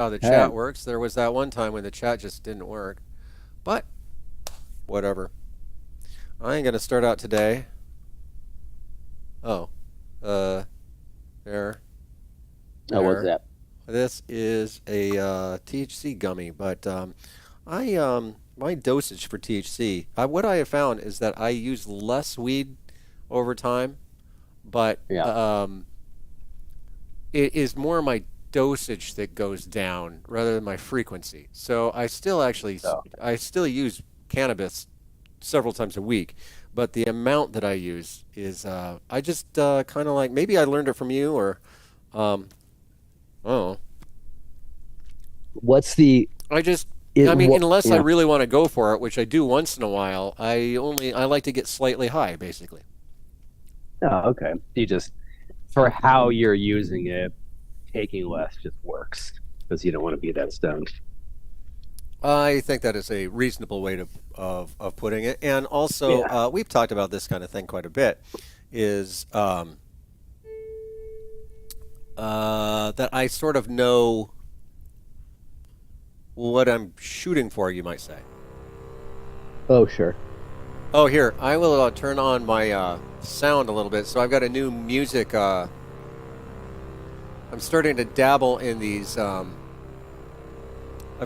how the chat Hey, works. There was that one time when the chat just didn't work. But whatever. I ain't gonna start out today. Oh, uh, there, oh, what's there. that? This is a THC gummy, but my dosage for THC. What I have found is that I use less weed over time, but Yeah. it is more my dosage that goes down rather than my frequency. So Oh, I still use cannabis several times a week, but the amount that I use is I just kind of like maybe I learned it from you or um, oh what's the I just it? I mean What? unless I Yeah. really want to go for it, which I do once in a while, I like to get slightly high basically. Oh, okay. You just for how you're using it, taking less just works because you don't want to be that stoned. I think that is a reasonable way of putting it. And also, Yeah. we've talked about this kind of thing quite a bit, is that I sort of know what I'm shooting for, you might say. Oh, sure. Oh, here, I will turn on my sound a little bit. So I've got a new music. I'm starting to dabble in these. I've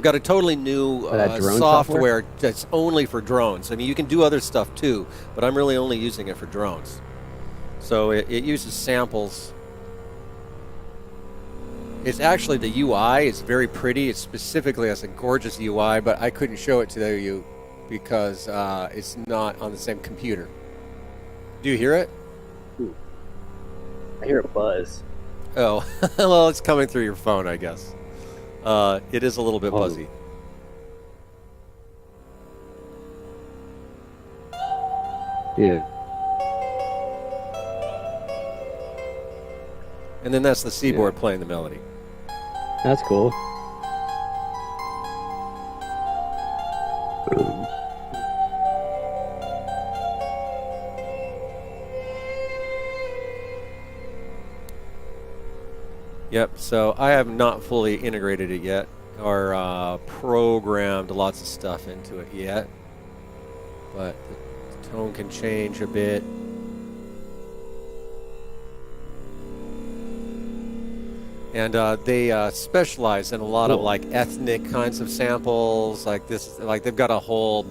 got a totally new That drone software. software that's only for drones. I mean, you can do other stuff too, but I'm really only using it for drones. So it uses samples. It's actually the UI is very pretty. It specifically has a gorgeous UI, but I couldn't show it to you because it's not on the same computer. Do you hear it? Ooh, I hear a buzz. Oh, well, it's coming through your phone, I guess. It is a little bit Oh, buzzy. yeah. And then that's the Yeah. seaboard playing the melody. That's cool. Yep, so I have not fully integrated it yet or programmed lots of stuff into it yet, but the tone can change a bit. And they specialize in a lot of Cool. like ethnic kinds of samples, like this, like they've got a whole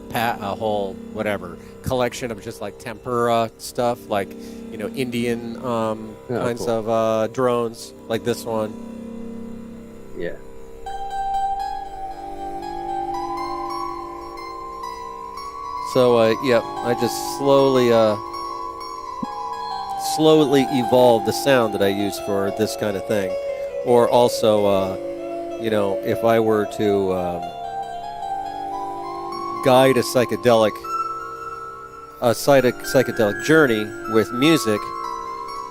whatever collection of just like tempura stuff, like Indian Oh, kinds cool. of drones, like this one. Yeah. So yep, I just slowly evolved the sound that I use for this kind of thing, or also if I were to guide a psychedelic journey with music.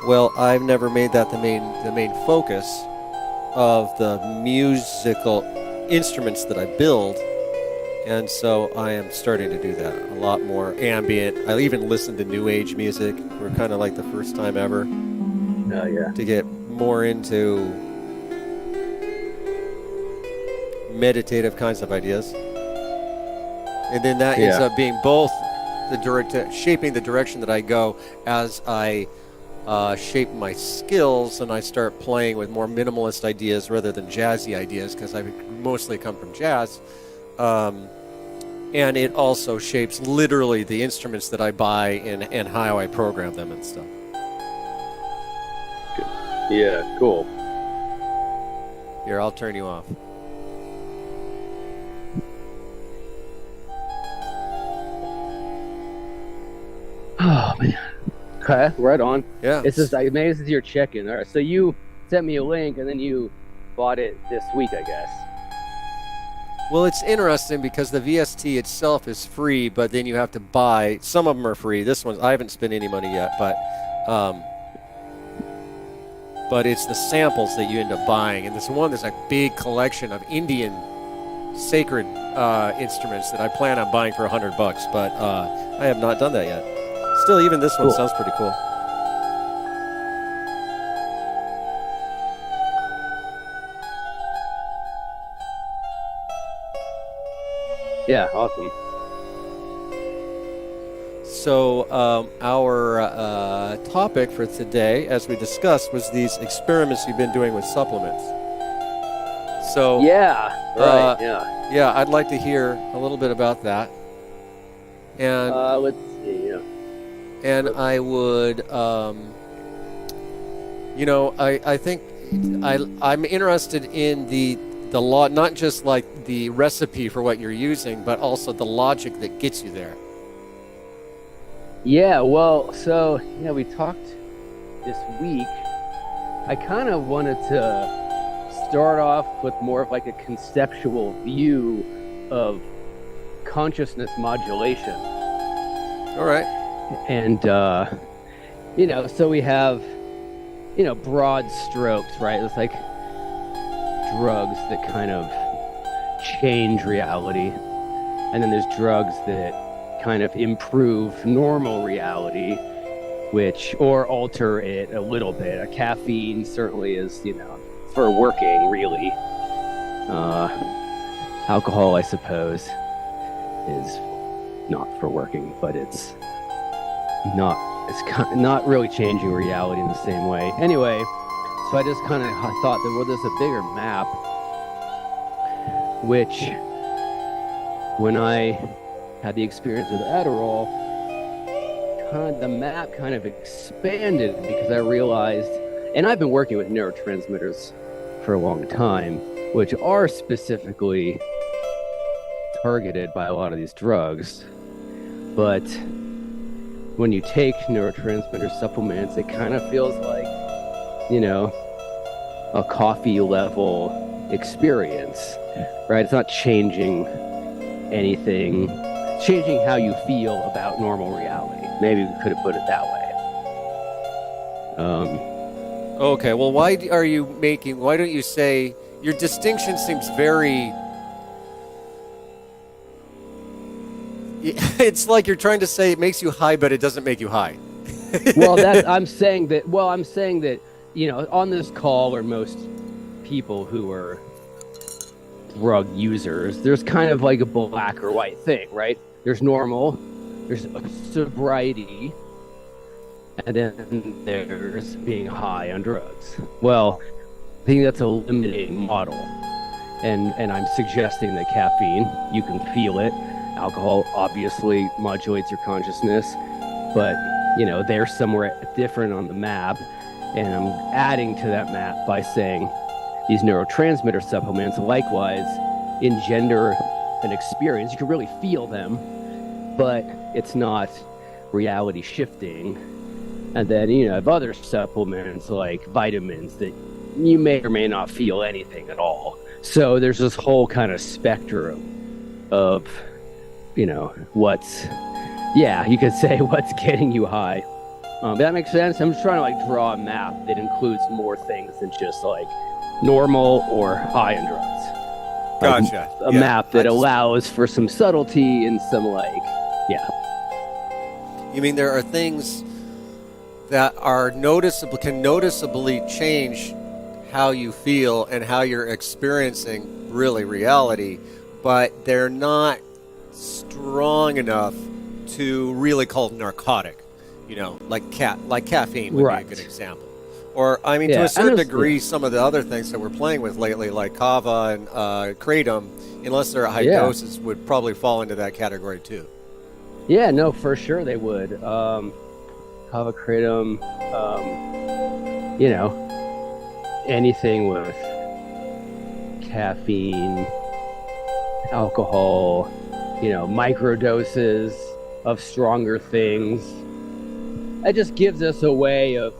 Well, I've never made that the main focus of the musical instruments that I build, and so I am starting to do that a lot more ambient. I even listen to new age music for kind of like the first time ever Oh, yeah. to get more into meditative kinds of ideas. And then that ends Yeah. up being both shaping the direction that I go as I shape my skills and I start playing with more minimalist ideas rather than jazzy ideas because I mostly come from jazz. And it also shapes literally the instruments that I buy and how I program them and stuff. Yeah. Cool. Here, I'll turn you off. Oh man. Okay. Right on. Yeah. It's just maybe this is your check-in. All right. So you sent me a link and then you bought it this week, I guess. Well, it's interesting because the VST itself is free, but then you have to buy. Some of them are free. This one, I haven't spent any money yet, but it's the samples that you end up buying. And this one, there's a big collection of Indian sacred instruments that I plan on buying for $100, but I have not done that yet. Still, even this one Cool. sounds pretty cool. Yeah, awesome. So our topic for today, as we discussed, was these experiments you've been doing with supplements. So Yeah, right. yeah, I'd like to hear a little bit about that. And let's see. Yeah. and I would, I think I'm interested in the law, not just like the recipe for what you're using, but also the logic that gets you there. Yeah. Well, so we talked this week. I kind of wanted to start off with more of like a conceptual view of consciousness modulation. All right. And so we have broad strokes, right? It's like drugs that kind of change reality, and then there's drugs that kind of improve normal reality, or alter it a little bit. A caffeine certainly is, for working, really. Alcohol, I suppose, is not for working, but it's not really changing reality in the same way. Anyway, so I just kind of thought that, well, there's a bigger map, which when I had the experience with Adderall, the map kind of expanded because I realized, and I've been working with neurotransmitters for a long time, which are specifically targeted by a lot of these drugs. But when you take neurotransmitter supplements, it kind of feels like, a coffee level experience, right? It's not changing anything. It's changing how you feel about normal reality. Maybe we could have put it that way. Okay, well, why don't you say, your distinction seems very, it's like you're trying to say it makes you high, but it doesn't make you high. I'm saying that, on this call, or most people who are drug users, there's kind of like a black or white thing, right? There's normal, there's sobriety, and then there's being high on drugs. Well, I think that's a limiting model. And I'm suggesting that caffeine, you can feel it. Alcohol obviously modulates your consciousness, but they're somewhere different on the map. And I'm adding to that map by saying these neurotransmitter supplements likewise engender an experience. You can really feel them, but it's not reality shifting. And then, you have other supplements like vitamins that you may or may not feel anything at all. So there's this whole kind of spectrum of, you could say what's getting you high. That makes sense. I'm just trying to draw a map that includes more things than just normal or high on drugs. Gotcha. A map that allows for some subtlety and some You mean there are things that can noticeably change how you feel and how you're experiencing reality, but they're not strong enough to really call it narcotic. Like caffeine would be a good example. Or, to a certain degree, some of the other things that we're playing with lately, like kava and kratom, unless they're at high doses, would probably fall into that category too. Yeah, no, for sure they would. Kava, kratom, anything with caffeine, alcohol, microdoses of stronger things. That just gives us a way of,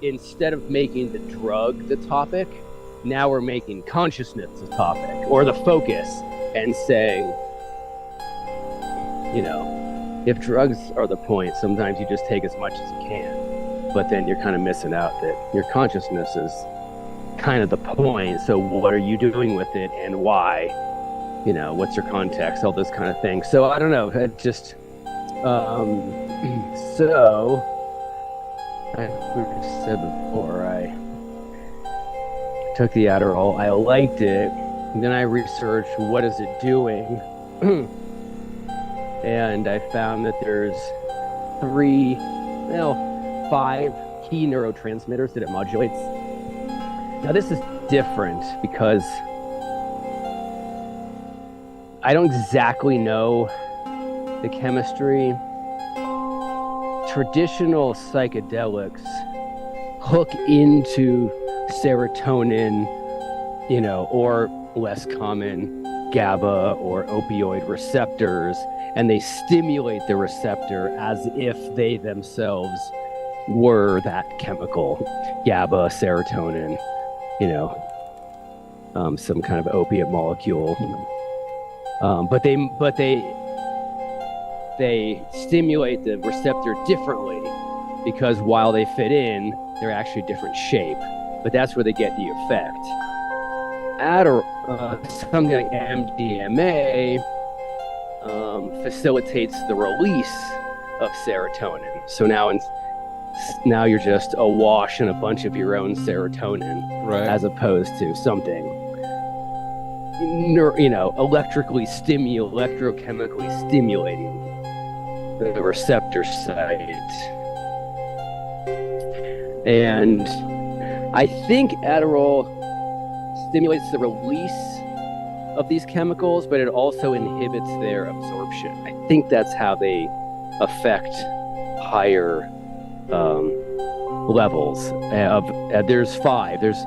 instead of making the drug the topic, now we're making consciousness the topic, or the focus, and saying, if drugs are the point, sometimes you just take as much as you can, but then you're kind of missing out that your consciousness is kind of the point. So what are you doing with it, and why? What's your context, all this kind of thing. So I don't know, it just so I said before, I took the Adderall, I liked it, and then I researched what is it doing, And I found that there's 5 key neurotransmitters that it modulates. Now this is different because I don't exactly know the chemistry. Traditional psychedelics hook into serotonin, or less common GABA or opioid receptors, and they stimulate the receptor as if they themselves were that chemical, GABA, serotonin, some kind of opiate molecule. But they stimulate the receptor differently because while they fit in, they're actually different shape. But that's where they get the effect. Something like MDMA facilitates the release of serotonin. So now you're just awash in a bunch of your own serotonin, right, as opposed to something electrochemically stimulating the receptor site. And I think Adderall stimulates the release of these chemicals, but it also inhibits their absorption. I think that's how they affect higher levels of. There's 5. There's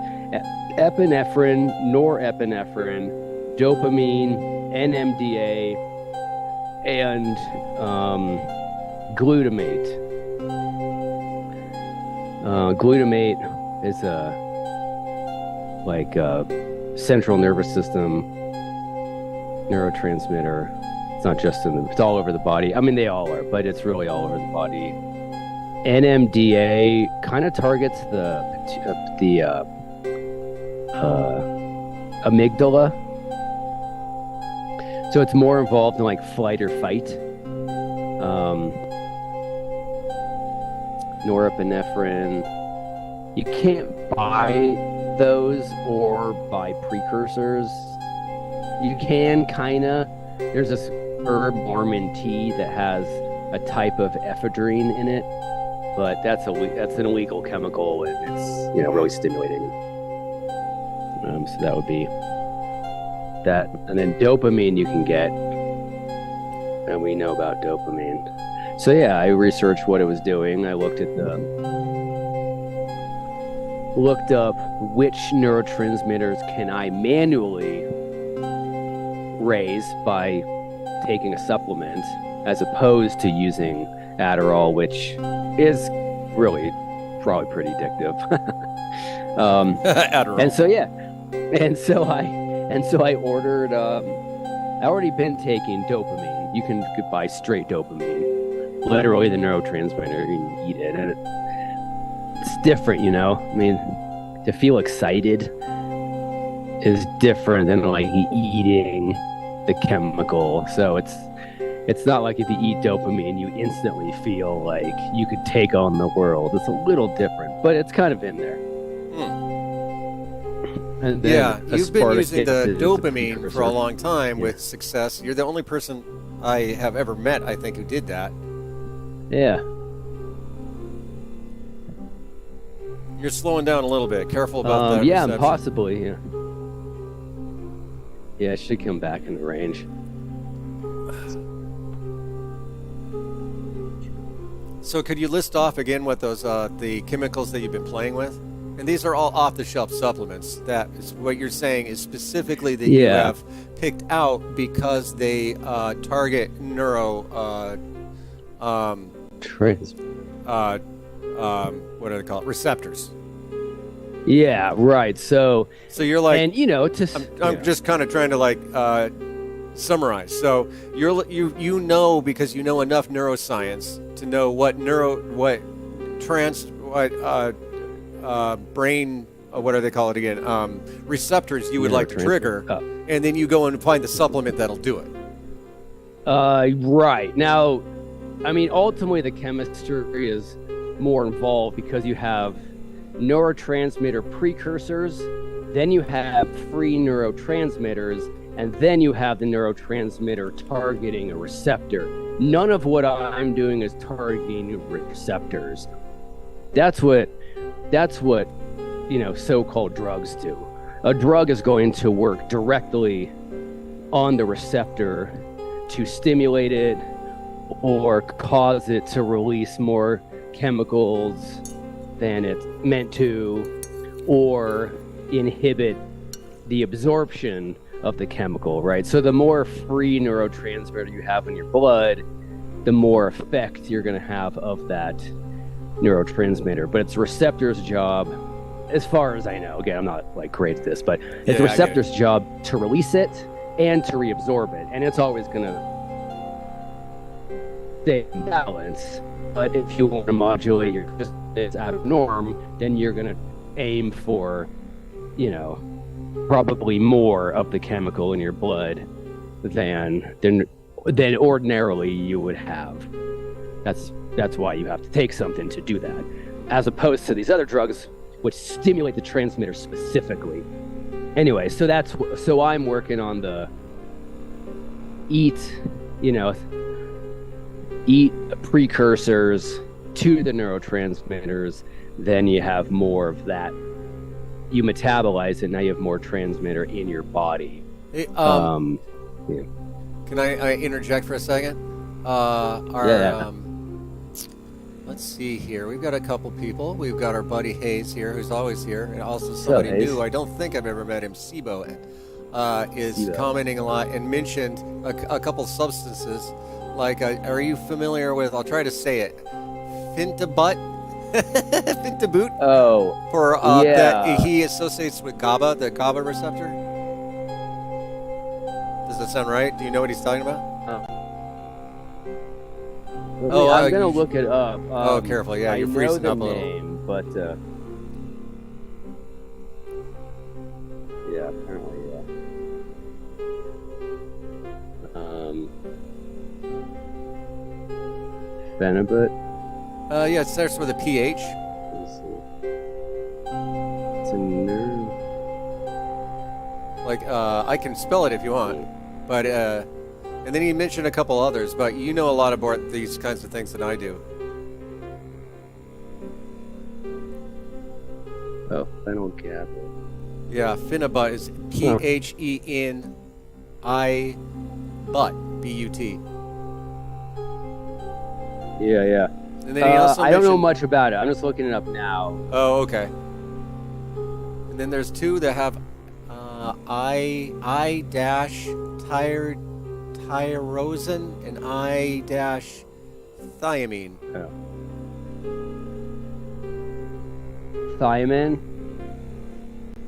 epinephrine, norepinephrine, dopamine, NMDA, and glutamate. Glutamate is a central nervous system neurotransmitter. It's not just it's all over the body. I mean, they all are, but it's really all over the body. NMDA kind of targets the amygdala. So it's more involved in flight or fight. Norepinephrine, you can't buy those or buy precursors. You can there's this herb Mormon tea that has a type of ephedrine in it, but that's an illegal chemical, and it's really stimulating. So that would be that. And then dopamine you can get, and we know about dopamine. So yeah, I researched what it was doing. I looked up which neurotransmitters can I manually raise by taking a supplement, as opposed to using Adderall, which is really probably pretty addictive. Adderall. And so I ordered. I already been taking dopamine. You could buy straight dopamine, literally the neurotransmitter. You can eat it, and it's different, I mean, to feel excited is different than eating the chemical. So it's not like if you eat dopamine, you instantly feel like you could take on the world. It's a little different, but it's kind of in there. And then you've been using the is dopamine for a long time with success. You're the only person I have ever met, I think, who did that. Yeah. You're slowing down a little bit. Careful about that. Yeah, reception. possibly. Yeah. Yeah, it should come back in the range. So could you list off again what those the chemicals that you've been playing with? And these are all off-the-shelf supplements. That is what you're saying is specifically that you have picked out because they target what do they call it? Receptors. Yeah, right. So you're like, and I'm just kind of trying to summarize. So you know, because you know enough neuroscience to know what brain, what do they call it again? Receptors you would like to trigger, and then you go and find the supplement that'll do it. Right. Now, I mean, ultimately the chemistry is more involved because you have neurotransmitter precursors, then you have free neurotransmitters, and then you have the neurotransmitter targeting a receptor. None of what I'm doing is targeting receptors. That's what so-called drugs do. A drug is going to work directly on the receptor to stimulate it or cause it to release more chemicals than it's meant to, or inhibit the absorption of the chemical, right? So the more free neurotransmitter you have in your blood, the more effect you're going to have of that neurotransmitter. But it's the receptor's job, as far as I know, again, I'm not like great at this, but it's the receptor's job to release it and to reabsorb it. And it's always going to stay in balance. But if you want to modulate your it's out of norm, then you're going to aim for, probably more of the chemical in your blood than ordinarily you would have. That's why you have to take something to do that, as opposed to these other drugs which stimulate the transmitter specifically. Anyway, so I'm working on the eat precursors to the neurotransmitters. Then you have more of that. You metabolize it. Now you have more transmitter in your body. Hey, Can I interject for a second? Let's see here. We've got a couple people. We've got our buddy Hayes here, who's always here, and also somebody new. I don't think I've ever met him. Sibo is commenting a lot and mentioned a couple substances. Like, are you familiar with? I'll try to say it. Fintabut. Fintaboot. Oh. For that he associates with GABA, the GABA receptor. Does that sound right? Do you know what he's talking about? I'm gonna look it up. Careful! Yeah, you're freezing up a little. Name, but yeah, apparently, yeah. Phenibut. Yeah, it starts with a PH. Let's see. It's a nerve. Like, I can spell it if you want, but and then he mentioned a couple others, but you know a lot about these kinds of things than I do. Oh, phenylgablet. Yeah, Phenibut is PHENI BUT. Yeah. And then he also I don't know much about it. I'm just looking it up now. Oh, okay. And then there's two that have I-tyrosine and I-thiamine. Oh. Thiamine.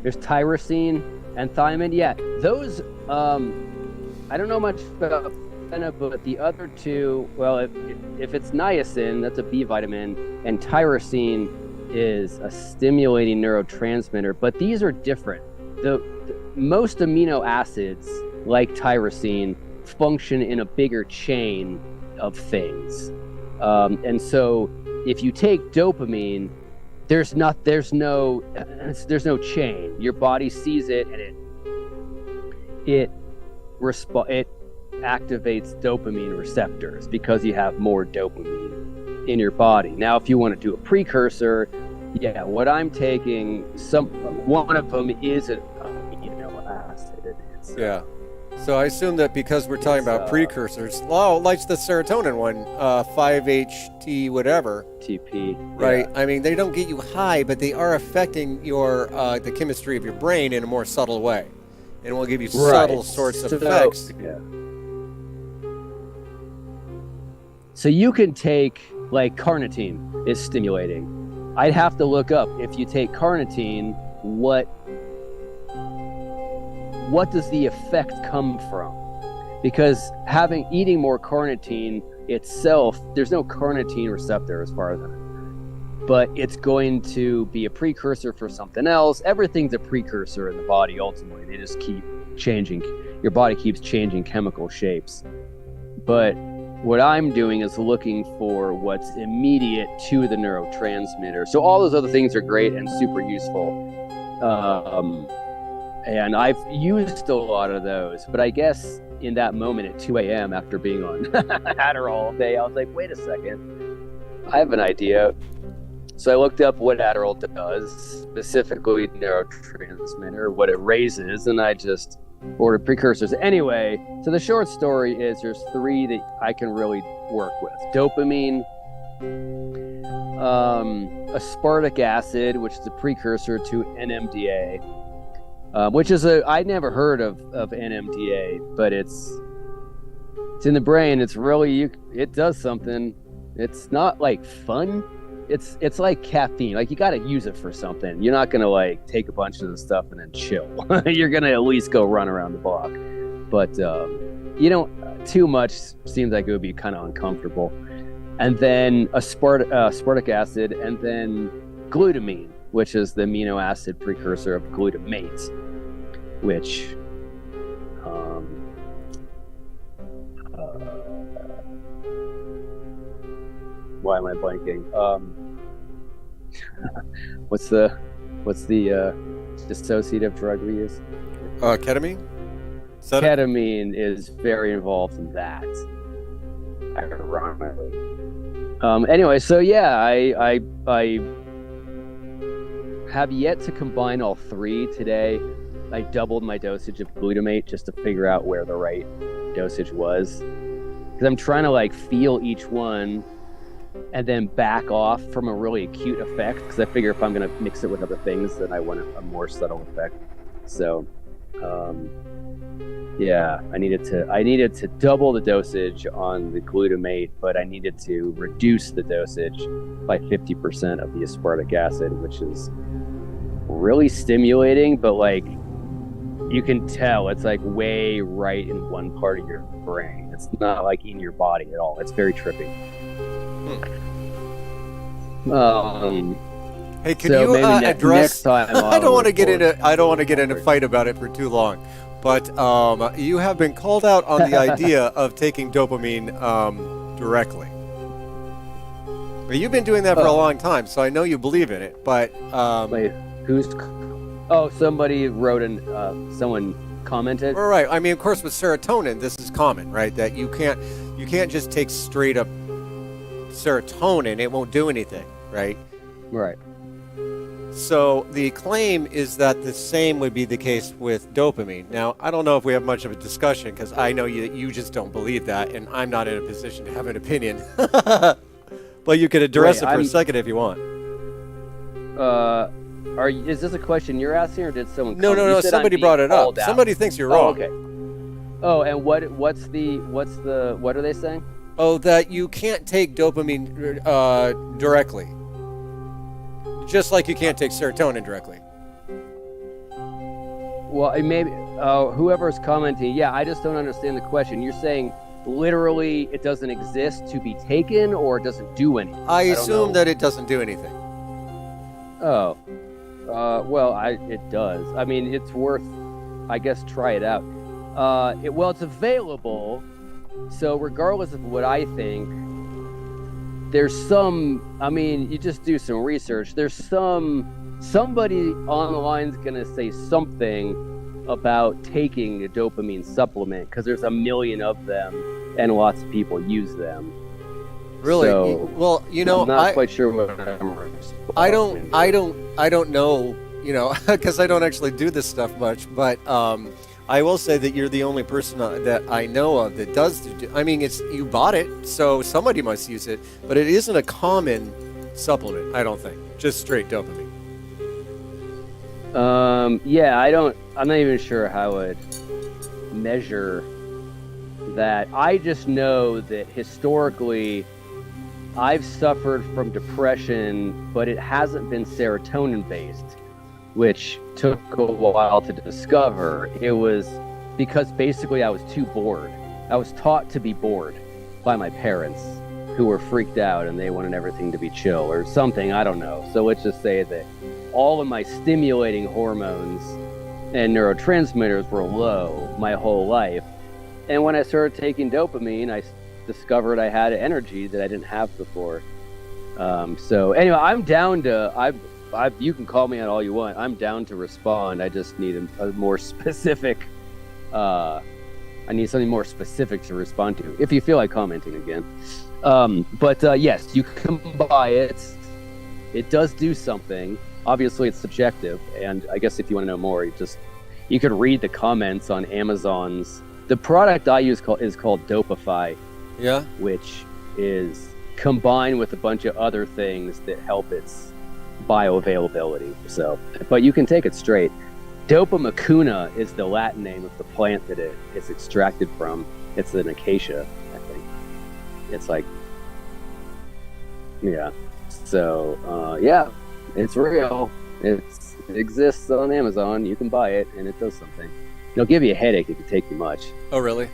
There's tyrosine and thiamine. Yeah, those. I don't know much about but the other two. Well, if it's niacin, that's a B vitamin, and tyrosine is a stimulating neurotransmitter. But these are different. The most amino acids, like tyrosine, function in a bigger chain of things, and so if you take dopamine, there's no chain. Your body sees it and it activates dopamine receptors because you have more dopamine in your body. Now, if you want to do a precursor, what I'm taking, one of them is an amino acid. So I assume that because we're talking about precursors, like the serotonin one, 5-HT whatever. TP. Right? Yeah. I mean, they don't get you high, but they are affecting your the chemistry of your brain in a more subtle way. And will give you subtle sorts of effects. Yeah. So you can take, like, carnitine is stimulating. I'd have to look up, if you take carnitine, what does the effect come from? Because eating more carnitine itself, there's no carnitine receptor as far as I know. But it's going to be a precursor for something else. Everything's a precursor in the body ultimately. They just keep changing. Your body keeps changing chemical shapes. But what I'm doing is looking for what's immediate to the neurotransmitter. So all those other things are great and super useful. And I've used a lot of those, but I guess in that moment at 2 a.m. after being on Adderall all day, I was like, wait a second, I have an idea. So I looked up what Adderall does, specifically neurotransmitter, what it raises, and I just ordered precursors. Anyway, so the short story is there's 3 that I can really work with. Dopamine, aspartic acid, which is a precursor to NMDA, which is I'd never heard of NMDA, but it's in the brain. It's really, it does something. It's not like fun. It's like caffeine. Like, you got to use it for something. You're not going to like take a bunch of the stuff and then chill. You're going to at least go run around the block. But, too much seems like it would be kind of uncomfortable. And then aspartic acid, and then glutamine, which is the amino acid precursor of glutamate, which why am I blanking? What's the dissociative drug we use? Ketamine? Ketamine is very involved in that. Ironically. Anyway, so yeah, I have yet to combine all 3 today. I doubled my dosage of glutamate just to figure out where the right dosage was, because I'm trying to like feel each one and then back off from a really acute effect, because I figure if I'm going to mix it with other things, then I want a more subtle effect. So yeah, I needed to double the dosage on the glutamate, but I needed to reduce the dosage by 50% of the aspartic acid, which is really stimulating, but like, you can tell it's like way right in one part of your brain. It's not like in your body at all. It's very trippy. Hey, can you address? Next time I don't want to get in a fight about it for too long, but you have been called out on the idea of taking dopamine directly. Well, you've been doing that for a long time, so I know you believe in it. But wait, who's? Oh, somebody wrote someone commented. All right. I mean, of course, with serotonin, this is common, right? That you can't just take straight up serotonin; it won't do anything, right? Right. So the claim is that the same would be the case with dopamine. Now, I don't know if we have much of a discussion, because I know you just don't believe that, and I'm not in a position to have an opinion. But you could address it for a second if you want. Is this a question you're asking, or did someone? No. Somebody brought it up. Somebody thinks you're wrong. Okay. Oh, and what are they saying? Oh, that you can't take dopamine directly. Just like you can't take serotonin directly. Well, maybe whoever's commenting, yeah, I just don't understand the question. You're saying literally it doesn't exist to be taken, or it doesn't do anything? I assume that it doesn't do anything. Oh, well, it does. I mean, it's worth, I guess, try it out. It's available. So regardless of what I think, there's you just do some research. There's somebody on the line's going to say something about taking a dopamine supplement, because there's 1 million of them and lots of people use them. Really? So, well, I'm not quite sure what I don't know, because I don't actually do this stuff much, but I will say that you're the only person that I know of that does. I mean, you bought it, so somebody must use it, but it isn't a common supplement, I don't think. Just straight dopamine. Yeah, I'm not even sure how I would measure that. I just know that historically I've suffered from depression, but it hasn't been serotonin based, which took a while to discover. It was because basically I was too bored. I was taught to be bored by my parents, who were freaked out and they wanted everything to be chill or something, I don't know. So let's just say that all of my stimulating hormones and neurotransmitters were low my whole life. And when I started taking dopamine, I discovered I had energy that I didn't have before. So anyway, I'm down to, you can call me on all you want. I'm down to respond. I just need a more specific. I need something more specific to respond to. If you feel like commenting again, but yes, you can buy it. It does do something. Obviously, it's subjective, and I guess if you want to know more, you could read the comments on Amazon's. The product I use is called Dopify. Yeah. Which is combined with a bunch of other things that help its bioavailability. So, but you can take it straight. Dopamine is the Latin name of the plant that it's extracted from. It's an acacia, I think. It's like, yeah. So, yeah, it's real. It exists on Amazon. You can buy it, and it does something. It'll give you a headache if you take too much. Oh, really?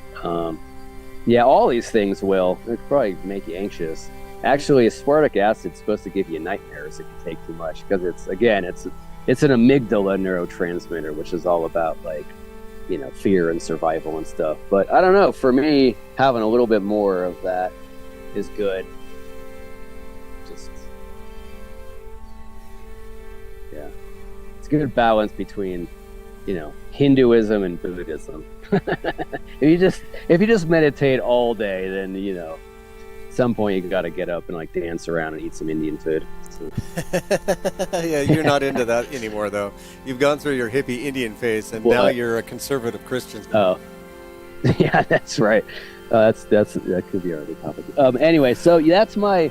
Yeah, all these things will. It'll probably make you anxious. Actually, aspartic acid's supposed to give you nightmares if you take too much, because it's an amygdala neurotransmitter, which is all about fear and survival and stuff. But I don't know. For me, having a little bit more of that is good. Just yeah, it's a good balance between Hinduism and Buddhism. if you just meditate all day, then at some point you got to get up and dance around and eat some Indian food. So. Yeah, you're not into that anymore, though. You've gone through your hippie Indian phase, and now you're a conservative Christian. Oh, yeah, that's right. That could be our other topic. Anyway, so that's my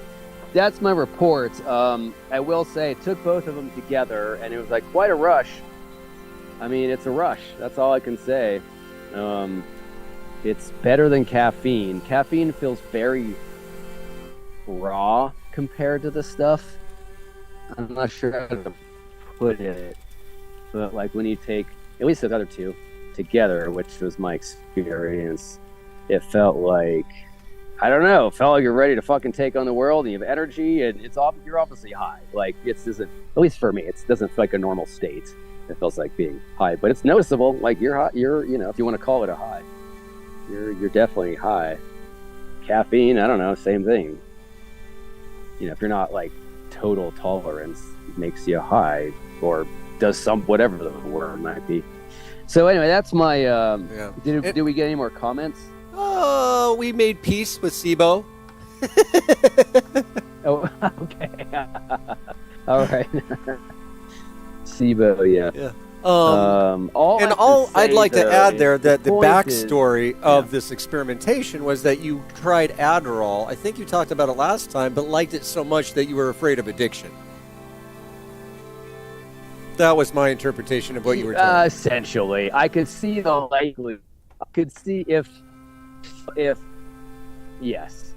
report. I will say it took both of them together, and it was quite a rush. I mean, it's a rush. That's all I can say. It's better than caffeine. Caffeine feels very raw compared to this stuff. I'm not sure how to put it, but when you take at least the other two together, which was my experience, it felt like you're ready to fucking take on the world, and you have energy, and you're obviously high. It doesn't, at least for me, it doesn't feel like a normal state. It feels like being high, but it's noticeable. You're high. You're if you want to call it a high, you're definitely high. Caffeine, I don't know, same thing. If you're not total tolerance, makes you high or does whatever the word might be. So anyway, that's my. Did we get any more comments? Oh, we made peace with SIBO. Oh, okay. All right. SIBO, yeah. I'd like to add there that the backstory of this experimentation was that you tried Adderall. I think you talked about it last time, but liked it so much that you were afraid of addiction. That was my interpretation of what you were telling me. Essentially, I could see the likelihood. I could see if yes,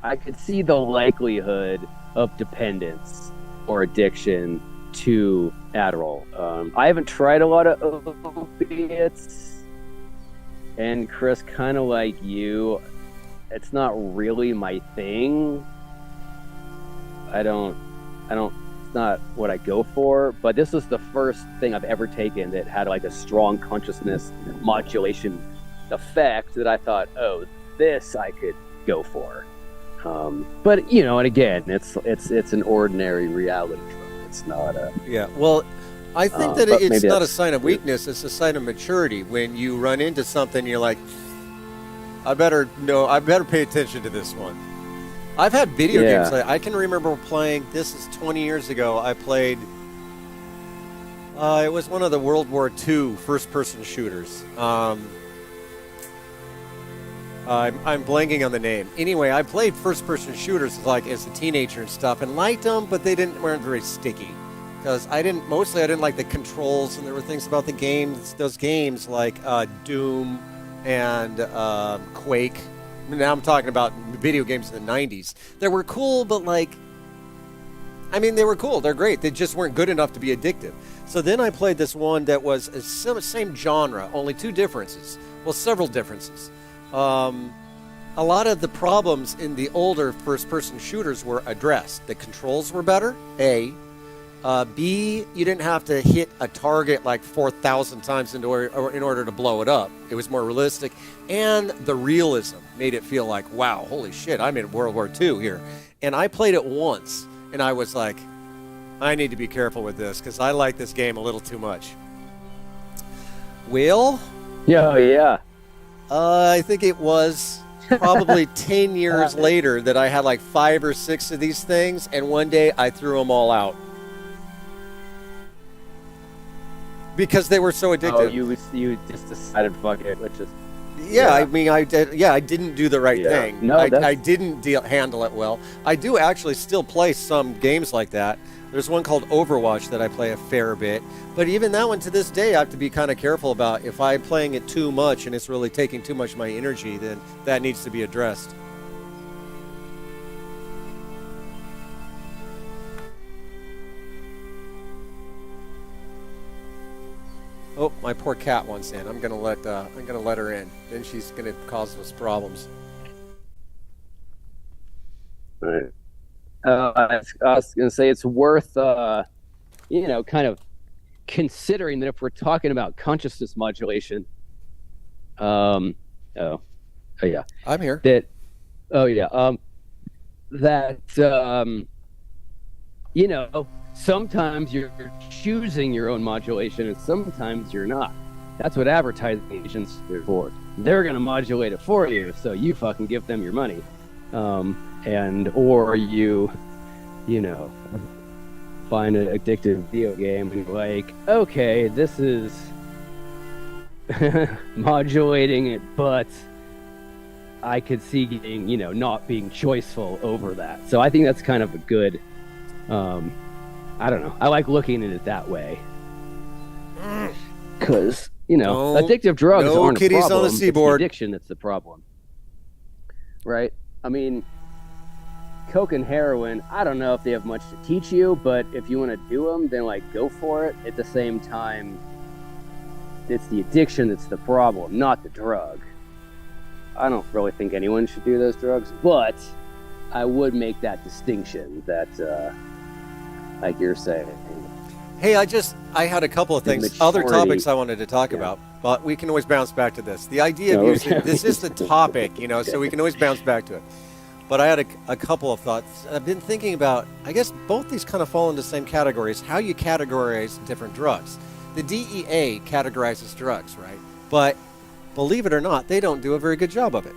I could see the likelihood of dependence or addiction to Adderall. I haven't tried a lot of opiates, and Chris, kind of like you, it's not really my thing. It's not what I go for, but this was the first thing I've ever taken that had a strong consciousness modulation effect that I thought, oh, this I could go for. But and again, it's an ordinary reality drug. It's not a... Yeah, well, I think that it's not a sign of weakness, it's a sign of maturity. When you run into something, you're like, I better pay attention to this one. I've had video games. I can remember playing, this is 20 years ago, I played, it was one of the World War II first-person shooters. I'm blanking on the name. Anyway, I played first-person shooters as a teenager and stuff, and liked them, but they weren't very sticky. Because I didn't like the controls, and there were things about those games like Doom and Quake. Now I'm talking about video games in the 90s. They were cool, but they were cool. They're great. They just weren't good enough to be addictive. So then I played this one that was a same genre, only two differences. Well, several differences. A lot of the problems in the older first-person shooters were addressed. The controls were better, A. B, you didn't have to hit a target 4,000 times in order to blow it up. It was more realistic. And the realism made it feel like, wow, holy shit, I'm in World War II here. And I played it once, and I was like, I need to be careful with this because I like this game a little too much. Will? Yeah. I think it was probably 10 years later that I had like 5 or 6 of these things, and one day I threw them all out. Because they were so addictive. Oh, you just decided, fuck it, let's just... Yeah, I mean, I didn't do the right thing. No, I didn't handle it well. I do actually still play some games like that. There's one called Overwatch that I play a fair bit. But even that one, to this day, I have to be kind of careful about. If I'm playing it too much and it's really taking too much of my energy, then that needs to be addressed. Oh, my poor cat wants in. I'm gonna let her in. Then she's gonna cause us problems. Right. I was gonna say it's worth, kind of considering that if we're talking about consciousness modulation. Oh yeah. I'm here. Sometimes you're choosing your own modulation and sometimes you're not. That's what advertising agents are for. They're going to modulate it for you, so you fucking give them your money. Or you find an addictive video game and you're like, okay, this is modulating it, but I could see getting, not being choiceful over that. So I think that's kind of a good, I don't know. I like looking at it that way. Because, addictive drugs aren't a problem. On the seaboard. It's the addiction that's the problem. Right? I mean, coke and heroin, I don't know if they have much to teach you, but if you want to do them, then, go for it. At the same time, it's the addiction that's the problem, not the drug. I don't really think anyone should do those drugs, but I would make that distinction that... like you're saying. Hey, I had a couple of things, other topics I wanted to talk about, but we can always bounce back to this. The idea of using, this is the topic, so we can always bounce back to it. But I had a couple of thoughts. I've been thinking about, I guess both these kind of fall into the same categories, how you categorize different drugs. The DEA categorizes drugs, right? But believe it or not, they don't do a very good job of it.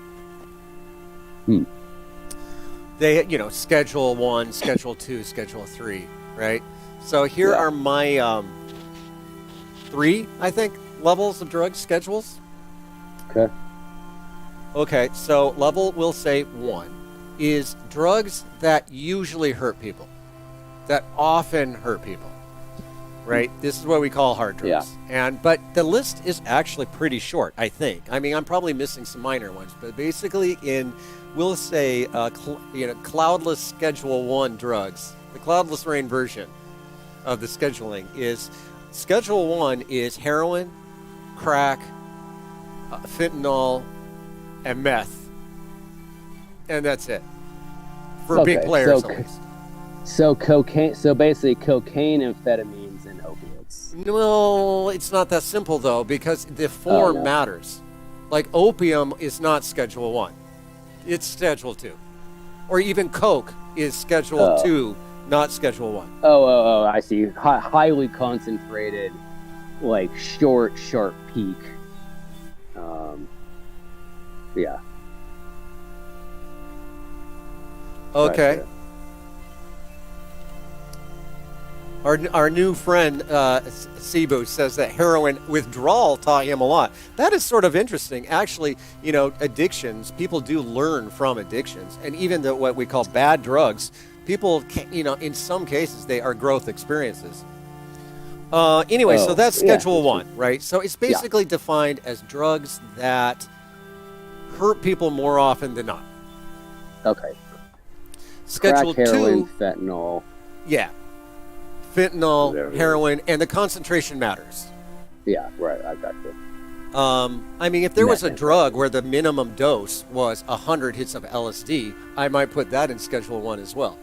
They, Schedule 1, Schedule 2, Schedule 3, right? So here are my 3, I think, levels of drug schedules. Okay, so level, we'll say 1, is drugs that usually hurt people, that often hurt people, right? This is what we call hard drugs. But the list is actually pretty short, I think. I mean, I'm probably missing some minor ones, but basically we'll say, cloudless Schedule 1 drugs. The cloudless rain version of the scheduling is, Schedule 1 is heroin, crack, fentanyl, and meth. And that's it. For big players, at least. So cocaine, so basically cocaine, amphetamines, and opiates. No, it's not that simple, though, because the form matters. Like opium is not Schedule 1. It's Schedule 2. Or even Coke is Schedule 2, not Schedule 1. Oh, I see. Highly concentrated, short, sharp peak. Yeah. Okay. Gotcha. Our new friend, Cebu, says that heroin withdrawal taught him a lot. That is sort of interesting. Actually, addictions, people do learn from addictions. And even what we call bad drugs, people, in some cases, they are growth experiences. So that's Schedule 1, right? So it's basically defined as drugs that hurt people more often than not. Okay. Schedule Crack, heroin, 2. fentanyl. Yeah. Fentanyl, Whatever. heroin, and the concentration matters. Yeah, right. I got you. I mean, if there was a drug where the minimum dose was 100 hits of LSD, I might put that in Schedule 1 as well.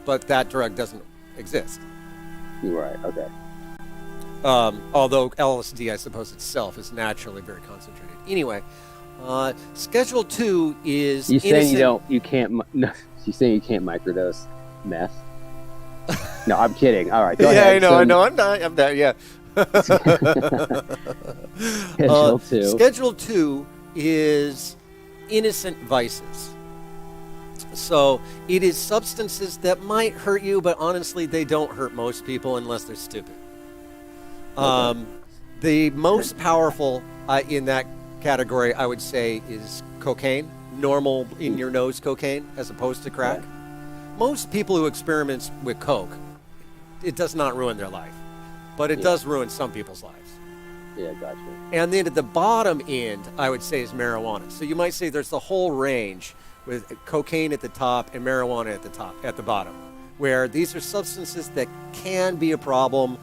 But that drug doesn't exist. Right, okay. Although LSD, I suppose, itself is naturally very concentrated. Anyway, Schedule 2 is You saying you can't microdose meth? No, I'm kidding. All right, go Yeah, ahead. I know. I'm not. Yeah. Schedule 2. Schedule 2 is innocent vices. So it is substances that might hurt you, but honestly, they don't hurt most people unless they're stupid. Okay. The most powerful in that category, I would say, is cocaine. Normal in your nose cocaine, as opposed to crack. Okay. Most people who experiment with coke, it does not ruin their life, but it does ruin some people's lives. Yeah, gotcha. And then at the bottom end, I would say, is marijuana. So you might say there's the whole range with cocaine at the top and marijuana at the bottom, where these are substances that can be a problem,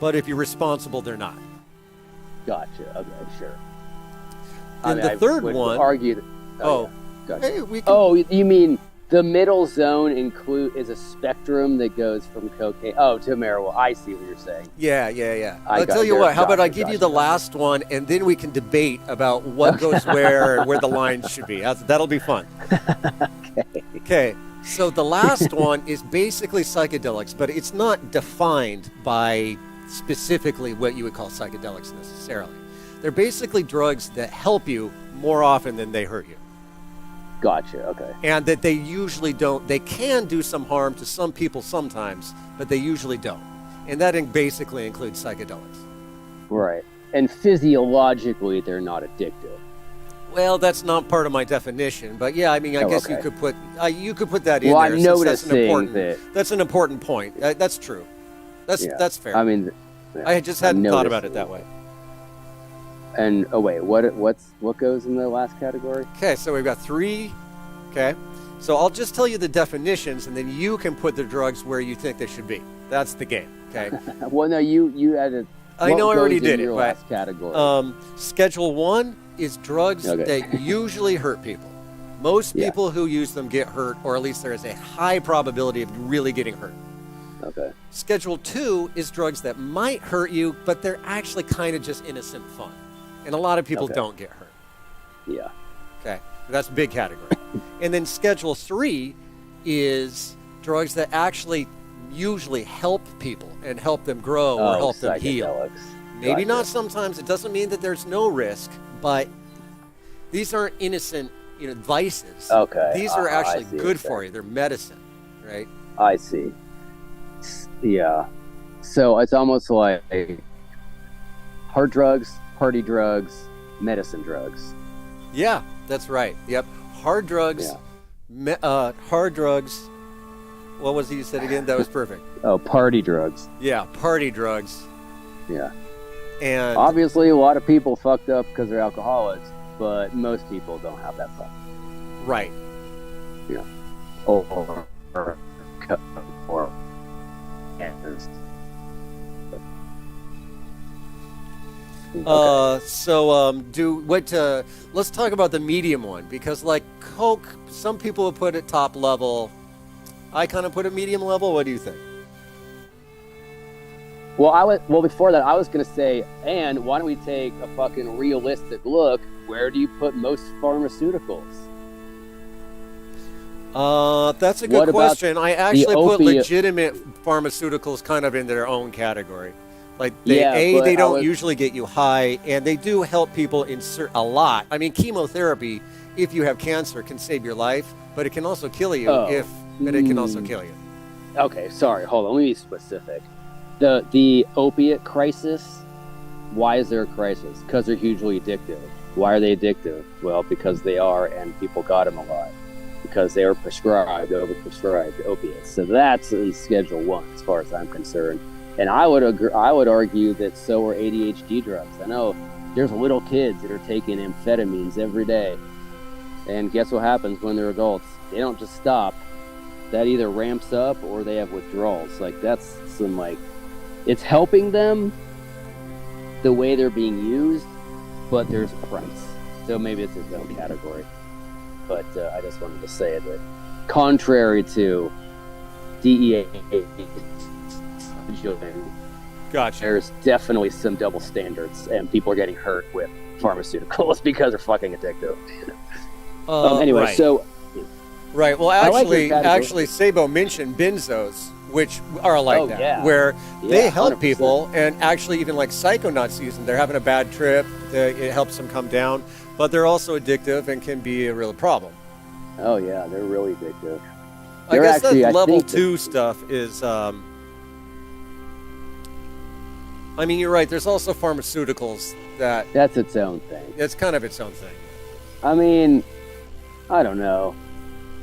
but if you're responsible, they're not. Gotcha. Okay, sure. And the third would one. argue that, Oh, yeah, gotcha. hey, we can, Oh, you mean the middle zone is a spectrum that goes from cocaine to marijuana. I see what you're saying. Yeah. I I'll got tell you you. what. How about I Gotcha, give you gotcha, the last one, and then we can debate about what goes where and where the lines should be. That'll be fun. Okay. So the last one is basically psychedelics, but it's not defined by specifically what you would call psychedelics necessarily. They're basically drugs that help you more often than they hurt you. Gotcha. Okay. And that they usually don't. They can do some harm to some people sometimes, but they usually don't. And that basically includes psychedelics. Right. And physiologically, they're not addictive. Well, that's not part of my definition, but yeah, I mean, I guess okay. you could put that in Well, there. I'm since noticing that. That's an important point. That's true. That's fair. I mean, yeah, I just hadn't thought about it that way. And wait, what goes in the last category? Okay, so we've got 3. Okay, so I'll just tell you the definitions, and then you can put the drugs where you think they should be. That's the game. Okay. Well, no, you added. I know I already did it. Your But, last category. Schedule 1 is drugs that usually hurt people. Most people who use them get hurt, or at least there is a high probability of really getting hurt. Okay. Schedule 2 is drugs that might hurt you, but they're actually kind of just innocent fun. And a lot of people don't get hurt. Yeah. Okay. That's a big category. And then Schedule 3 is drugs that actually usually help people and help them grow or help them heal. Maybe not sometimes. It doesn't mean that there's no risk, but these aren't innocent, vices. Okay. These are actually good for you. They're medicine, right? I see. Yeah. So it's almost like hard drugs, party drugs, medicine drugs. Yeah, that's right. Yep. Hard drugs. Yeah. Hard drugs. What was it you said again? That was perfect. Oh, party drugs. Yeah, party drugs. Yeah. And obviously, a lot of people fucked up because they're alcoholics, but most people don't have that fun. Right. Yeah. Or let's talk about the medium one, because like Coke, some people would put it top level. I kind of put it medium level. What do you think? Well, before that, I was going to say, and why don't we take a fucking realistic look? Where do you put most pharmaceuticals? That's a good question. I actually put legitimate pharmaceuticals kind of in their own category. Like they don't usually get you high, and they do help people a lot. I mean, chemotherapy, if you have cancer, can save your life, but it can also kill you but it can also kill you. Okay, sorry, hold on. Let me be specific. The opiate crisis, why is there a crisis? Because they're hugely addictive. Why are they addictive? Well, because they are, and people got them a lot. Because they are overprescribed opiates. So that's in Schedule 1 as far as I'm concerned. And I would argue that so are ADHD drugs. I know there's little kids that are taking amphetamines every day. And guess what happens when they're adults? They don't just stop. That either ramps up or they have withdrawals. Like, that's some, it's helping them the way they're being used, but there's a price. So maybe it's its own category. But I just wanted to say that contrary to DEA, gotcha, there's definitely some double standards, and people are getting hurt with pharmaceuticals because they're fucking addictive. Anyway, right. so right. Well, actually, Sabo mentioned benzos, which are like that, yeah. where they help 100%. people, and actually even like Psychonauts season, they're having a bad trip, it helps them come down, but they're also addictive and can be a real problem. Oh yeah, they're really addictive. I guess that level 2 stuff is, I mean, you're right, there's also pharmaceuticals that's its own thing. it's kind of its own thing. I mean, I don't know.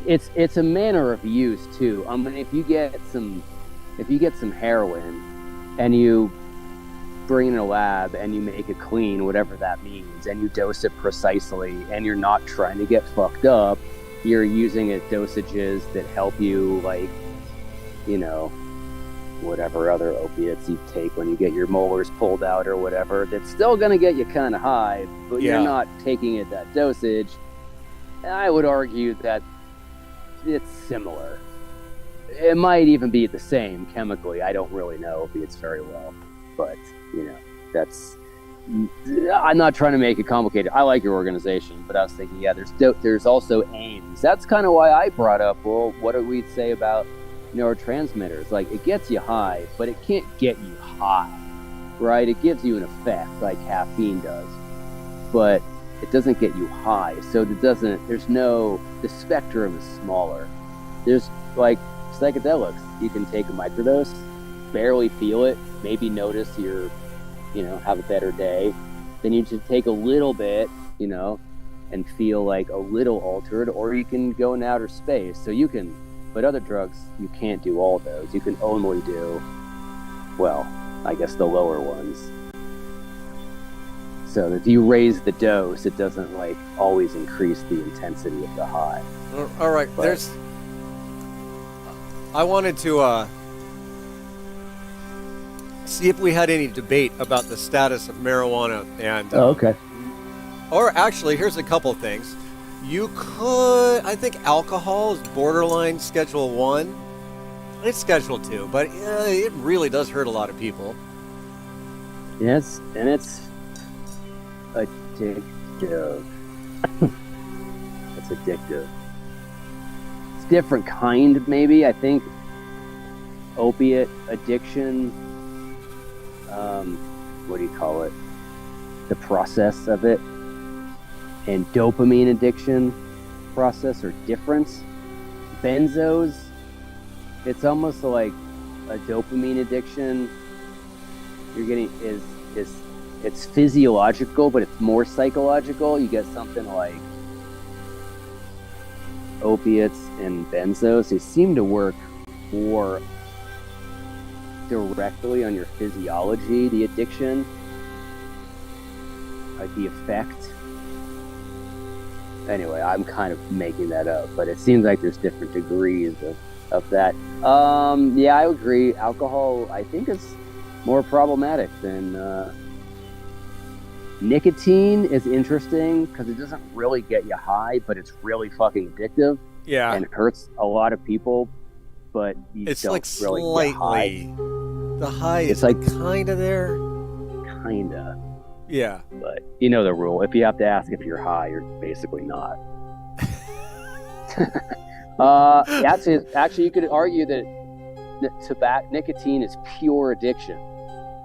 It's a manner of use too. I mean, if you get some heroin and you bring it in a lab and you make it clean, whatever that means, and you dose it precisely, and you're not trying to get fucked up, you're using it dosages that help you, like, you know, whatever other opiates you take when you get your molars pulled out or whatever, that's still going to get you kind of high, but you're not taking it that dosage. I would argue that it's similar. It might even be the same chemically. I don't really know opiates very well, but, you know, I'm not trying to make it complicated. I like your organization, but I was thinking, yeah, there's also aims. That's kind of why I brought up, well, what do we say about neurotransmitters? Like, it gets you high, but it can't get you high, right? It gives you an effect like caffeine does, but it doesn't get you high. So the spectrum is smaller. There's like psychedelics. You can take a microdose, barely feel it, maybe notice have a better day. Then you just take a little bit, and feel like a little altered, or you can go in outer space. So but other drugs, you can't do all those. You can only do, well, I guess the lower ones. So if you raise the dose, it doesn't like always increase the intensity of the high. All right, I wanted to see if we had any debate about the status of marijuana and. Okay. Or actually, here's a couple of things. I think alcohol is borderline Schedule 1. It's Schedule 2, but it really does hurt a lot of people. Yes, and it's addictive. It's addictive. It's a different kind, maybe. I think opiate addiction, what do you call it? The process of it, and dopamine addiction process are different. Benzos, it's almost like a dopamine addiction. You're getting it's physiological, but it's more psychological. You get something like opiates and benzos. They seem to work more directly on your physiology, the addiction, like the effect. Anyway, I'm kind of making that up, but it seems like there's different degrees of that. Yeah, I agree. Alcohol, I think, is more problematic than nicotine is interesting because it doesn't really get you high, but it's really fucking addictive. Yeah. And it hurts a lot of people, but it's don't like really slightly. get high. The high is like kind of there. Kinda. Yeah. But you know the rule. If you have to ask if you're high, you're basically not. Actually, you could argue that nicotine is pure addiction.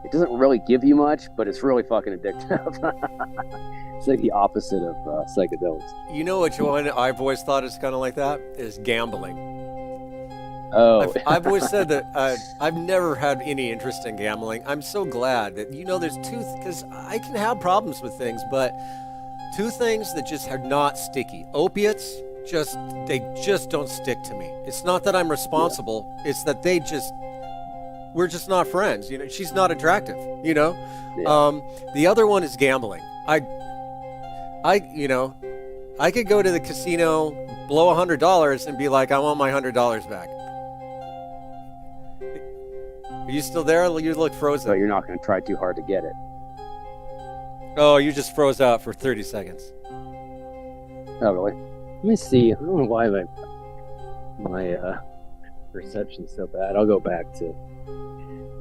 It doesn't really give you much, but it's really fucking addictive. It's like the opposite of psychedelics. You know which one I've always thought is kind of like that? Is gambling. Oh. I've always said that I've never had any interest in gambling. I'm so glad that, there's because I can have problems with things, but two things that just are not sticky. Opiates, they just don't stick to me. It's not that I'm responsible. Yeah. It's that we're just not friends. She's not attractive, Yeah. The other one is gambling. I could go to the casino, blow $100 and be like, I want my $100 back. Are you still there? You look frozen. But you're not going to try too hard to get it. Oh, you just froze out for 30 seconds. Oh, really? Let me see. I don't know why my reception's so bad. I'll go back to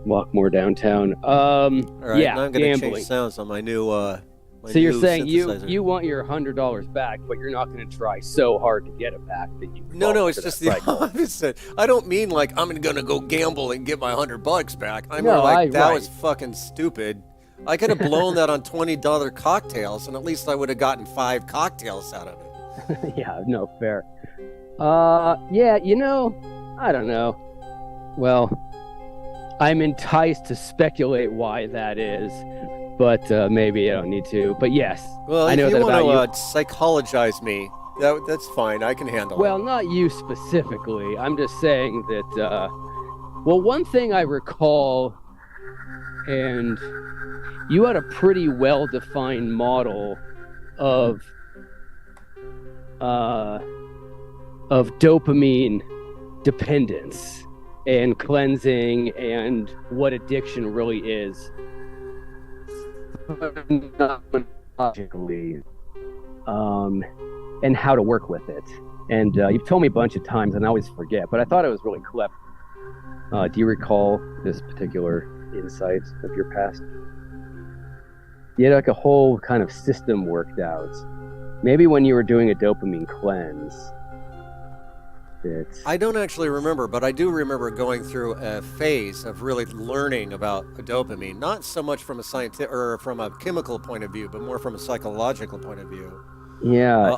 walk more downtown. All right, yeah, now I'm going to gambling. change sounds on my new So you're new saying synthesizer. you want your $100 back, but you're not going to try so hard to get it back that you No, it's just the cycle. opposite. I don't mean like I'm gonna go gamble and get my $100 back. I'm No, more like that right. was fucking stupid. I could have blown that on $20 cocktails, and at least I would have gotten 5 cocktails out of it. Yeah, no, fair. Yeah, I don't know. Well, I'm enticed to speculate why that is, but maybe I don't need to. But yes, Well, I know if that you about want you. to psychologize me, that's fine. I can handle Well, it. not you specifically. I'm just saying that. Well, one thing I recall, and you had a pretty well-defined model of dopamine dependence and cleansing and what addiction really is logically, and how to work with it. And you've told me a bunch of times and I always forget, but I thought it was really clever. Do you recall this particular insight of your past? You had like a whole kind of system worked out. Maybe when you were doing a dopamine cleanse. I don't actually remember, but I do remember going through a phase of really learning about dopamine, not so much from a scientific or from a chemical point of view, but more from a psychological point of view. Yeah.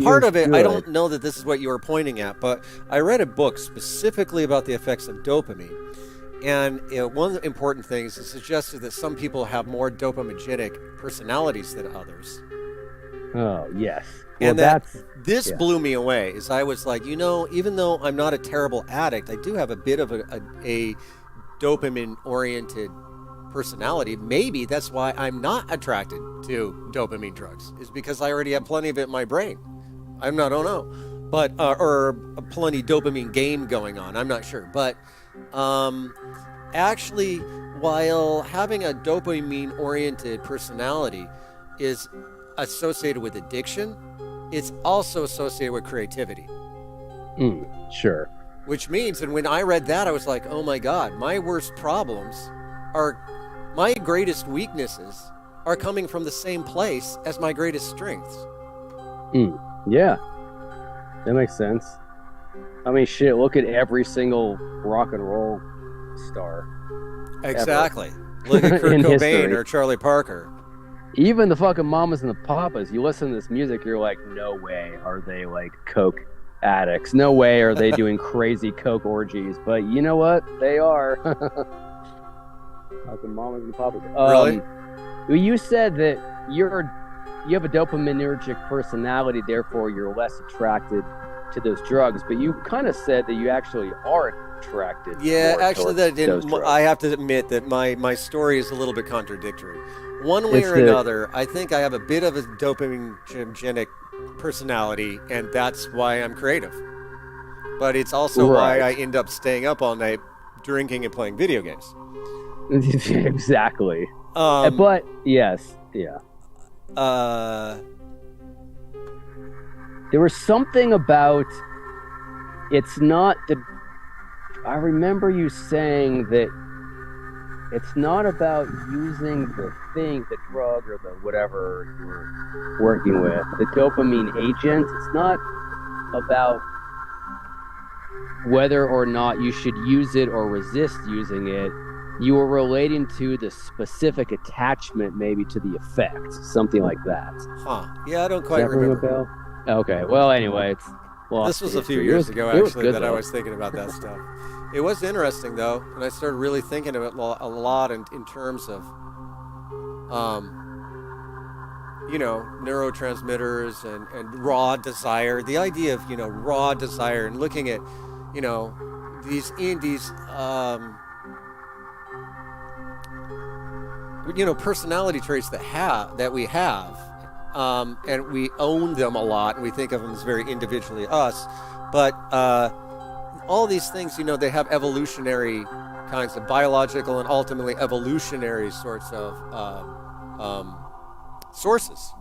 Part of it, I good. don't know that this is what you were pointing at, but I read a book specifically about the effects of dopamine. And one of the important things is suggested that some people have more dopaminergic personalities than others. Oh, yes. Well, And this blew me away. As I was like, even though I'm not a terrible addict, I do have a bit of a dopamine-oriented personality. Maybe that's why I'm not attracted to dopamine drugs, is because I already have plenty of it in my brain. I don't know, but or plenty dopamine game going on. I'm not sure, but actually, while having a dopamine-oriented personality is associated with addiction, it's also associated with creativity. Sure. Which means, and when I read that, I was like, oh my God, my worst problems my greatest weaknesses are coming from the same place as my greatest strengths. Yeah. That makes sense. I mean, shit, look at every single rock and roll star. Exactly. Look at Kurt Cobain or Charlie Parker. Even the fucking Mamas and the Papas, you listen to this music, you're like, no way are they like coke addicts. No way are they doing crazy coke orgies. But you know what? They are. Fucking Mamas and the Papas. Really? You said that you have a dopaminergic personality, therefore you're less attracted to those drugs. But you kind of said that you actually are attracted. Yeah, actually, drugs. I have to admit that my story is a little bit contradictory. One way or another, I think I have a bit of a dopamine-genic personality, and that's why I'm creative. But it's also why I end up staying up all night drinking and playing video games. Exactly. But yes, yeah. There was something about it's not the. I remember you saying that it's not about using the thing, the drug or the whatever you're working with, the dopamine agent. It's not about whether or not you should use it or resist using it. You were relating to the specific attachment, maybe to the effect, something like that. Huh. Yeah, I don't quite remember. Okay. Well, anyway, this was a few years ago, actually, that I was thinking about that stuff. It was interesting, though, and I started really thinking of it a lot in terms of, neurotransmitters and raw desire. The idea of, raw desire and looking at, these personality traits that we have, and we own them a lot, and we think of them as very individually us, but all these things, they have evolutionary kinds of biological and ultimately evolutionary sorts of sources.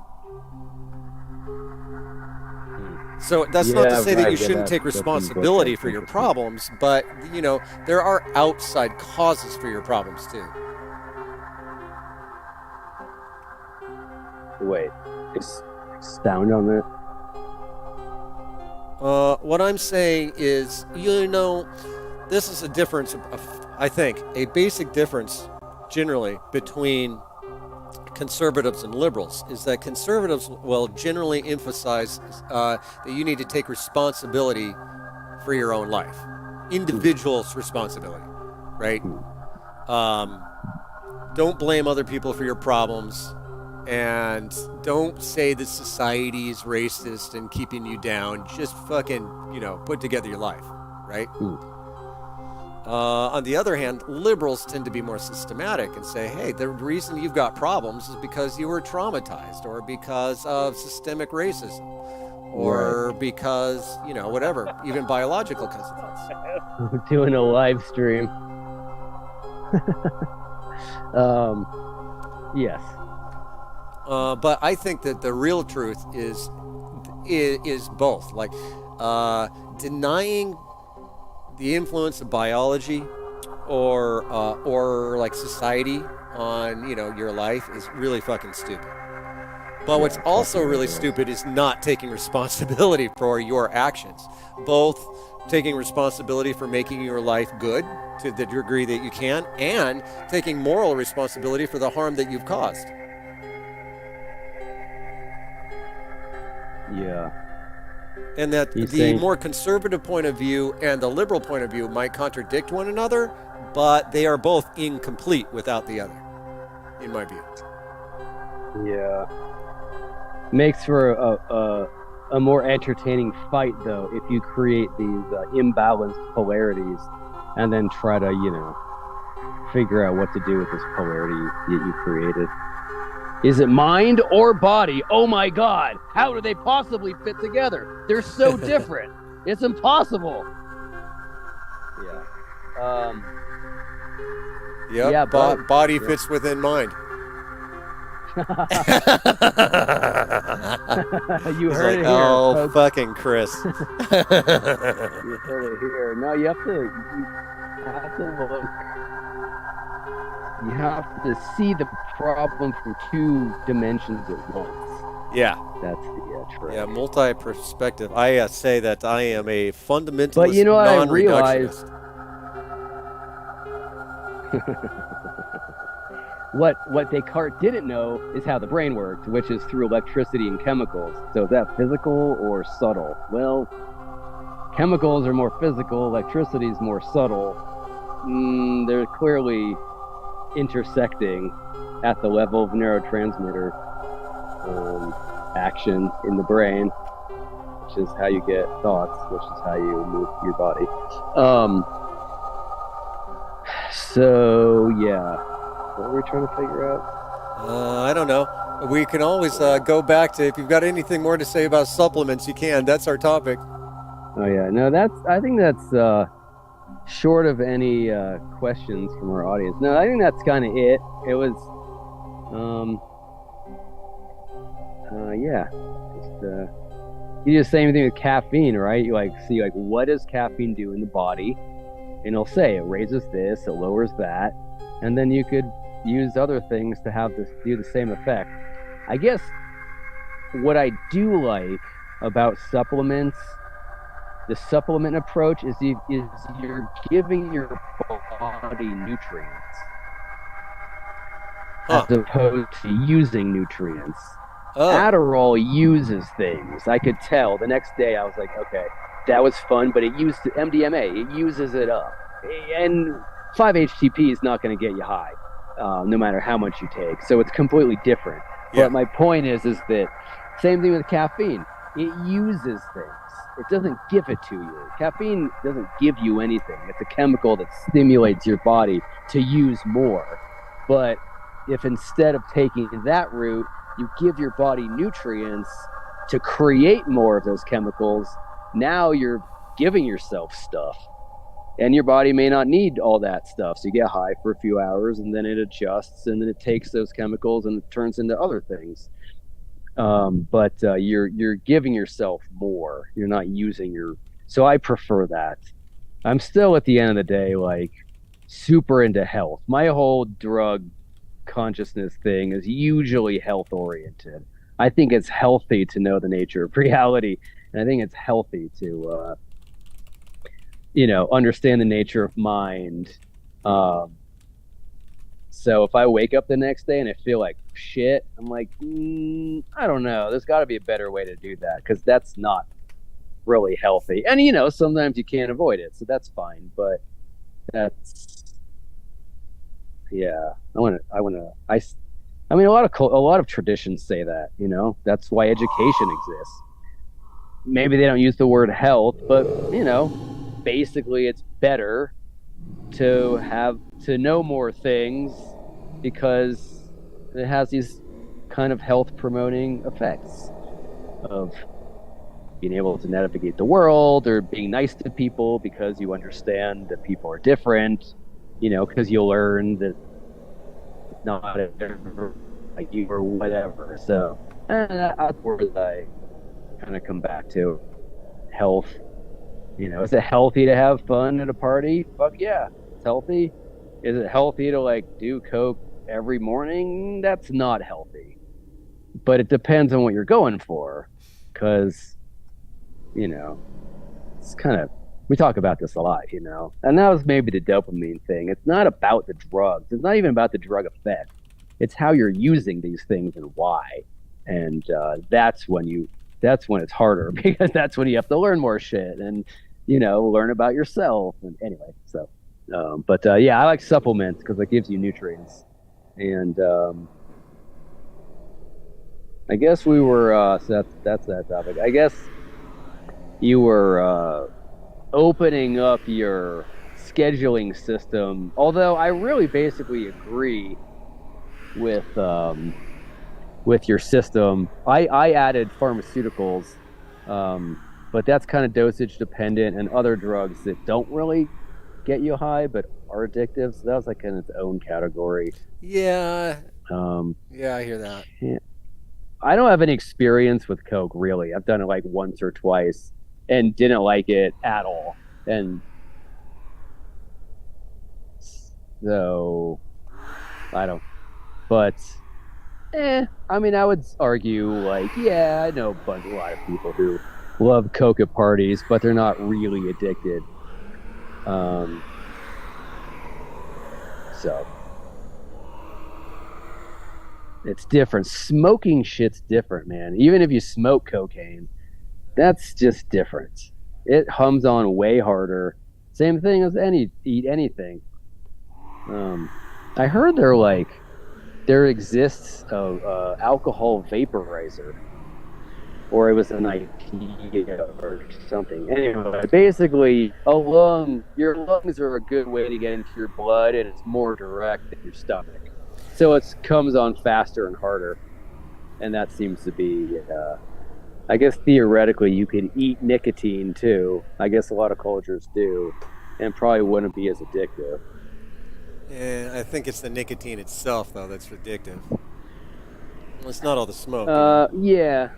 So that's not to say that you shouldn't take responsibility for your problems, but there are outside causes for your problems too. Wait, expound on that. What I'm saying is, this is a difference of, I think, a basic difference generally between conservatives and liberals is that conservatives will generally emphasize that you need to take responsibility for your own life, individual's responsibility, right? Don't blame other people for your problems, and don't say that society is racist and keeping you down. Just fucking, put together your life, right? On the other hand, liberals tend to be more systematic and say, hey, the reason you've got problems is because you were traumatized, or because of systemic racism, or because, whatever, even biological consequences. We're doing a live stream. Yes. But I think that the real truth is both. Like, denying the influence of biology or like society on your life is really fucking stupid. But what's also really stupid is not taking responsibility for your actions. Both taking responsibility for making your life good to the degree that you can, and taking moral responsibility for the harm that you've caused. Yeah. And that the more conservative point of view and the liberal point of view might contradict one another, but they are both incomplete without the other, in my view. Yeah. Makes for a more entertaining fight, though, if you create these imbalanced polarities and then try to, figure out what to do with this polarity that you created. Is it mind or body? Oh my God! How do they possibly fit together? They're so different. It's impossible. Yeah. Yep. Body fits within mind. You heard it here. Oh, folks. fucking Chris. You heard it here. No, you have to look. You have to see the problem from two dimensions at once. Yeah. That's the trick. Yeah, multi-perspective. I say that I am a fundamentalist, but I realized what Descartes didn't know is how the brain worked, which is through electricity and chemicals. So is that physical or subtle? Well, chemicals are more physical, electricity is more subtle. They're clearly intersecting at the level of neurotransmitter action in the brain, which is how you get thoughts, which is how you move your body. So yeah, what were we trying to figure out? I don't know. We can always go back to, if you've got anything more to say about supplements, you can. That's our topic. Oh yeah, no, I think that's short of any questions from our audience. No, I think that's kind of it. It was, you do the same thing with caffeine, right? You see what does caffeine do in the body, and it'll say it raises this, it lowers that, and then you could use other things to do the same effect. I guess what I do like about supplements, the supplement approach, is you're giving your body nutrients as opposed to using nutrients. Adderall uses things. I could tell. The next day I was like, okay, that was fun, but it used MDMA. It uses it up. And 5-HTP is not going to get you high, no matter how much you take. So it's completely different. Yeah. But my point is that same thing with caffeine. It uses things. It doesn't give it to you. Caffeine doesn't give you anything. It's a chemical that stimulates your body to use more. But if instead of taking that route, you give your body nutrients to create more of those chemicals, now you're giving yourself stuff. And your body may not need all that stuff. So you get high for a few hours, and then it adjusts, and then it takes those chemicals and it turns into other things. But you're giving yourself more. You're not using so I prefer that. I'm still, at the end of the day, super into health. My whole drug consciousness thing is usually health oriented. I think it's healthy to know the nature of reality, and I think it's healthy to understand the nature of mind. Um, so if I wake up the next day and I feel like shit, I'm like, I don't know. There's got to be a better way to do that because that's not really healthy. And sometimes you can't avoid it, so that's fine. But that's yeah. I mean, a lot of traditions say that. That's why education exists. Maybe they don't use the word health, but basically it's better to know more things because it has these kind of health promoting effects of being able to navigate the world or being nice to people because you understand that people are different, because you'll learn that not everyone like you or whatever. So that's where I kind of come back to health. Is it healthy to have fun at a party? Fuck yeah, it's healthy. Is it healthy to like do coke every morning? That's not healthy. But it depends on what you're going for, because it's kind of we talk about this a lot, and that was maybe the dopamine thing. It's not about the drugs. It's not even about the drug effect. It's how you're using these things and why, and that's when it's harder because that's when you have to learn more shit and learn about yourself. And anyway, so but yeah, I like supplements because it gives you nutrients. And I guess we were so that's that topic. I guess you were opening up your scheduling system. Although I really basically agree with your system. I added pharmaceuticals, but that's kind of dosage dependent and other drugs that don't really get you high but are addictive. So that was like in its own category. Yeah, Um, yeah, I hear that. I don't have any experience with Coke really. I've done it like once or twice and didn't like it at all. And so I don't, but I mean, I would argue like, yeah, I know a lot of people who love Coke at parties, but they're not really addicted. Um, so it's different. Smoking shit's different, man. Even if you smoke cocaine, that's just different. It hums on way harder. Same thing as eat anything. I heard there exists a alcohol vaporizer, or it was an idea or something. Anyway, basically, your lungs are a good way to get into your blood, and it's more direct than your stomach, so it comes on faster and harder. And that seems to be, I guess theoretically, you could eat nicotine too. I guess a lot of cultures do, and probably wouldn't be as addictive. And I think it's the nicotine itself, though, that's addictive. Well, it's not all the smoke, Yeah.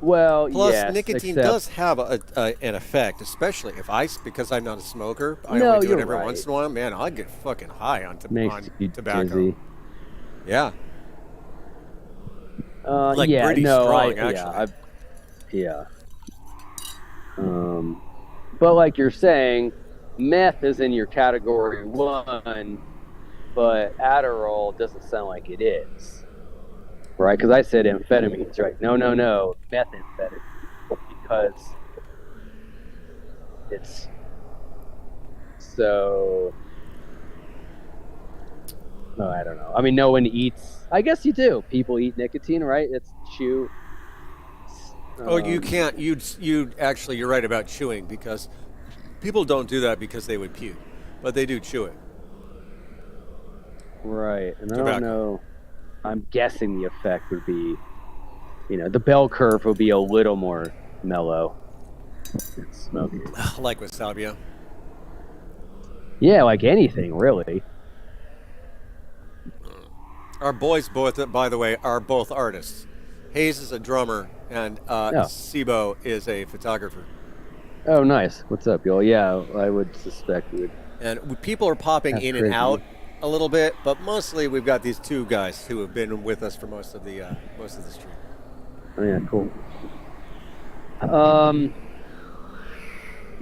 Well, Plus, yes, nicotine except does have an effect, especially if because I'm not a smoker. I no, only do it you're every right. once in a while. Man, I get fucking high on Makes you tobacco. dizzy. Yeah. Like Yeah, pretty no, strong, actually. yeah. But like you're saying, meth is in your category one, but Adderall doesn't sound like it is, right? Because I said amphetamines, right? No, methamphetamine, because it's so. No, I don't know. I mean, no one eats. I guess you do. People eat nicotine, right? It's chew. Oh, you can't. You actually, you're right about chewing because people don't do that because they would puke, but they do chew it. Right, and I don't Tobacco. know. I'm guessing the effect would be, the bell curve would be a little more mellow. Smoking. Like with salvia. Yeah, like anything, really. Our boys, both, by the way, are both artists. Hayes is a drummer, and Oh, Sibo is a photographer. oh, nice. What's up, y'all? Yeah, I would suspect you would. And people are popping That's in and crazy. out a little bit, but mostly we've got these two guys who have been with us for most of the stream. Oh yeah, cool.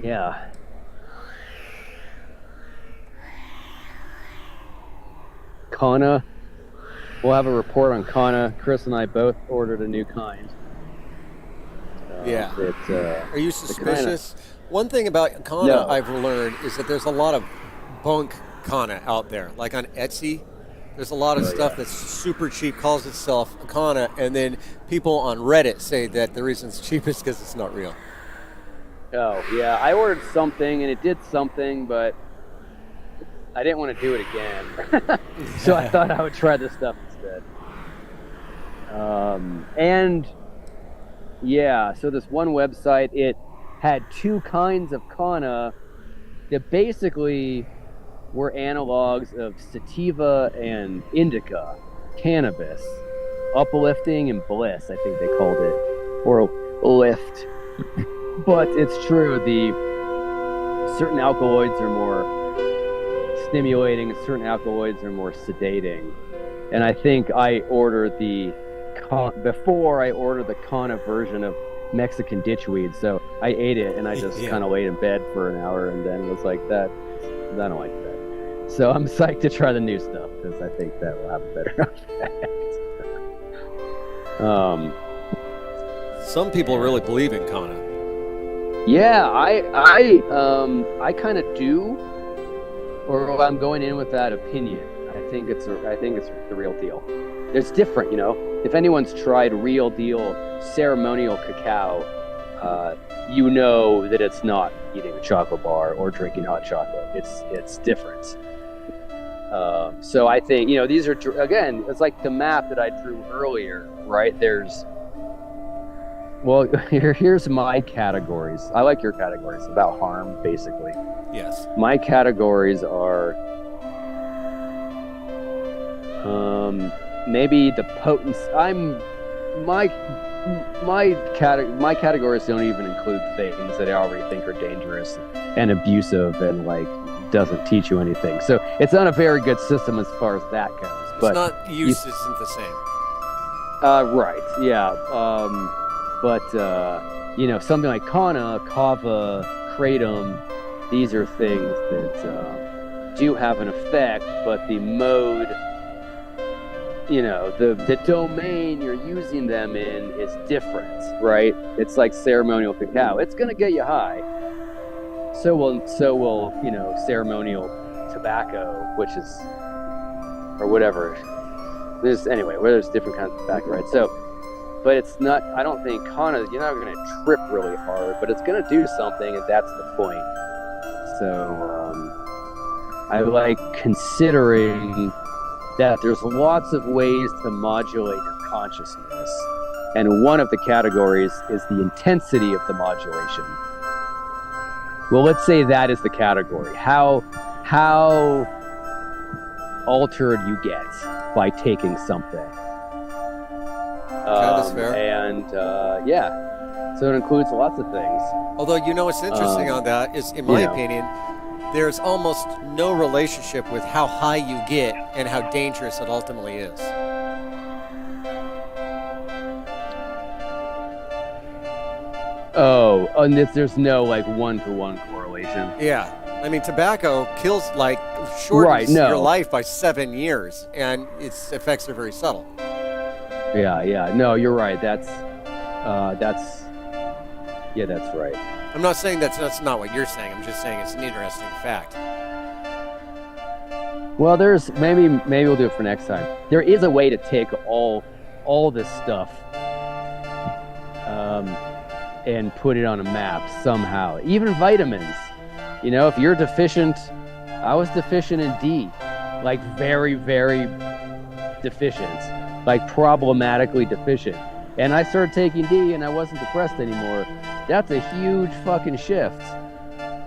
Yeah. Kana. We'll have a report on Kana. Chris and I both ordered a new kind. Yeah. It's, Are you suspicious? One thing about Kana No. I've learned is that there's a lot of bunk Kana out there. Like on Etsy, there's a lot of stuff that's super cheap, calls itself a Kana, and then people on Reddit say that the reason it's cheap is because it's not real. Oh, yeah. I ordered something, and it did something, but I didn't want to do it again. So I thought I would try this stuff instead. And, yeah, so this one website, it had two kinds of Kana that basically were analogs of sativa and indica, cannabis, uplifting and bliss, I think they called it, or lift. But it's true, the certain alkaloids are more stimulating, certain alkaloids are more sedating. And I think I ordered before I ordered the Kana version of Mexican ditchweed, so I ate it and I just kind of laid in bed for an hour and then was like, I don't like that. So I'm psyched to try the new stuff because I think that will have a better effect. Some people really believe in Kana. Yeah, I kind of do, or I'm going in with that opinion. I think it's the real deal. It's different, you know. If anyone's tried real deal ceremonial cacao, you know that it's not eating a chocolate bar or drinking hot chocolate. It's different. So I think, you know, these are, again, it's like the map that I drew earlier, right? Here's my categories. I like your categories about harm, basically. Yes. My categories are maybe the potency. My categories don't even include things that I already think are dangerous and abusive and like doesn't teach you anything. So it's not a very good system as far as that goes. But use isn't the same. Right. Yeah. But you know, something like Kana, Kava, Kratom, these are things that do have an effect, but the mode, you know, the domain you're using them in is different, right? It's like ceremonial cacao. It's gonna get you high. So will you know, ceremonial tobacco, which is, or whatever. There's different kinds of tobacco, right? So, but it's not, I don't think Kana, you're not gonna trip really hard, but it's gonna do something, and that's the point. So, I like considering that there's lots of ways to modulate your consciousness, and one of the categories is the intensity of the modulation. Well, let's say that is the category. How altered you get by taking something. That's fair. And yeah, so it includes lots of things. Although, you know, what's interesting on that is, in my opinion, there's almost no relationship with how high you get and how dangerous it ultimately is. Oh, and there's no like one-to-one correlation. Yeah. I mean, tobacco shortens your life by 7 years, and its effects are very subtle. Yeah. No, you're right. That's right. I'm not saying that's not what you're saying. I'm just saying it's an interesting fact. Well, there's maybe we'll do it for next time. There is a way to take all this stuff and put it on a map somehow. Even vitamins. You know, if you're deficient, I was deficient in D, like very, very deficient, like problematically deficient. And I started taking D and I wasn't depressed anymore. That's a huge fucking shift.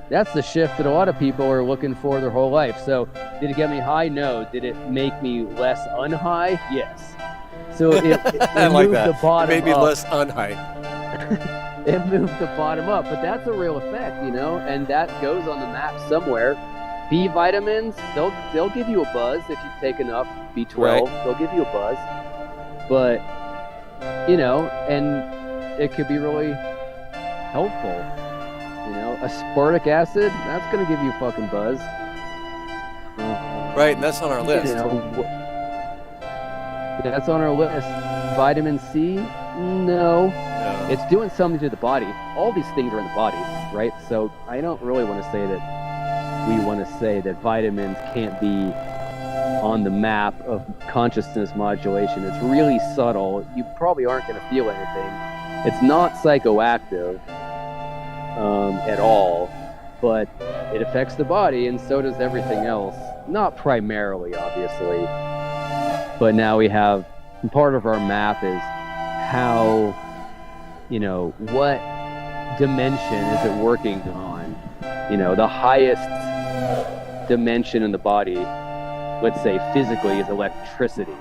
That's the shift that a lot of people are looking for their whole life. So did it get me high? No. Did it make me less unhigh? Yes. So it I like moved that. the bottom It made me up. less unhigh. It moved the bottom up, but that's a real effect, you know, and that goes on the map somewhere. B vitamins, they'll give you a buzz if you take enough B12. Right. They'll give you a buzz, but and it could be really helpful. Aspartic acid, that's going to give you fucking buzz. Right, and that's on our list. That's on our list. Vitamin C, no. It's doing something to the body. All these things are in the body, right? So I don't really want to say that vitamins can't be on the map of consciousness modulation. It's really subtle. You probably aren't going to feel anything. It's not psychoactive at all, but it affects the body, and so does everything else. Not primarily, obviously, but now we have part of our map is how, what dimension is it working on? The highest dimension in the body, let's say physically, is electricity,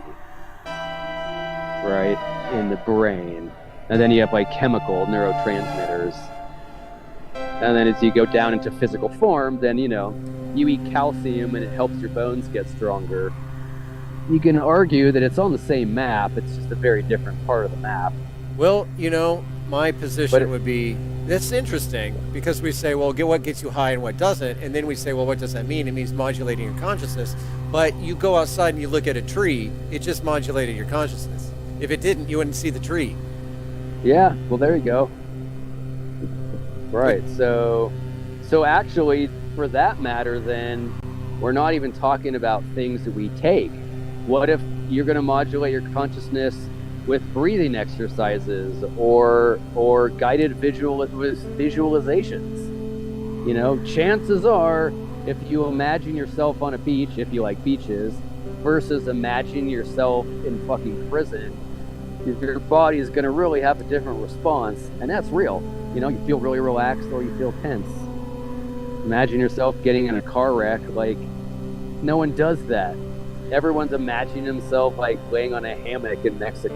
right, in the brain. And then you have like chemical neurotransmitters. And then as you go down into physical form, then, you eat calcium and it helps your bones get stronger. You can argue that it's on the same map. It's just a very different part of the map. Well, my position would be, that's interesting, because we say, well, what gets you high and what doesn't, and then we say, well, what does that mean? It means modulating your consciousness. But you go outside and you look at a tree, it just modulated your consciousness. If it didn't, you wouldn't see the tree. Yeah, well, there you go. Right, so actually, for that matter, then, we're not even talking about things that we take. What if you're going to modulate your consciousness with breathing exercises or guided visualizations? Chances are, if you imagine yourself on a beach, if you like beaches, versus imagine yourself in fucking prison, your body is going to really have a different response, and that's real. You feel really relaxed or you feel tense. Imagine yourself getting in a car wreck. Like, no one does that. Everyone's imagining himself like laying on a hammock in Mexico.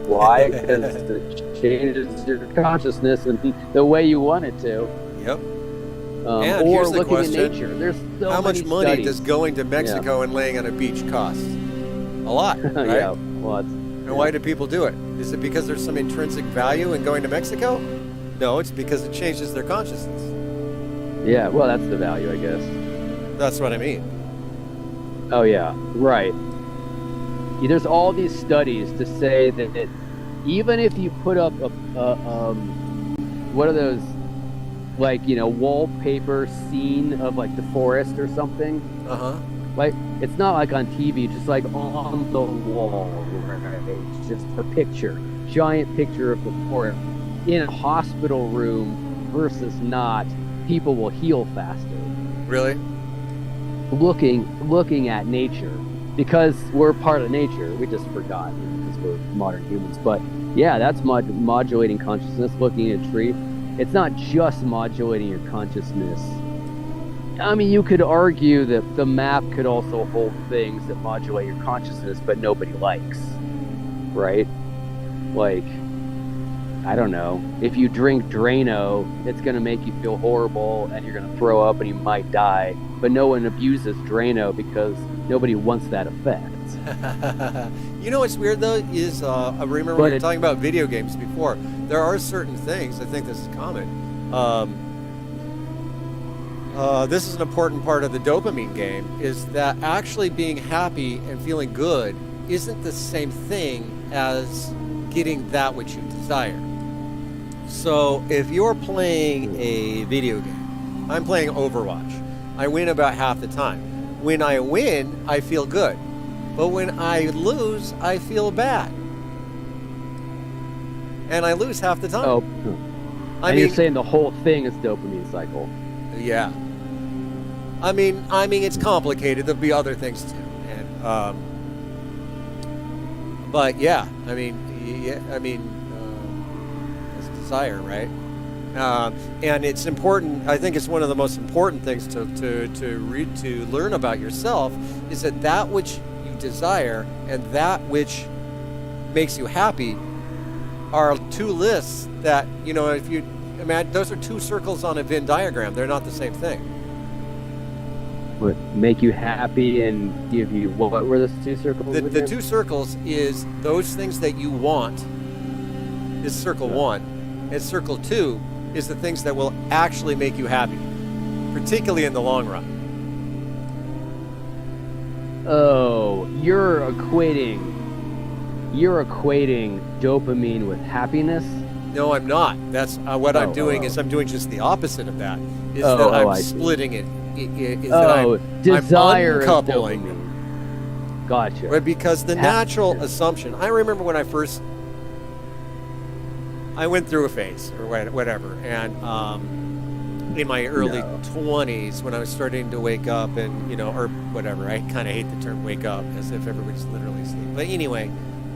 Why? Because it changes your consciousness and the way you want it to. Yep. And or looking at nature. There's so how much money studies. does going to Mexico and laying on a beach cost? A lot, right? Yeah, lots. And why do people do it? Is it because there's some intrinsic value in going to Mexico? No, it's because it changes their consciousness. Yeah, well, that's the value, I guess. That's what I mean. Oh, yeah, right. There's all these studies to say that even if you put up what are those, like, wallpaper scene of like the forest or something? Like, it's not like on TV, just like on the wall, right? It's just a picture, giant picture of the forest in a hospital room versus not. People will heal faster. Really? Looking at nature, because we're part of nature. We just forgot because we're modern humans. But yeah, that's modulating consciousness. Looking at a tree, it's not just modulating your consciousness. I mean, you could argue that the map could also hold things that modulate your consciousness, but nobody likes, right? Like, I don't know. If you drink Drano, it's going to make you feel horrible and you're going to throw up and you might die. But no one abuses Drano because nobody wants that effect. What's weird, though, is I remember we were talking about video games before. There are certain things, I think this is common. This is an important part of the dopamine game, is that actually being happy and feeling good isn't the same thing as getting that which you desire. So if you're playing a video game, I'm playing Overwatch. I win about half the time. When I win, I feel good. But when I lose, I feel bad. And I lose half the time. Oh, you're saying the whole thing is dopamine cycle. Yeah. I mean, it's complicated. There'll be other things too. And but yeah, it's desire, right? And it's important. I think it's one of the most important things to learn about yourself is that which you desire and that which makes you happy are two lists that, if you imagine, those are two circles on a Venn diagram. They're not the same thing. What make you happy and give you, what were those two circles? The two circles is those things that you want is circle one. And circle two is the things that will actually make you happy, particularly in the long run. Oh, you're equating dopamine with happiness? No, I'm not. That's what I'm doing is I'm doing just the opposite of that. Is that I'm splitting it. Desire I'm uncoupling. Is dopamine. Gotcha. Right, because the natural assumption, I remember when I went through a phase or whatever, and in my early 20s when I was starting to wake up and, or whatever, I kind of hate the term wake up as if everybody's literally asleep. But anyway,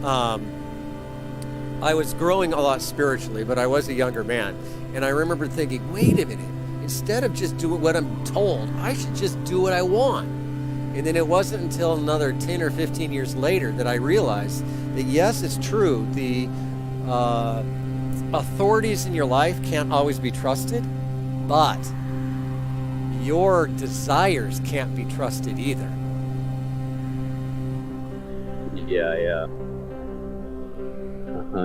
I was growing a lot spiritually, but I was a younger man. And I remember thinking, wait a minute, instead of just doing what I'm told, I should just do what I want. And then it wasn't until another 10 or 15 years later that I realized that, yes, it's true, the authorities in your life can't always be trusted, but your desires can't be trusted either. Yeah.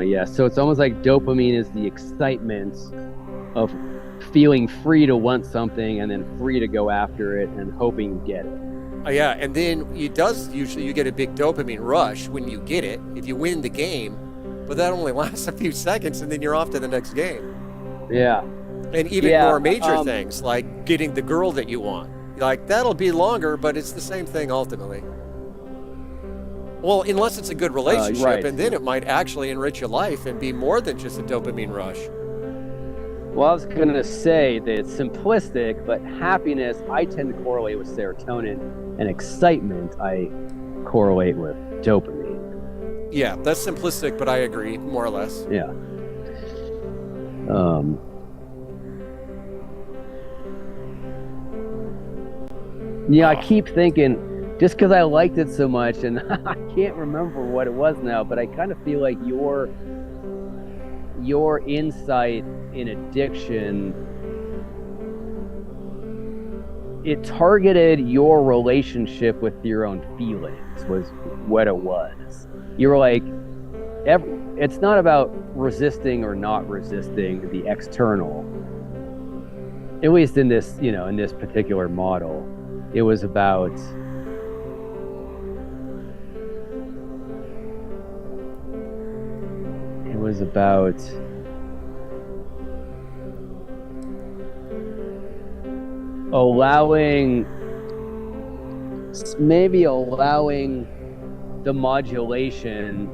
Yeah, so it's almost like dopamine is the excitement of feeling free to want something and then free to go after it and hoping you get it. Yeah, and then you get a big dopamine rush when you get it, if you win the game, but that only lasts a few seconds and then you're off to the next game. Yeah. And even more major things like getting the girl that you want. Like, that'll be longer, but it's the same thing ultimately. Well, unless it's a good relationship, right. And then it might actually enrich your life and be more than just a dopamine rush. Well, I was going to say that it's simplistic, but happiness I tend to correlate with serotonin, and excitement I correlate with dopamine. Yeah, that's simplistic, but I agree, more or less. Yeah. I keep thinking, just because I liked it so much, and I can't remember what it was now, but I kind of feel like your insight in addiction, it targeted your relationship with your own feelings, was what it was. You were like, it's not about resisting or not resisting the external, at least in this, in this particular model. It was about allowing the modulation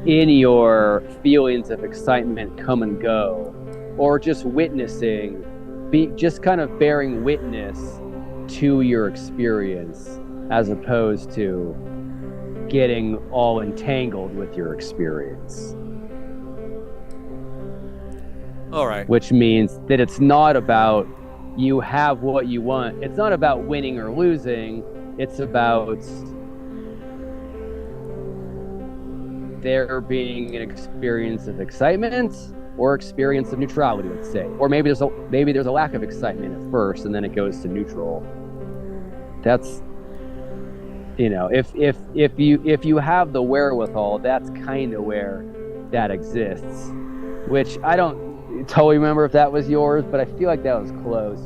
in your feelings of excitement come and go, or just witnessing, just kind of bearing witness to your experience, as opposed to getting all entangled with your experience. All right. Which means that it's not about you have what you want. It's not about winning or losing. It's about there being an experience of excitement or experience of neutrality, let's say. Or maybe there's a lack of excitement at first and then it goes to neutral. That's, if you have the wherewithal, that's kind of where that exists, which I don't totally remember if that was yours, but I feel like that was close.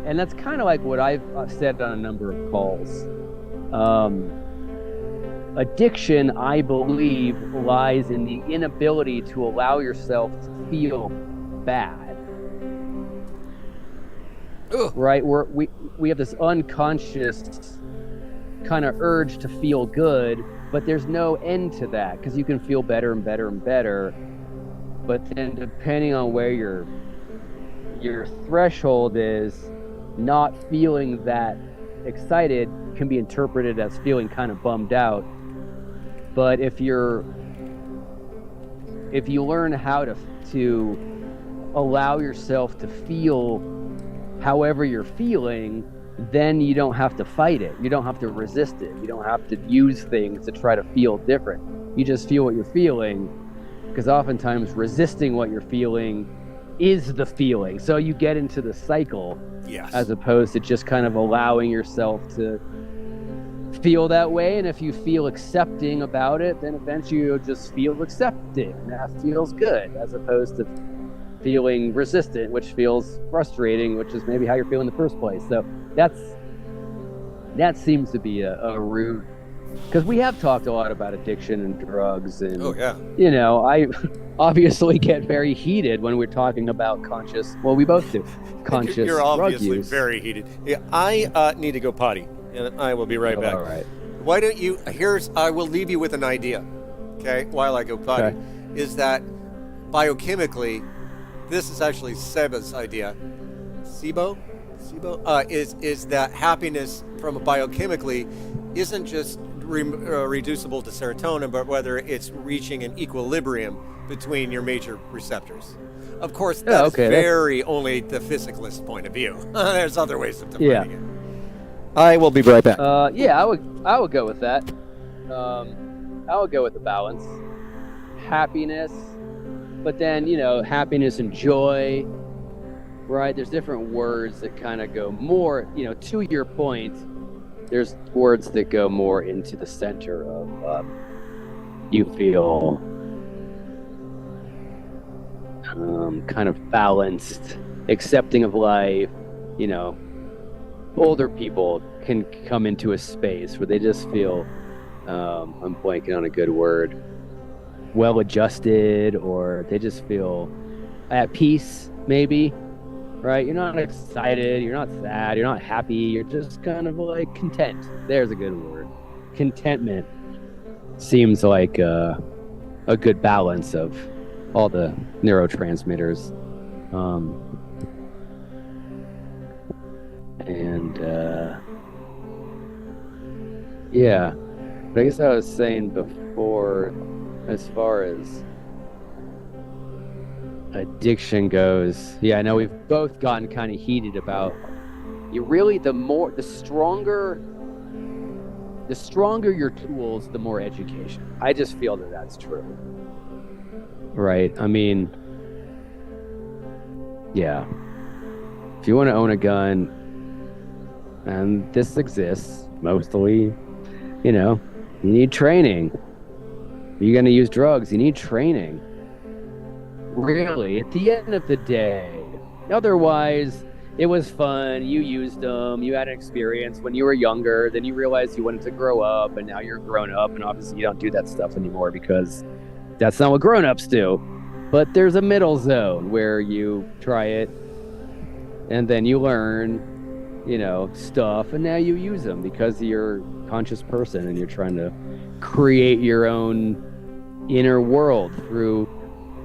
And that's kind of like what I've said on a number of calls. Addiction, I believe, lies in the inability to allow yourself to feel bad. Ugh. Right? We have this unconscious kind of urge to feel good, but there's no end to that, because you can feel better and better and better. But then depending on where your threshold is, not feeling that excited can be interpreted as feeling kind of bummed out. But if you learn how to allow yourself to feel however you're feeling, then you don't have to fight it. You don't have to resist it. You don't have to use things to try to feel different. You just feel what you're feeling, because oftentimes resisting what you're feeling is the feeling. So you get into the cycle, yes, as opposed to just kind of allowing yourself to feel that way, and if you feel accepting about it, then eventually you'll just feel accepting, and that feels good, as opposed to feeling resistant, which feels frustrating, which is maybe how you're feeling in the first place. So that seems to be a root, because we have talked a lot about addiction and drugs, and I obviously get very heated when we're talking about we both do conscious You're obviously drug use. very heated. Yeah, I need to go potty, and I will be right back. All right. Why don't you, I will leave you with an idea, okay, while I go potty, is that biochemically, this is actually Seba's idea. Sibo, is that happiness from biochemically isn't just reducible to serotonin, but whether it's reaching an equilibrium between your major receptors. Of course, that's only the physicalist point of view. There's other ways of defining it. I will be right back. I would go with that. I would go with the balance, happiness, but then happiness and joy. Right? There's different words that kind of go more. To your point, there's words that go more into the center of you feel kind of balanced, accepting of life. Older people can come into a space where they just feel, I'm blanking on a good word, well adjusted, or they just feel at peace, maybe, right? You're not excited, you're not sad, you're not happy, you're just kind of like content. There's a good word. Contentment seems like a good balance of all the neurotransmitters. But I guess I was saying before, as far as addiction goes, I know we've both gotten kind of heated about the stronger your tools, the more education. I just feel that that's true. Right? I mean, if you want to own a gun, and this exists mostly, you need training. You're going to use drugs, you need training. Really, at the end of the day. Otherwise, it was fun, you used them, you had an experience when you were younger, then you realized you wanted to grow up, and now you're grown up, and obviously you don't do that stuff anymore because that's not what grown-ups do. But there's a middle zone where you try it, and then you learn, stuff, and now you use them because you're a conscious person and you're trying to create your own inner world through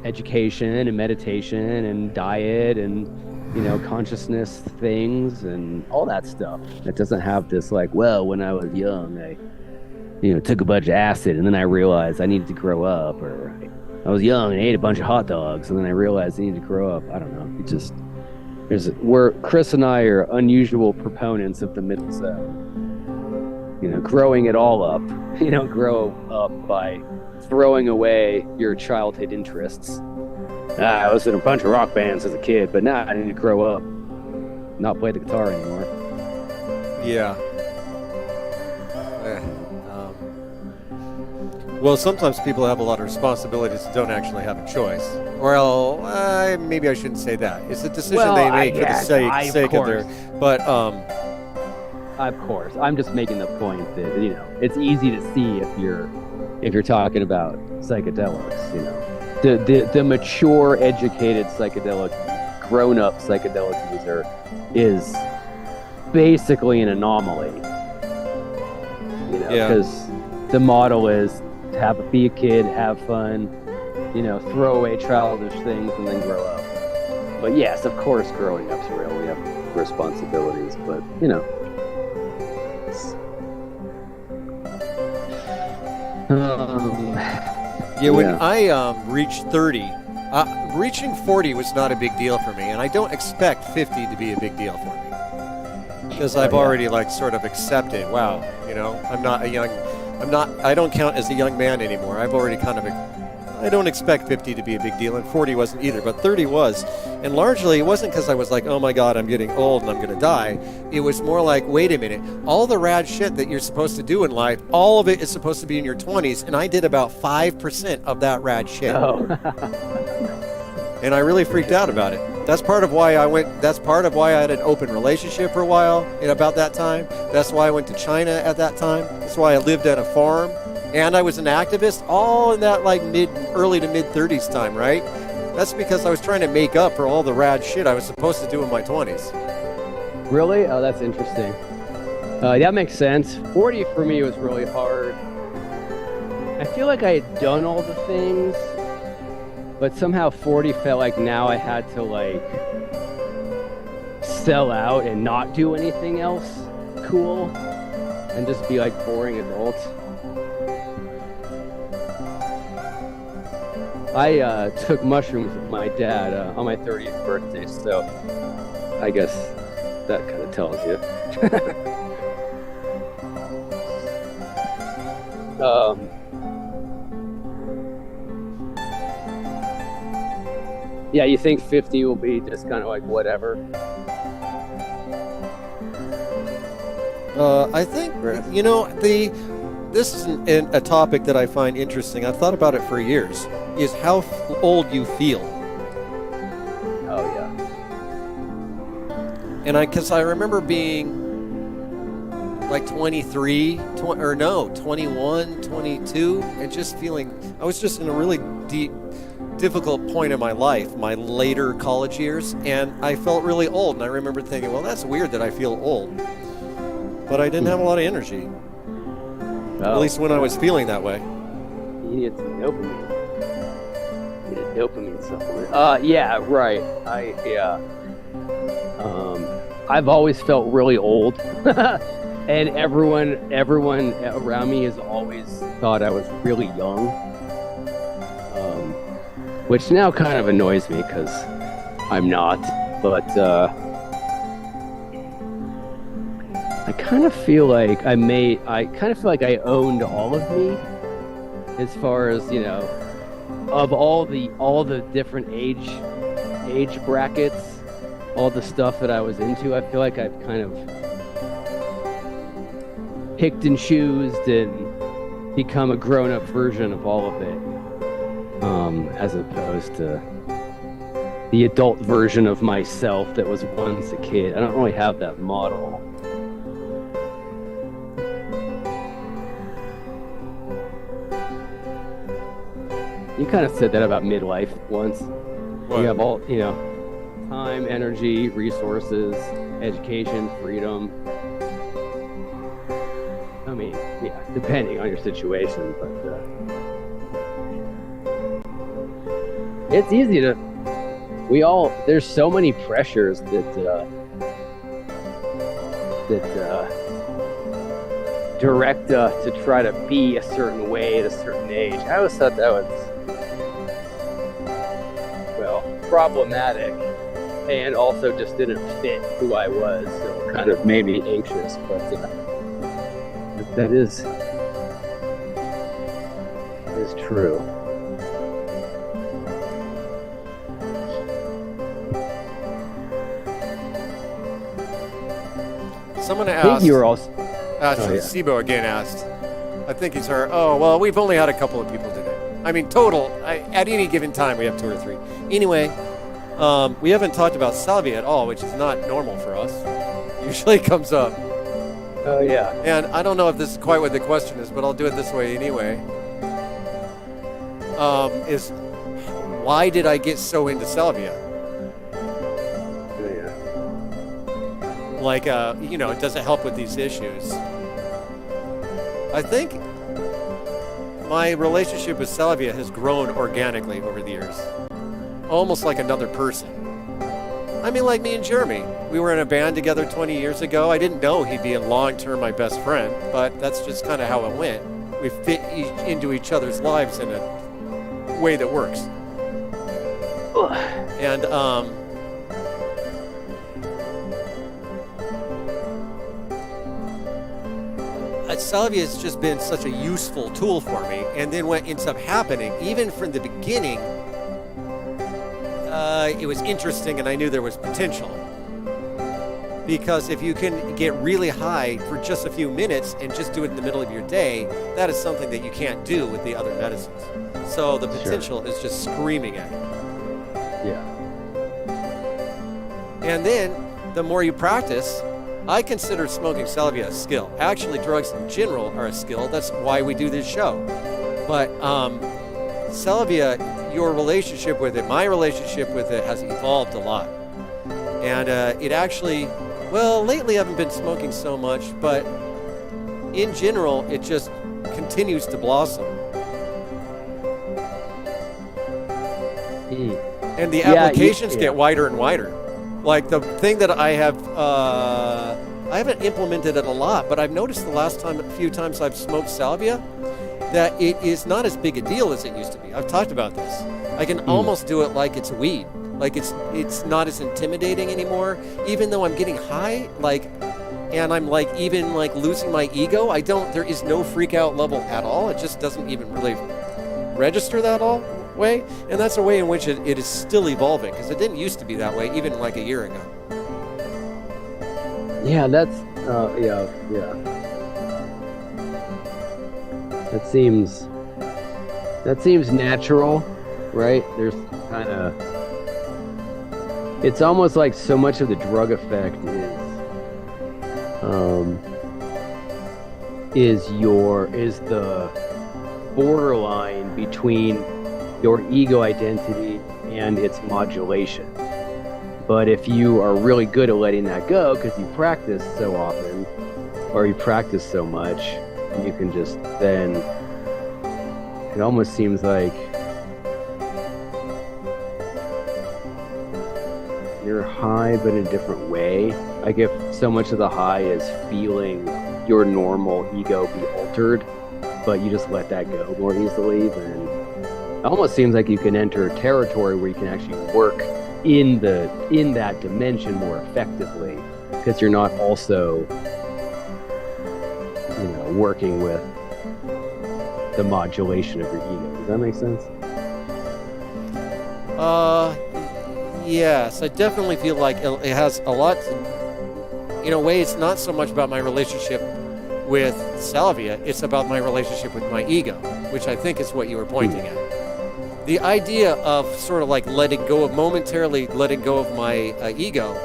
education and meditation and diet and consciousness things and all that stuff. It doesn't have this when I was young I took a bunch of acid and then I realized I needed to grow up, or I was young and ate a bunch of hot dogs and then I realized I needed to grow up. I don't know. Chris and I are unusual proponents of the middle zone. Growing it all up. Grow up by throwing away your childhood interests. I was in a bunch of rock bands as a kid, but now I need to grow up, not play the guitar anymore. Yeah. Well, sometimes people have a lot of responsibilities and don't actually have a choice. Well, maybe I shouldn't say that. It's a decision they make for the sake of their... But, of course. I'm just making the point that, it's easy to see if you're talking about psychedelics, The mature, educated psychedelic, grown-up psychedelic user is basically an anomaly. Because the model is be a kid, have fun, throw away childish things and then grow up. But yes, of course, growing up's real. We have responsibilities, but when I reached 30, reaching 40 was not a big deal for me, and I don't expect 50 to be a big deal for me because I've already sort of accepted. Wow, I don't count as a young man anymore. I've already I don't expect 50 to be a big deal, and 40 wasn't either, but 30 was. And largely, it wasn't because I was like, oh my God, I'm getting old and I'm going to die. It was more like, wait a minute, all the rad shit that you're supposed to do in life, all of it is supposed to be in your 20s, and I did about 5% of that rad shit. Oh. And I really freaked out about it. That's part of why that's part of why I had an open relationship for a while at about that time. That's why I went to China at that time. That's why I lived at a farm. And I was an activist all in that like early to mid 30s time, right? That's because I was trying to make up for all the rad shit I was supposed to do in my 20s. Really? Oh, that's interesting. That makes sense. 40 for me was really hard. I feel like I had done all the things, but somehow 40 felt like now I had to like sell out and not do anything else cool and just be like boring adults. I took mushrooms with my dad on my 30th birthday, so I guess that kind of tells you. Yeah, you think 50 will be just kind of like whatever? I think, you know, this is a topic that I find interesting. I've thought about it for years, is how old you feel. Oh, yeah. And because I remember being like 23, 21, 22, and just feeling, I was just in a really difficult point in my life, my later college years, and I felt really old. And I remember thinking, well, that's weird that I feel old. But I didn't have a lot of energy. Oh. At least when I was feeling that way. You needed some dopamine. You needed a dopamine supplement. Yeah, right. I've always felt really old. And everyone around me has always thought I was really young. Which now kind of annoys me because I'm not. But I kind of feel like I owned all of me, as far as, you know, of all the different age brackets, all the stuff that I was into. I feel like I've kind of picked and choosed and become a grown-up version of all of it, as opposed to the adult version of myself that was once a kid. I don't really have that model. You kind of said that about midlife once. What? You have all, you know, time, energy, resources, education, freedom. I mean, yeah, depending on your situation, but it's easy to. There's so many pressures that direct to try to be a certain way at a certain age. I always thought that was, well, problematic, and also just didn't fit who I was, so it kind of made me anxious. But that is true. Someone I think asked, you were also. Sibo again asked, I think he's heard, oh, well, we've only had a couple of people today. I mean, total, at any given time, we have 2 or 3. Anyway, we haven't talked about salvia at all, which is not normal for us. Usually it comes up. Oh, yeah. And I don't know if this is quite what the question is, but I'll do it this way anyway. Is why did I get so into salvia? Like, you know, does it help with these issues? I think my relationship with salvia has grown organically over the years. Almost like another person. I mean, like me and Jeremy. We were in a band together 20 years ago. I didn't know he'd be in long-term my best friend, but that's just kind of how it went. We fit into each other's lives in a way that works. And, salvia has just been such a useful tool for me. And then what ends up happening, even from the beginning, it was interesting, and I knew there was potential. Because if you can get really high for just a few minutes and just do it in the middle of your day, that is something that you can't do with the other medicines. So the potential is just screaming at you. Yeah. And then the more you practice, I consider smoking salvia a skill. Actually, drugs in general are a skill. That's why we do this show. But salvia, your relationship with it, my relationship with it has evolved a lot. And it actually, well, lately I haven't been smoking so much, but in general, it just continues to blossom. And the applications get wider and wider. Like the thing that I haven't implemented it a lot, but I've noticed the last few times I've smoked salvia, that it is not as big a deal as it used to be. I've talked about this. I can almost do it like it's weed. Like it's not as intimidating anymore, even though I'm getting high, and I'm even losing my ego. There is no freak out level at all. It just doesn't even really register that way. And that's a way in which it is still evolving, because it didn't used to be that way even like a year ago. Yeah, that's, yeah. That seems natural, right? There's kind of, it's almost like so much of the drug effect is the borderline between your ego identity and its modulation. But if you are really good at letting that go because you practice so often or you practice so much, you can just then, it almost seems like you're high but in a different way. Like if so much of the high is feeling your normal ego be altered, but you just let that go more easily, then it almost seems like you can enter a territory where you can actually work in that dimension more effectively, because you're not also, working with the modulation of your ego. Does that make sense? Yes, I definitely feel like it has a lot to, in a way, it's not so much about my relationship with salvia, it's about my relationship with my ego, which I think is what you were pointing at. The idea of sort of like momentarily letting go of my ego,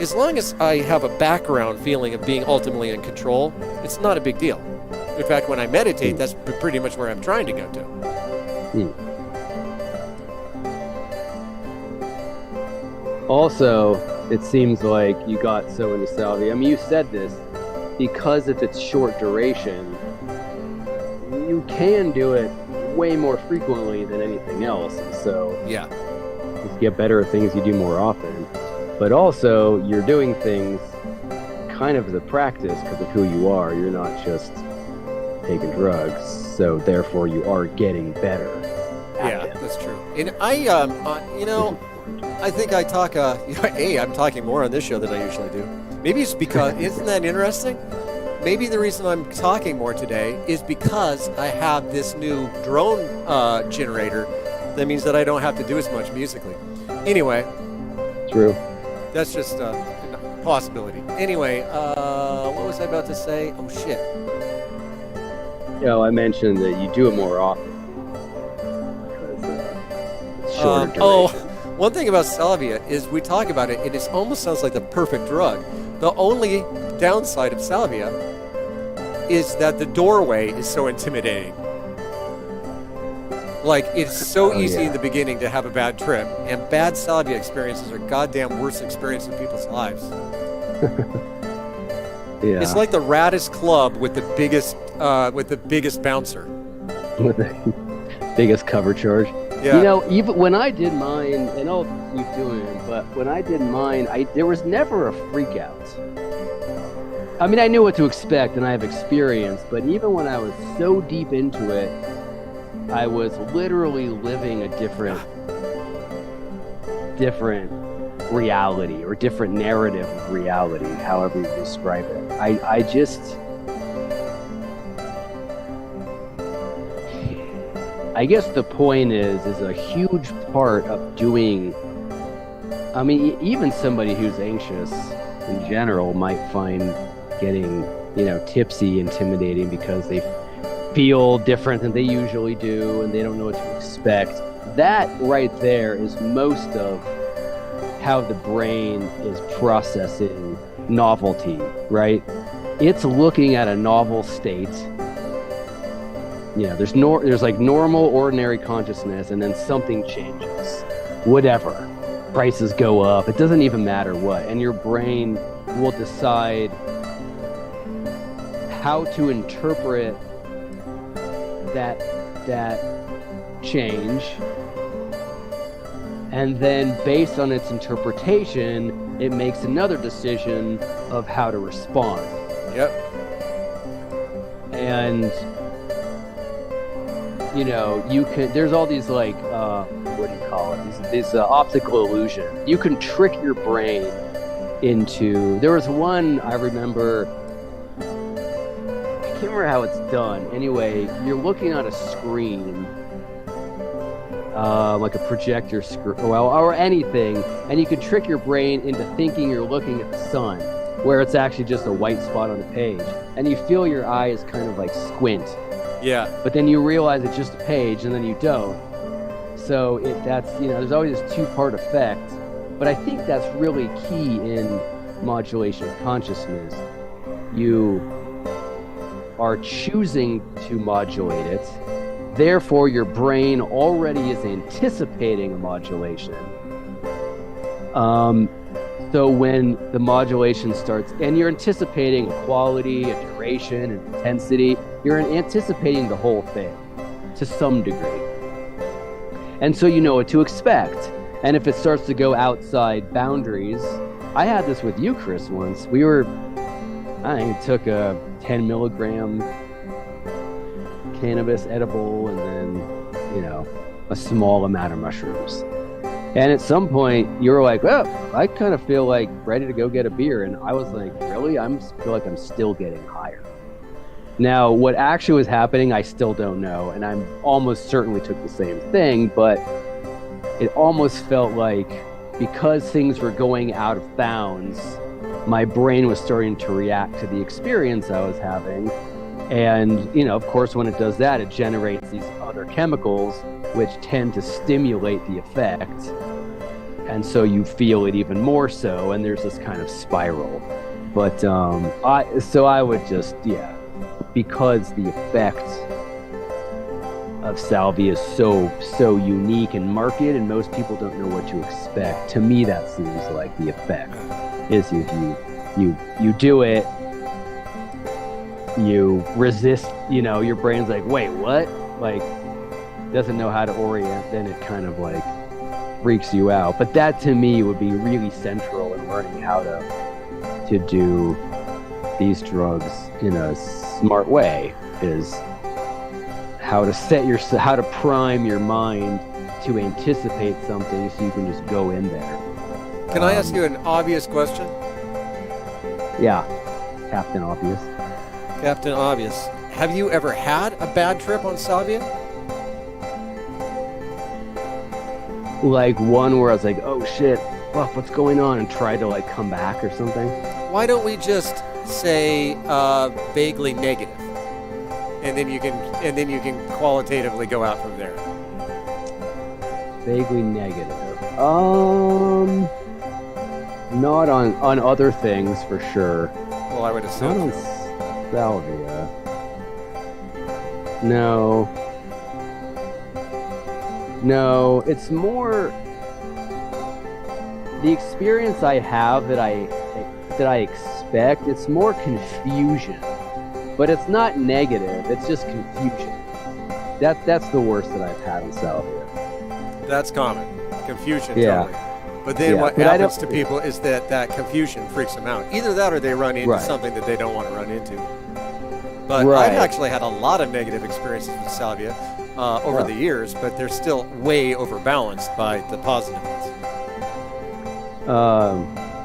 as long as I have a background feeling of being ultimately in control, it's not a big deal. In fact, when I meditate, that's pretty much where I'm trying to go to. Also, it seems like you got so into salvia. I mean, you said this, because of its short duration, you can do it way more frequently than anything else. So yeah, just get better at things you do more often. But also, you're doing things kind of as a practice because of who you are. You're not just taking drugs, so therefore you are getting better at it. That's true. And I think I talk, I'm talking more on this show than I usually do. Maybe it's because, isn't that interesting? Maybe the reason I'm talking more today is because I have this new drone generator that means that I don't have to do as much musically. Anyway. True. That's just a possibility. Anyway, what was I about to say? Oh, shit. I mentioned that you do it more often because it's shorter duration. One thing about salvia is we talk about it, and it almost sounds like the perfect drug. The only downside of salvia is that the doorway is so intimidating. Like, it's so easy in the beginning to have a bad trip, and bad salvia experiences are goddamn worst experience in people's lives. Yeah. It's like the raddest club with the biggest bouncer. With the biggest cover charge. Yeah. Even when I did mine, and I'll keep doing it, but when I did mine, there was never a freak out. I mean, I knew what to expect and I have experience, but even when I was so deep into it, I was literally living a different reality or different narrative of reality, however you describe it. I guess the point is a huge part of doing I mean, even somebody who's anxious in general might find getting, tipsy intimidating because they feel different than they usually do and they don't know what to expect. That right there is most of how the brain is processing novelty, right? It's looking at a novel state. There's like normal, ordinary consciousness, and then something changes. Whatever. Prices go up. It doesn't even matter what. And your brain will decide how to interpret that change. And then based on its interpretation, it makes another decision of how to respond. Yep. And there's all these like what do you call it? These optical illusion. You can trick your brain into. There was one I remember. I can't remember how it's done. Anyway, you're looking at a screen, like a projector screen, or anything, and you can trick your brain into thinking you're looking at the sun, where it's actually just a white spot on the page, and you feel your eyes kind of like squint. Yeah. But then you realize it's just a page, and then you don't. So there's always this two-part effect. But I think that's really key in modulation of consciousness. You are choosing to modulate it. Therefore, your brain already is anticipating a modulation. So when the modulation starts, and you're anticipating a quality, a duration, an intensity, you're anticipating the whole thing to some degree. And so you know what to expect. And if it starts to go outside boundaries, I had this with you, Chris, once. I took a 10 milligram cannabis edible and then, a small amount of mushrooms. And at some point you were like, well, I kind of feel like ready to go get a beer. And I was like, really? I feel like I'm still getting higher. Now, what actually was happening, I still don't know. And I'm almost certainly took the same thing, but it almost felt like because things were going out of bounds, my brain was starting to react to the experience I was having. And, of course, when it does that, it generates these other chemicals which tend to stimulate the effect. And so you feel it even more so, and there's this kind of spiral. But I would just, because the effect of salvia is so unique and marked, and most people don't know what to expect. To me, that seems like the effect is if you do it, you resist, your brain's like, wait, what? Like, doesn't know how to orient, then it kind of like freaks you out. But that to me would be really central in learning how to do these drugs in a smart way, is how to prime your mind to anticipate something so you can just go in there. Can I ask you an obvious question? Yeah, Captain Obvious. Captain Obvious. Have you ever had a bad trip on salvia? Like one where I was like, oh shit, fuck, what's going on? And tried to like come back or something. Why don't we just say vaguely negative? And then you can qualitatively go out from there. Vaguely negative. Not on other things for sure. Well, I would assume. Not on salvia. No, it's more the experience I have that I expect. It's more confusion, but it's not negative. It's just confusion. That's the worst that I've had in salvia. That's common. Confusion, Yeah. totally. But then what but happens to people is that confusion freaks them out. Either that or they run into Right. something that they don't want to run into. But Right. I've actually had a lot of negative experiences with salvia over the years, but they're still way overbalanced by the positive ones.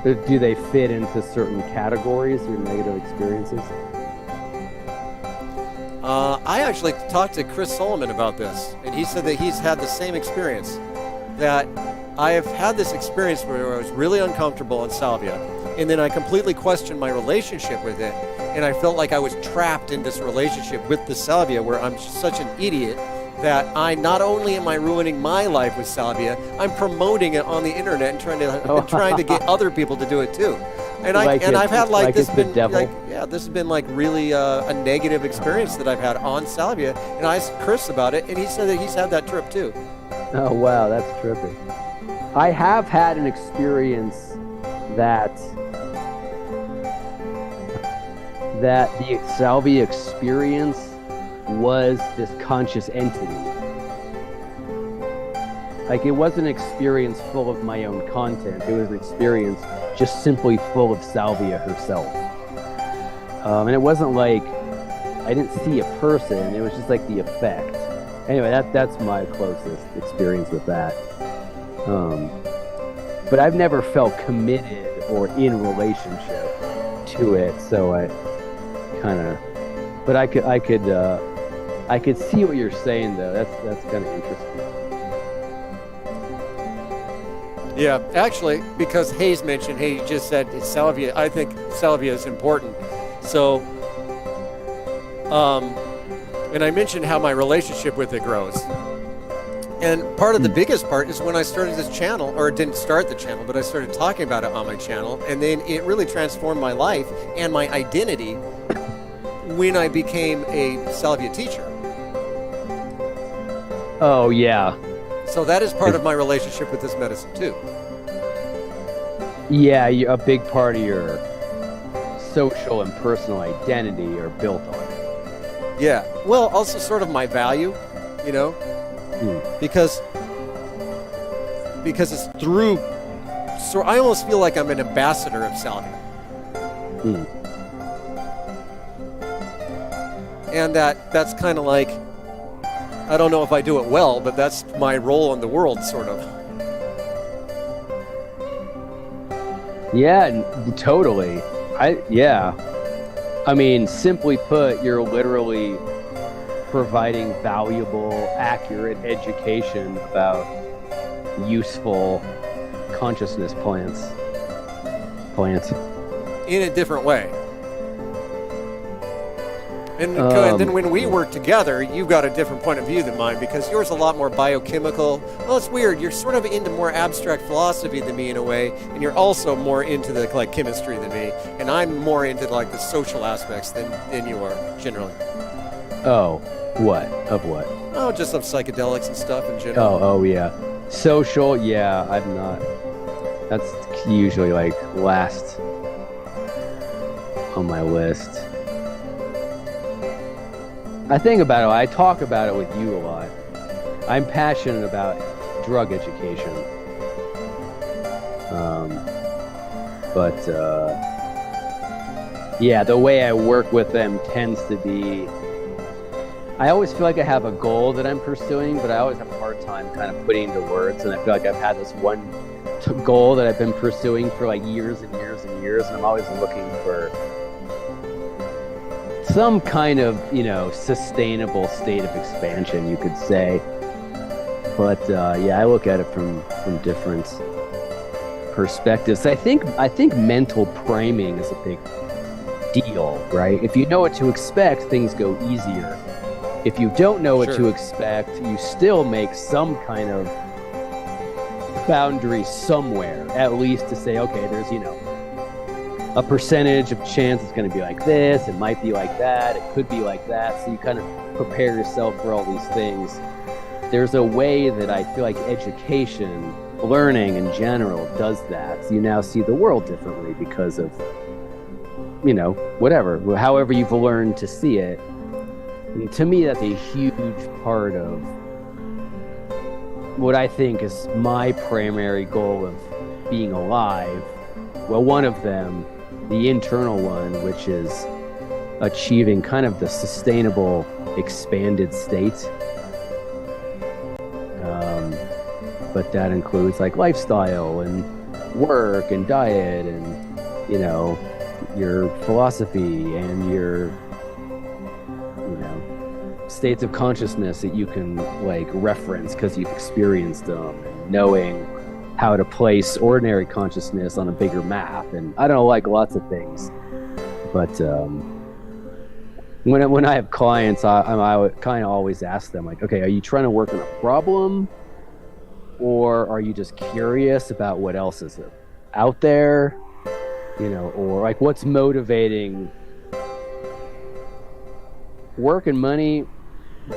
Do they fit into certain categories, your negative experiences? I actually talked to Chris Solomon about this, and he said that he's had the same experience, that I have had this experience where I was really uncomfortable on salvia, and then I completely questioned my relationship with it, and I felt like I was trapped in this relationship with the salvia where I'm such an idiot that I not only am I ruining my life with salvia, I'm promoting it on the internet and trying to get other people to do it too. And I've had like this been like, yeah, this has been like really a negative experience that I've had on salvia, and I asked Chris about it, and he said that he's had that trip too. Oh wow, that's trippy. I have had an experience that the salvia experience was this conscious entity. Like, it wasn't an experience full of my own content. It was an experience just simply full of salvia herself. And it wasn't like I didn't see a person. It was just like the effect. Anyway, that's my closest experience with that. But I've never felt committed or in relationship to it. So I kind of, but I could see what you're saying though. That's kind of interesting. Yeah, actually, because Hayes mentioned, he just said it's salvia. I think salvia is important. So, and I mentioned how my relationship with it grows. And part of the biggest part is when I started this channel, or didn't start the channel, but I started talking about it on my channel, and then it really transformed my life and my identity when I became a salvia teacher. Oh, yeah. So that is part of my relationship with this medicine too. Yeah, a big part of your social and personal identity are built on it. Yeah. Well, also sort of my value, you know, because it's through. So I almost feel like I'm an ambassador of salvia. And that's kind of like, I don't know if I do it well, but that's my role in the world, sort of. Yeah, totally. I mean, simply put, you're literally providing valuable, accurate education about useful consciousness plants. In a different way. And then when we work together, you've got a different point of view than mine, because yours is a lot more biochemical. Well, it's weird. You're sort of into more abstract philosophy than me in a way, and you're also more into the like chemistry than me, and I'm more into like the social aspects than you are generally. Oh, what? Of what? Oh, just of psychedelics and stuff in general. Oh yeah. Social, yeah, I'm not. That's usually like last on my list. I think about it, I talk about it with you a lot. I'm passionate about drug education. Yeah, the way I work with them tends to be, I always feel like I have a goal that I'm pursuing, but I always have a hard time kind of putting into words, and I feel like I've had this one goal that I've been pursuing for like years and years and years, and I'm always looking for some kind of, sustainable state of expansion, you could say. But yeah, I look at it from different perspectives. I think mental priming is a big deal, right? If you know what to expect, things go easier. If you don't know what to expect, you still make some kind of boundary somewhere, at least to say, okay, there's, a percentage of chance it's going to be like this, it might be like that, it could be like that, so you kind of prepare yourself for all these things. There's a way that I feel like education, learning in general, does that. So you now see the world differently because of, whatever, however you've learned to see it. And to me, that's a huge part of what I think is my primary goal of being alive. Well, one of them, the internal one, which is achieving kind of the sustainable, expanded state. But that includes like lifestyle and work and diet and, your philosophy and your, states of consciousness that you can like reference because you've experienced them, and knowing how to place ordinary consciousness on a bigger map. And I don't know, like lots of things. But when I have clients, I would kind of always ask them, like, okay, are you trying to work on a problem, or are you just curious about what else is out there, or like what's motivating? Work and money,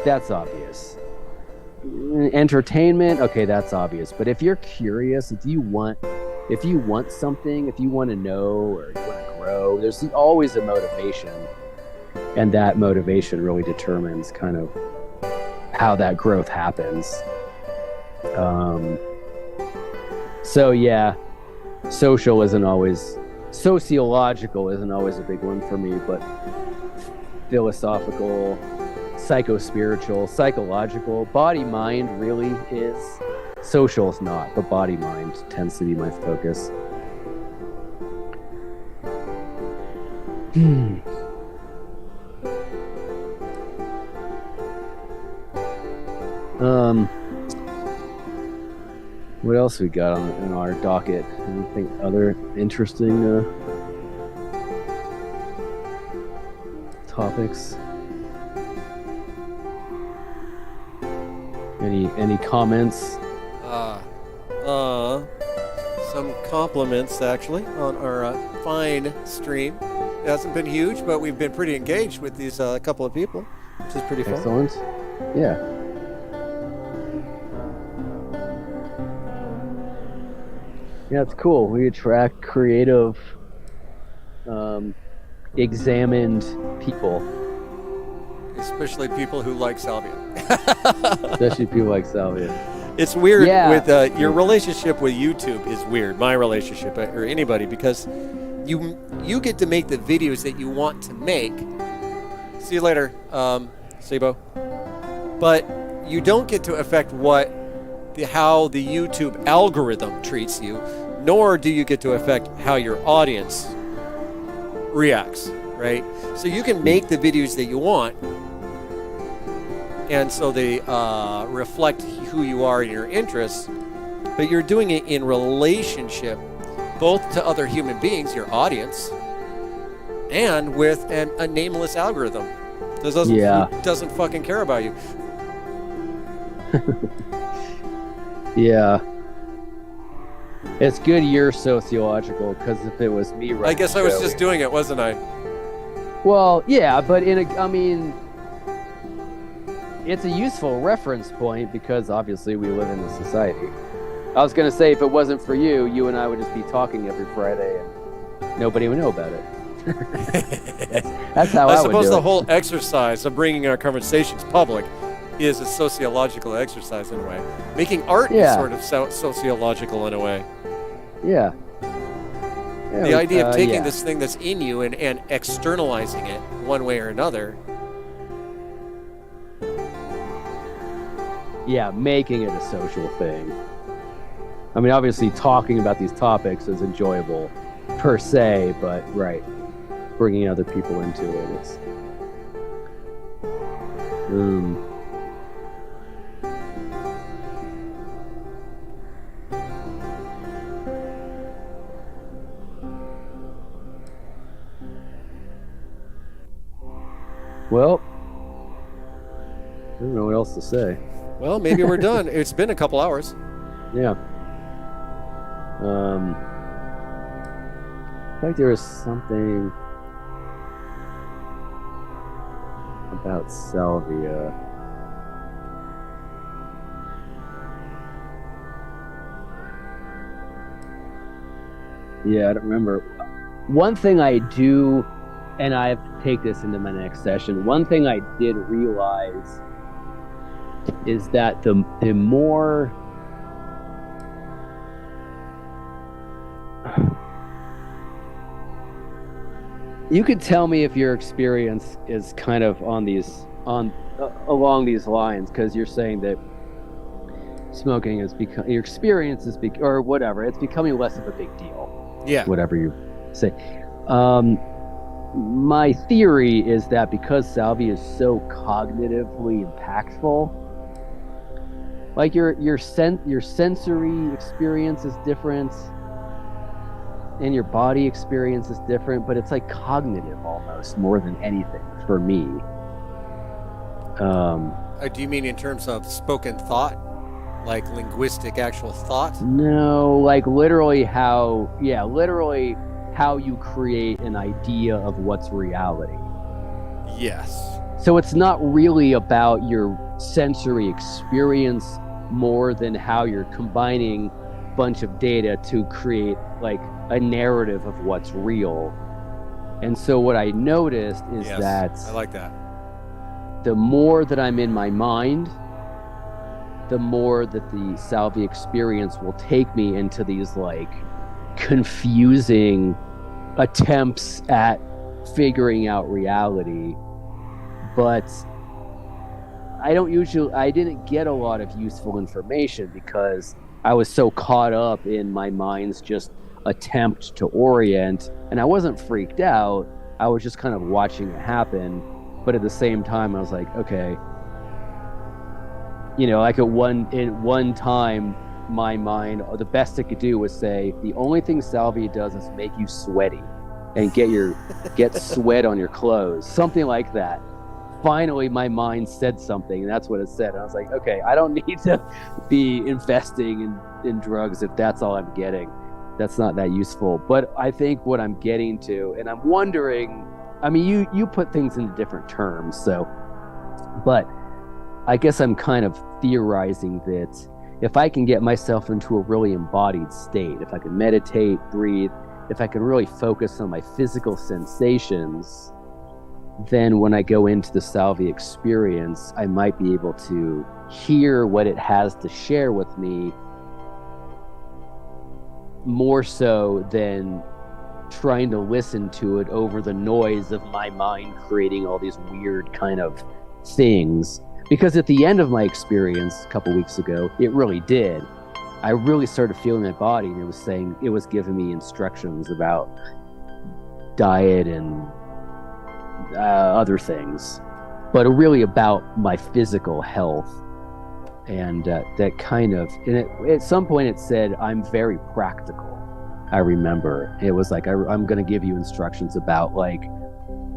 that's obvious. Entertainment, okay, that's obvious. But if you're curious, if you want something, if you want to know or you want to grow, there's always a motivation, and that motivation really determines kind of how that growth happens. So yeah, sociological isn't always a big one for me, but philosophical, psycho-spiritual, psychological, body-mind really is. Social is not, but body-mind tends to be my focus. What else we got on our docket? Anything other interesting topics? Any comments? Some compliments actually on our fine stream. It hasn't been huge, but we've been pretty engaged with these couple of people, which is pretty fun. Excellent. Yeah. Yeah, it's cool. We attract creative, examined people. Especially people who like salvia. Especially people like salvia. It's weird with your relationship with YouTube is weird. My relationship or anybody, because you get to make the videos that you want to make. See you later, Sebo. But you don't get to affect how the YouTube algorithm treats you, nor do you get to affect how your audience reacts, right? So you can make the videos that you want, and so they reflect who you are and your interests, but you're doing it in relationship both to other human beings, your audience, and with a nameless algorithm that doesn't fucking care about you. Yeah. It's good you're sociological, because if it was me I guess I was just doing it, wasn't I? Well, yeah, but it's a useful reference point, because obviously we live in a society. I was going to say, if it wasn't for you, you and I would just be talking every Friday and nobody would know about it. That's how I would do it. I suppose the whole exercise of bringing our conversations public is a sociological exercise in a way. Making art is sort of sociological in a way. Yeah. The idea of taking this thing that's in you and externalizing it one way or another. Yeah, making it a social thing. I mean, obviously talking about these topics is enjoyable per se, but bringing other people into it, it's... Well, I don't know what else to say. Well, maybe we're done. It's been a couple hours. Yeah. I think there was something about salvia. Yeah, I don't remember. One thing I do, and I have to take this into my next session, one thing I did realize is that the more you could tell me if your experience is kind of along these lines, because you're saying that smoking has become, your experience is or whatever, it's becoming less of a big deal. Yeah. Whatever you say. My theory is that because salvia is so cognitively impactful, Like your sensory experience is different, and your body experience is different, but it's like cognitive almost more than anything for me. Do you mean in terms of spoken thought, like linguistic actual thought? No, like literally literally how you create an idea of what's reality. Yes. So it's not really about your sensory experience more than how you're combining a bunch of data to create like a narrative of what's real. And so what I noticed is that I like that. the more that I'm in my mind, the more that the salvia experience will take me into these like confusing attempts at figuring out reality. But I didn't get a lot of useful information because I was so caught up in my mind's just attempt to orient, and I wasn't freaked out. I was just kind of watching it happen. But at the same time, I was like, okay, like at one time, my mind, the best it could do was say, the only thing salvia does is make you sweaty and get sweat on your clothes, something like that. Finally, my mind said something, and that's what it said. And I was like, okay, I don't need to be investing in drugs if that's all I'm getting. That's not that useful. But I think what I'm getting to, and I'm wondering, I mean, you put things into different terms, but I guess I'm kind of theorizing that if I can get myself into a really embodied state, if I can meditate, breathe, if I can really focus on my physical sensations, then when I go into the salvia experience, I might be able to hear what it has to share with me more so than trying to listen to it over the noise of my mind creating all these weird kind of things. Because at the end of my experience a couple weeks ago, it really did. I really started feeling my body, and it was giving me instructions about diet and other things, but really about my physical health. And that kind of, at some point it said, I'm very practical. I remember it was like, I'm going to give you instructions about like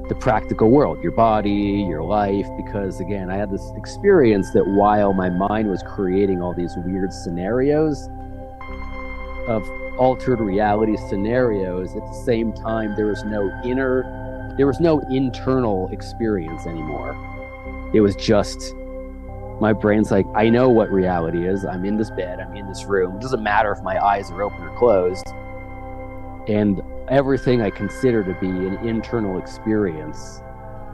the practical world, your body, your life, because again, I had this experience that while my mind was creating all these weird scenarios of altered reality scenarios, at the same time, there was no internal experience anymore. It was just my brain's like, I know what reality is. I'm in this bed, I'm in this room. It doesn't matter if my eyes are open or closed. And everything I consider to be an internal experience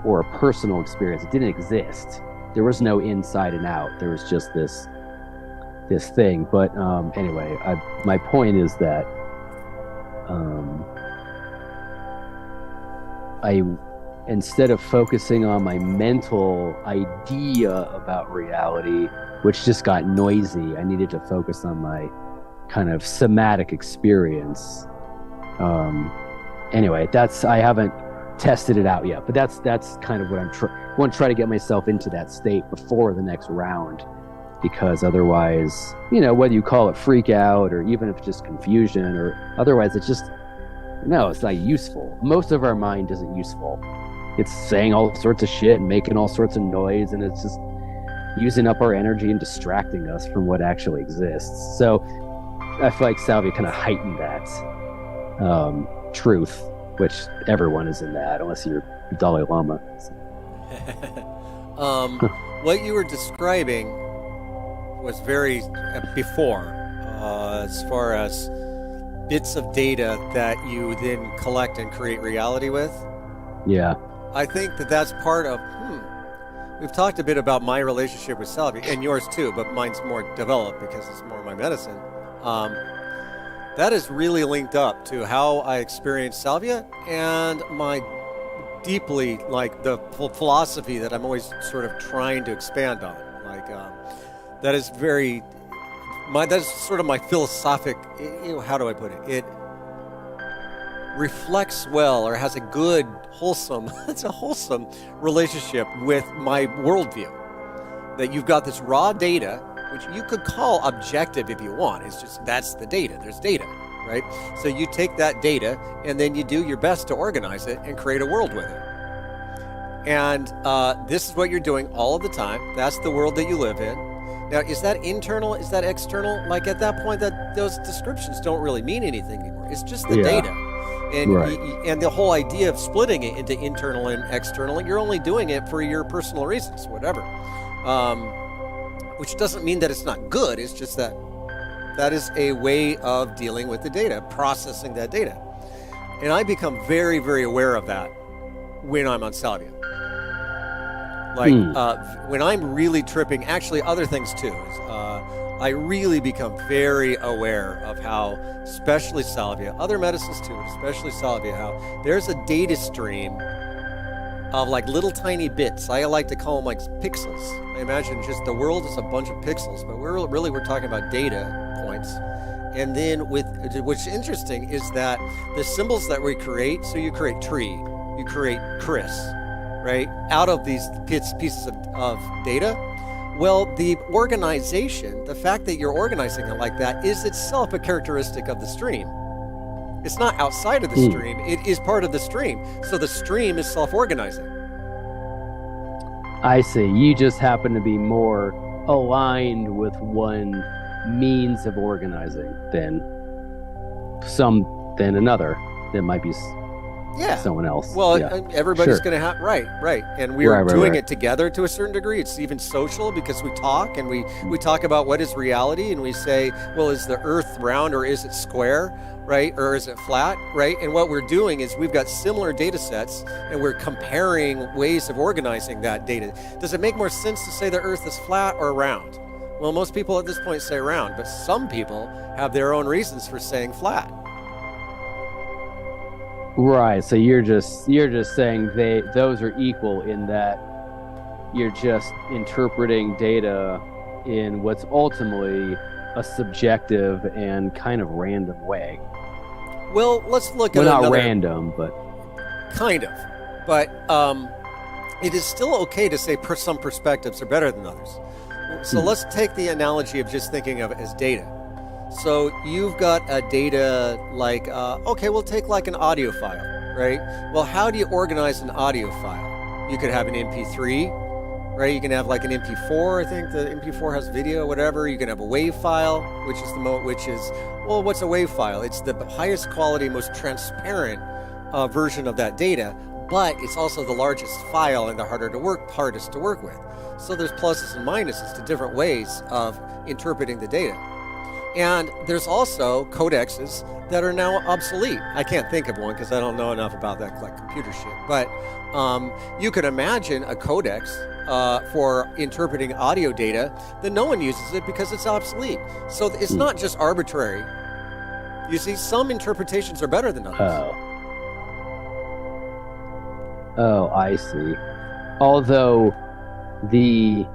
or a personal experience, it didn't exist. There was no inside and out. There was just this thing. But anyway, my point is that I, instead of focusing on my mental idea about reality, which just got noisy, I needed to focus on my kind of somatic experience. Anyway, I haven't tested it out yet, but that's kind of what I want to try to get myself into that state before the next round, because otherwise, whether you call it freak out or even if it's just confusion or otherwise, it's not useful. Most of our mind isn't useful. It's saying all sorts of shit and making all sorts of noise, and it's just using up our energy and distracting us from what actually exists. So I feel like salvia kind of heightened that truth, which everyone is in that, unless you're Dalai Lama. What you were describing was very before, as far as bits of data that you then collect and create reality with. Yeah. I think that's part of, we've talked a bit about my relationship with salvia, and yours too, but mine's more developed because it's more my medicine. That is really linked up to how I experience salvia and my deeply, like, the philosophy that I'm always sort of trying to expand on. Like, that is that's sort of my philosophic, how do I put it? It reflects well, or has a good, wholesome, it's a wholesome relationship with my worldview. That you've got this raw data which you could call objective if you want. It's just that's the data. There's data, right? So you take that data and then you do your best to organize it and create a world with it. And this is what you're doing all of the time. That's the world that you live in. Now, is that internal? Is that external? Like at that point, that those descriptions don't really mean anything anymore. It's just the data. And and the whole idea of splitting it into internal and external, you're only doing it for your personal reasons, whatever. Which doesn't mean that it's not good. It's just that that is a way of dealing with the data, processing that data. And I become very, very aware of that when I'm on salvia. Like when I'm really tripping, actually other things too. I really become very aware of how, especially salvia, other medicines too, especially salvia, how there's a data stream of like little tiny bits. I like to call them like pixels. I imagine just the world is a bunch of pixels, but we're talking about data points. And then what's interesting is that the symbols that we create, so you create tree, you create Chris, right? Out of these pieces of data. Well, the organization, the fact that you're organizing it like that is itself a characteristic of the stream. It's not outside of the stream, it is part of the stream. So the stream is self-organizing. I see. You just happen to be more aligned with one means of organizing than another that might be someone else. Well, everybody's going to have right, and we're doing it together to a certain degree. It's even social because we talk and we talk about what is reality, and we say, well, is the Earth round or is it square, right, or is it flat, right? And what we're doing is we've got similar data sets, and we're comparing ways of organizing that data. Does it make more sense to say the Earth is flat or round? Well, most people at this point say round, but some people have their own reasons for saying flat. Right, so you're just saying those are equal in that you're just interpreting data in what's ultimately a subjective and kind of random way. Well, let's look at not random, but kind of. But it is still okay to say some perspectives are better than others. So let's take the analogy of just thinking of it as data. So you've got a data like, we'll take like an audio file, right? Well, how do you organize an audio file? You could have an MP3, right? You can have like an MP4. I think the MP4 has video, whatever. You can have a WAV file, what's a WAV file? It's the highest quality, most transparent version of that data, but it's also the largest file and the hardest to work with. So there's pluses and minuses to different ways of interpreting the data. And there's also codexes that are now obsolete. I can't think of one because I don't know enough about that like computer shit. But you can imagine a codex for interpreting audio data that no one uses it because it's obsolete. So it's not just arbitrary. You see, some interpretations are better than others. Oh, I see. Although the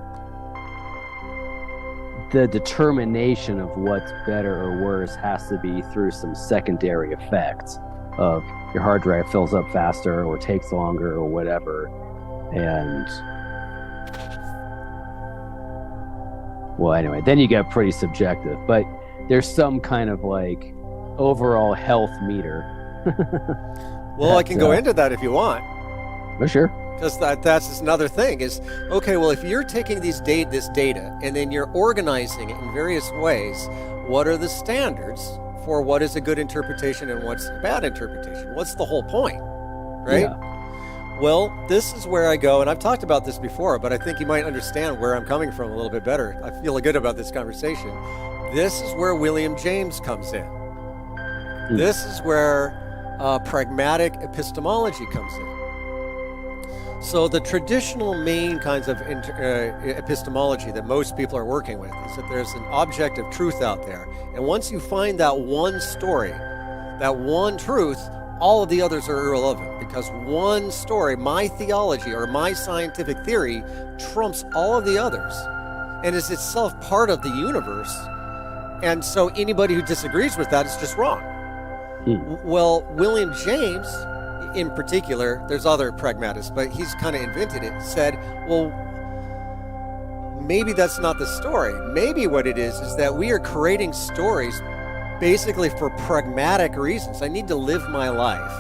determination of what's better or worse has to be through some secondary effects of your hard drive fills up faster or takes longer or whatever. And well, anyway, then you get pretty subjective, but there's some kind of like overall health meter. Well, I can go into that if you want. Oh, sure. Because that's another thing is, okay, well, if you're taking this data and then you're organizing it in various ways, what are the standards for what is a good interpretation and what's a bad interpretation? What's the whole point, right? Yeah. Well, this is where I go, and I've talked about this before, but I think you might understand where I'm coming from a little bit better. I feel good about this conversation. This is where William James comes in. This is where pragmatic epistemology comes in. So the traditional main kinds of epistemology that most people are working with is that there's an objective truth out there. And once you find that one story, that one truth, all of the others are irrelevant because one story, my theology or my scientific theory, trumps all of the others and is itself part of the universe. And so anybody who disagrees with that is just wrong. Well, William James, in particular, there's other pragmatists, but he's kind of invented it, said, well, maybe that's not the story. Maybe what it is that we are creating stories basically for pragmatic reasons. I need to live my life.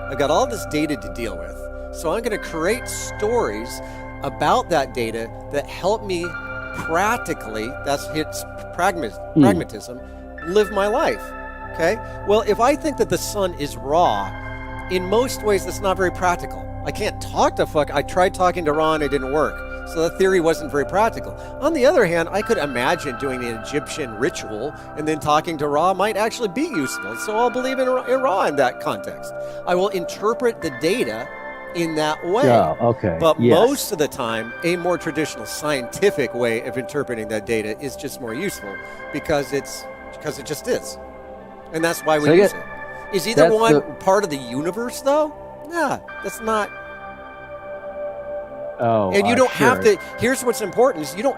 I've got all this data to deal with. So I'm going to create stories about that data that help me practically, that's its pragmatism, live my life. Okay? Well, if I think that the sun is raw, in most ways that's not very practical. I can't talk to I tried talking to Ra and it didn't work. So the theory wasn't very practical. On the other hand, I could imagine doing an Egyptian ritual and then talking to Ra might actually be useful. So I'll believe in Ra in that context. I will interpret the data in that way. Oh, okay. But most of the time, a more traditional scientific way of interpreting that data is just more useful because it just is. And that's why we use it. Is either one part of the universe though? Nah, that's not. Oh, and you don't have to. Here's what's important: is you don't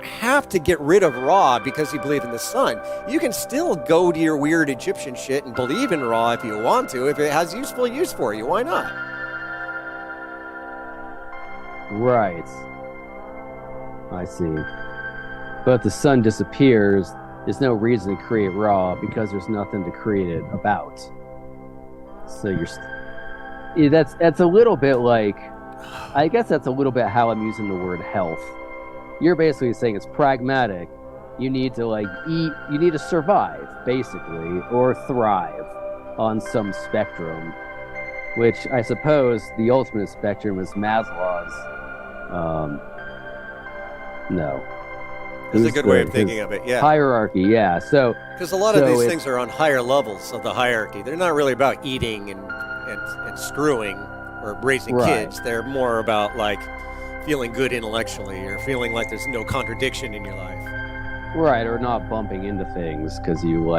have to get rid of Ra because you believe in the sun. You can still go to your weird Egyptian shit and believe in Ra if you want to, if it has useful use for you. Why not? Right. I see. But if the sun disappears, there's no reason to create Ra because there's nothing to create it about. So that's a little bit like. I guess that's a little bit how I'm using the word health. You're basically saying it's pragmatic. You need to eat, you need to survive, basically, or thrive on some spectrum, which I suppose the ultimate spectrum is Maslow's. No. That's a good way of thinking of it, yeah. Hierarchy, yeah. So because a lot of these things are on higher levels of the hierarchy. They're not really about eating and screwing or raising kids. They're more about feeling good intellectually or feeling like there's no contradiction in your life. Right, or not bumping into things because you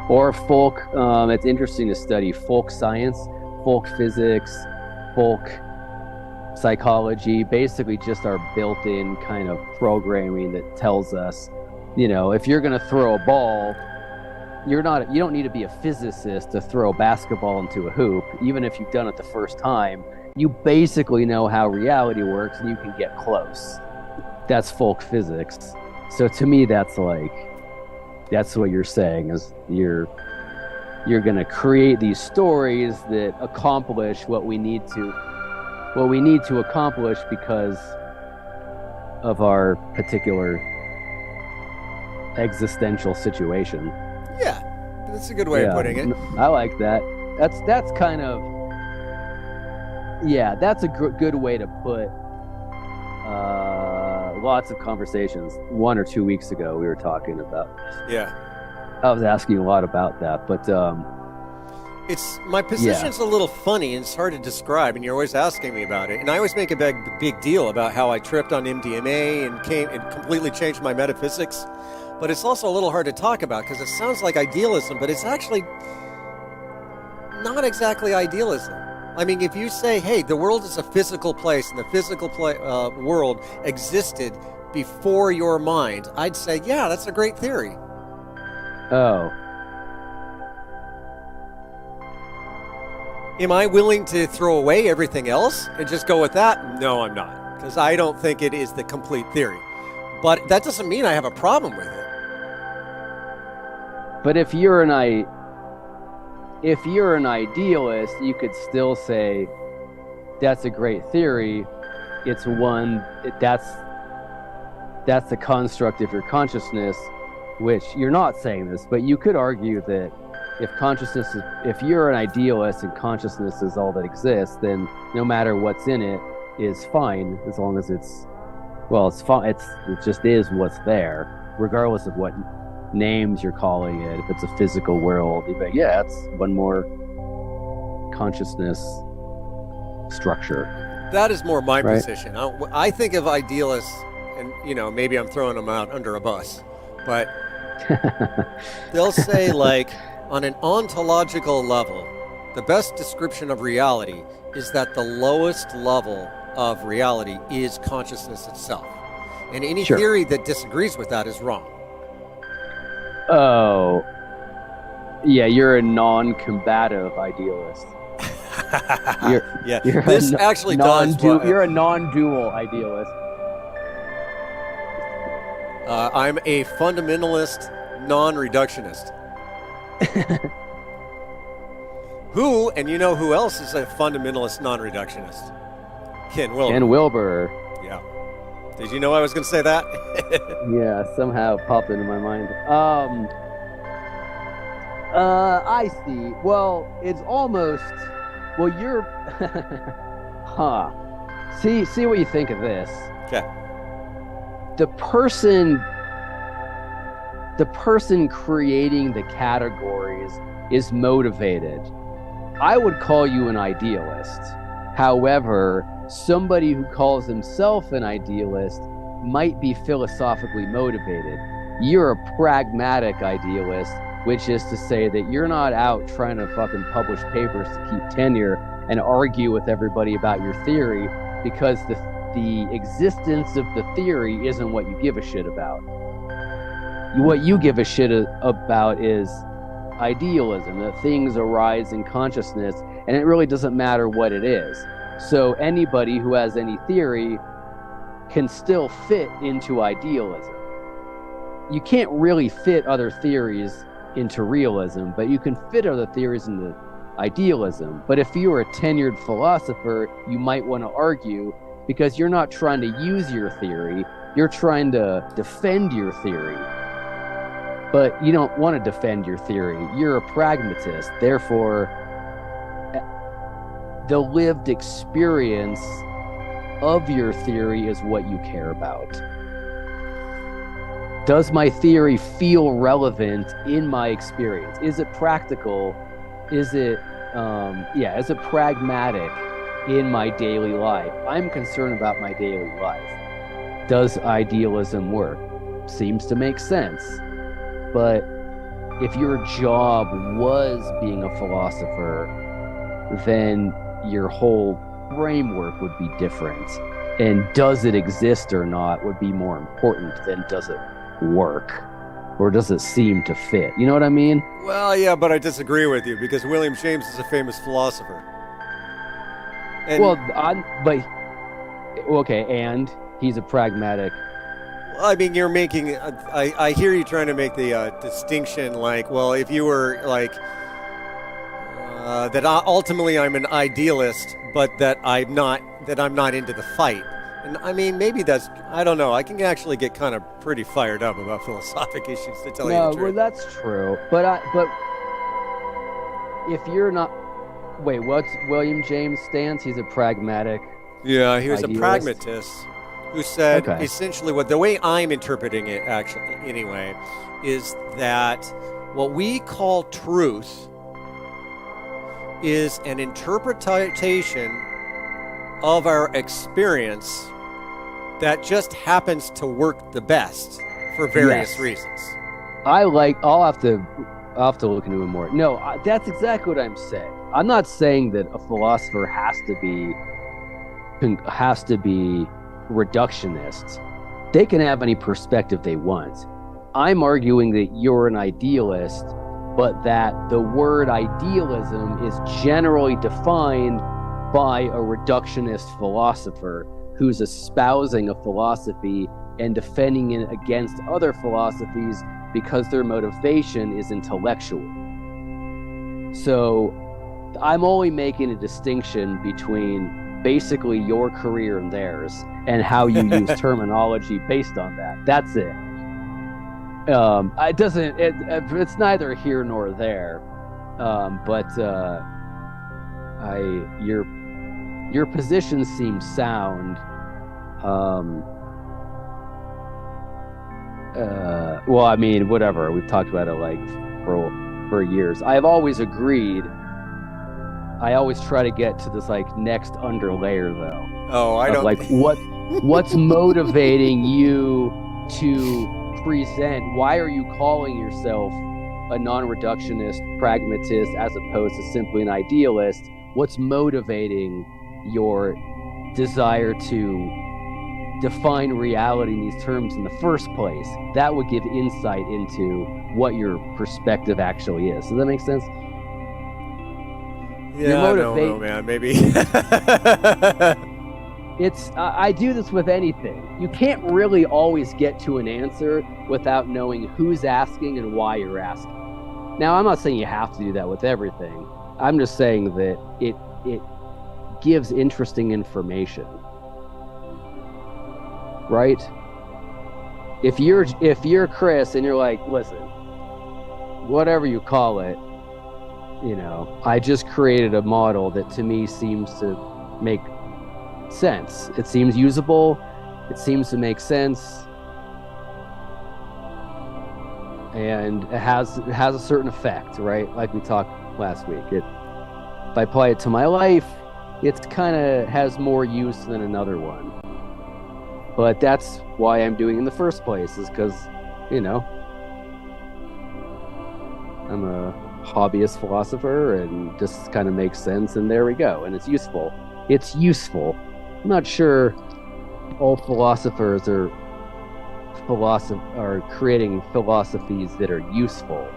or folk. It's interesting to study folk science, folk physics, folk psychology, basically just our built-in kind of programming that tells us, if you're going to throw a ball, you don't need to be a physicist to throw a basketball into a hoop. Even if you've done it the first time, you basically know how reality works and you can get close. That's folk physics. So to me, that's what you're saying is you're going to create these stories that accomplish what we need to accomplish because of our particular existential situation. Yeah, that's a good way of putting it. I like that. That's kind of, that's a good way to put lots of conversations. 1 or 2 weeks ago, we were talking about. Yeah. I was asking a lot about that, but it's my position's a little funny and it's hard to describe, and you're always asking me about it. And I always make a big deal about how I tripped on MDMA and completely changed my metaphysics. But it's also a little hard to talk about because it sounds like idealism, but it's actually not exactly idealism. I mean, if you say, hey, the world is a physical place and the physical world existed before your mind, I'd say, yeah, that's a great theory. Oh. Am I willing to throw away everything else and just go with that? No, I'm not, because I don't think it is the complete theory. But that doesn't mean I have a problem with it. But if you're an idealist, you could still say that's a great theory. It's that's the construct of your consciousness, which you're not saying this, but you could argue that if you're an idealist and consciousness is all that exists, then no matter what's in it is fine as long as it's fine. It just is what's there, regardless of what names you're calling it. If it's a physical world, you'd be like, it's one more consciousness structure. That is more my position. I think of idealists, and maybe I'm throwing them out under a bus, but they'll say on an ontological level, the best description of reality is that the lowest level of reality is consciousness itself. And any theory that disagrees with that is wrong. Oh. Yeah, you're a non-combative idealist. This actually does. You're a non-dual idealist. I'm a fundamentalist non-reductionist. Who, and you know who else is a fundamentalist non-reductionist? Ken Wilber. Ken Wilber. Yeah. Did you know I was going to say that? Yeah, somehow it popped into my mind. I see. Well, it's almost. Well, you're. Huh. See what you think of this. Okay. The person creating the categories is motivated. I would call you an idealist. However, somebody who calls himself an idealist might be philosophically motivated. You're a pragmatic idealist, which is to say that you're not out trying to fucking publish papers to keep tenure and argue with everybody about your theory, because the existence of the theory isn't what you give a shit about. What you give a shit about is idealism, that things arise in consciousness, and it really doesn't matter what it is. So anybody who has any theory can still fit into idealism. You can't really fit other theories into realism, but you can fit other theories into idealism. But if you are a tenured philosopher, you might want to argue, because you're not trying to use your theory, you're trying to defend your theory. But you don't want to defend your theory. You're a pragmatist. Therefore, the lived experience of your theory is what you care about. Does my theory feel relevant in my experience? Is it practical? Is it pragmatic in my daily life? I'm concerned about my daily life. Does idealism work? Seems to make sense. But if your job was being a philosopher, then your whole framework would be different. And does it exist or not would be more important than does it work, or does it seem to fit? You know what I mean? Well, yeah, but I disagree with you, because William James is a famous philosopher. And and he's a pragmatic. I mean, you're making. I hear you trying to make the distinction, like, well, if you were like that, ultimately I'm an idealist, but that I'm not into the fight. And I mean, maybe that's, I don't know. I can actually get kind of pretty fired up about philosophic issues, to tell you the truth. Well, that's true. But if you're not, wait, what's William James' stance? He's a pragmatic. Yeah, he was idealist. A pragmatist who said, Okay. essentially, what the way I'm interpreting it, actually, anyway, is that what we call truth is an interpretation of our experience that just happens to work the best for various reasons. I'll have to look into it more. No, that's exactly what I'm saying. I'm not saying that a philosopher has to be reductionist. They can have any perspective they want. I'm arguing that you're an idealist, but that the word idealism is generally defined by a reductionist philosopher who's espousing a philosophy and defending it against other philosophies because their motivation is intellectual. So I'm only making a distinction between basically your career and theirs, and how you use terminology based on that. That's it. It's neither here nor there. Your position seems sound. Well, I mean, whatever. We've talked about it like for years. I've always agreed. I always try to get to this like next underlayer though. Oh, I don't like what's motivating you to present? Why are you calling yourself a non-reductionist pragmatist as opposed to simply an idealist? What's motivating your desire to define reality in these terms in the first place? That would give insight into what your perspective actually is. Does that make sense? Yeah, I don't know, man. Maybe. I do this with anything. You can't really always get to an answer without knowing who's asking and why you're asking. Now, I'm not saying you have to do that with everything. I'm just saying that it gives interesting information, right? If you're Chris and you're like, listen, whatever you call it, I just created a model that to me seems to make sense. It seems usable. It seems to make sense. And it has a certain effect, right? Like we talked last week. If I apply it to my life, it kind of has more use than another one. But that's why I'm doing it in the first place, is because, I'm a hobbyist philosopher and just kind of makes sense, and there we go. And it's useful. I'm not sure all philosophers are creating philosophies that are useful.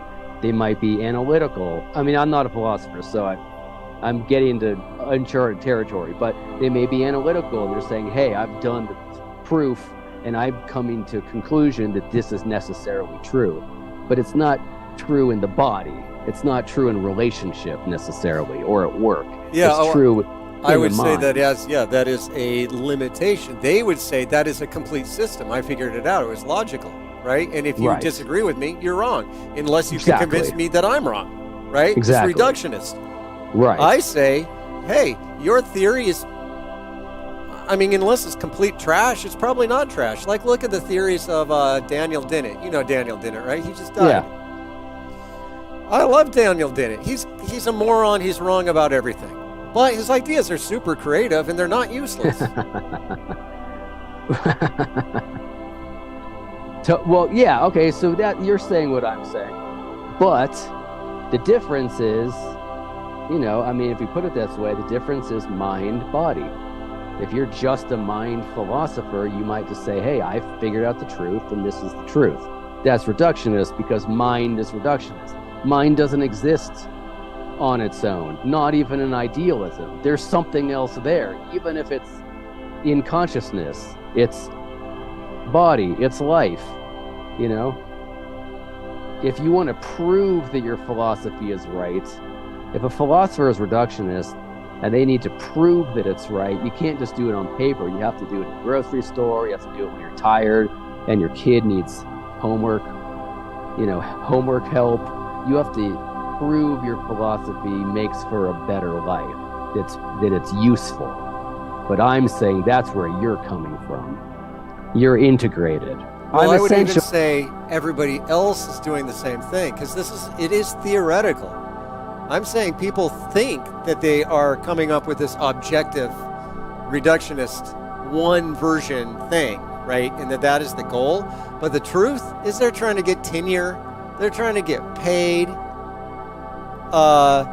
They might be analytical. I mean, I'm not a philosopher, so I'm getting into uncharted territory, but they may be analytical and they're saying, hey, I've done the proof and I'm coming to a conclusion that this is necessarily true. But it's not true in the body. It's not true in relationship necessarily, or at work. Yeah, it's true. I would say that that is a limitation. They would say that is a complete system. I figured it out. It was logical, right? And if you disagree with me, you're wrong, unless you can convince me that I'm wrong, right? Exactly. It's reductionist. Right. I say, hey, your theory is, unless it's complete trash, it's probably not trash. Like, look at the theories of Daniel Dennett. You know Daniel Dennett, right? He just died. Yeah. I love Daniel Dennett. He's a moron. He's wrong about everything. But his ideas are super creative, and they're not useless. Well, yeah, okay, so that you're saying what I'm saying. But the difference is, if you put it this way, the difference is mind-body. If you're just a mind philosopher, you might just say, hey, I figured out the truth, and this is the truth. That's reductionist, because mind is reductionist. Mind doesn't exist on its own, not even an idealism. There's something else there, even if it's in consciousness. It's body, it's life, If you want to prove that your philosophy is right, if a philosopher is reductionist and they need to prove that it's right, you can't just do it on paper. You have to do it in the grocery store. You have to do it when you're tired and your kid needs homework, homework help. You have to prove your philosophy makes for a better life, that it's useful. But I'm saying that's where you're coming from. You're integrated. Well, I would even say everybody else is doing the same thing, because it is theoretical. I'm saying people think that they are coming up with this objective, reductionist, one version thing, right? And that is the goal. But the truth is they're trying to get tenure. They're trying to get paid. The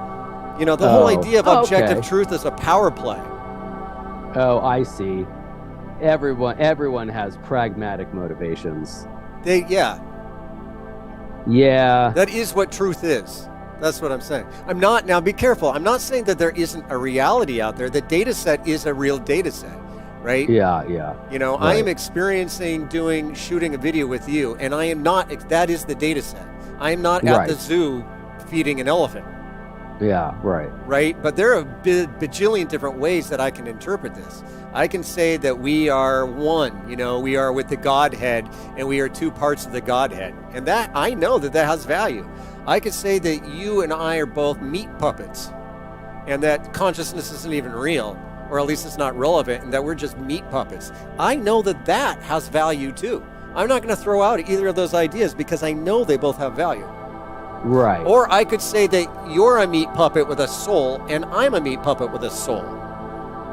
whole idea of objective truth is a power play. Oh, I see. Everyone has pragmatic motivations. Yeah. That is what truth is. That's what I'm saying. Now be careful. I'm not saying that there isn't a reality out there. The data set is a real data set, right? Yeah. Right. I am experiencing shooting a video with you, and I am not, that is the data set. I am not at the zoo feeding an elephant. Yeah, right. Right? But there are a bajillion different ways that I can interpret this. I can say that we are one, we are with the Godhead, and we are two parts of the Godhead. And that, I know that has value. I could say that you and I are both meat puppets, and that consciousness isn't even real, or at least it's not relevant, and that we're just meat puppets. I know that has value too. I'm not going to throw out either of those ideas because I know they both have value. Right. Or I could say that you're a meat puppet with a soul, and I'm a meat puppet with a soul.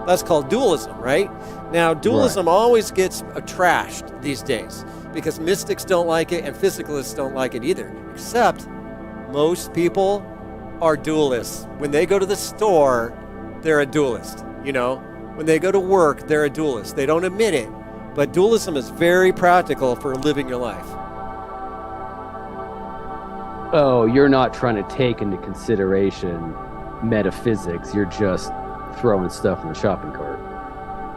That's called dualism, right? Now, dualism always gets trashed these days because mystics don't like it and physicalists don't like it either. Except most people are dualists. When they go to the store, they're a dualist. When they go to work, they're a dualist. They don't admit it, but dualism is very practical for living your life. Oh, you're not trying to take into consideration metaphysics. You're just throwing stuff in the shopping cart.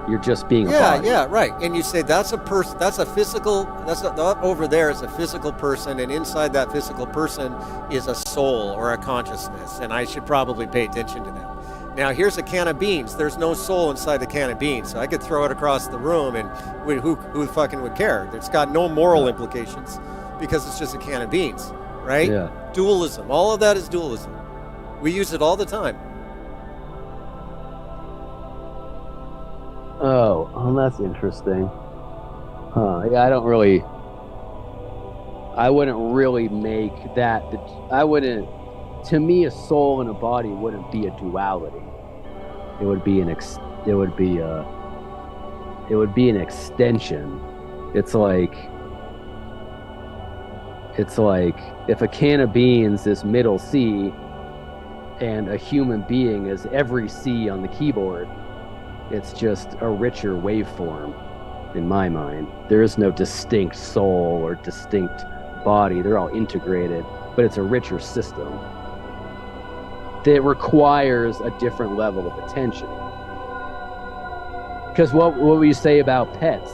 You're just being a Yeah, body. yeah, right. And you say that's a person, that's a physical, that over there is a physical person, and inside that physical person is a soul or a consciousness, and I should probably pay attention to them. Now, here's a can of beans. There's no soul inside the can of beans, so I could throw it across the room, and who fucking would care? It's got no moral implications because it's just a can of beans, right? Yeah. Dualism. All of that is dualism. We use it all the time. Oh, that's interesting. Yeah, I wouldn't really make that. To me, a soul and a body wouldn't be a duality. It would be an extension. It's like if a can of beans is middle C and a human being is every C on the keyboard, it's just a richer waveform in my mind. There is no distinct soul or distinct body. They're all integrated, but it's a richer system that requires a different level of attention. Because what would you say about pets?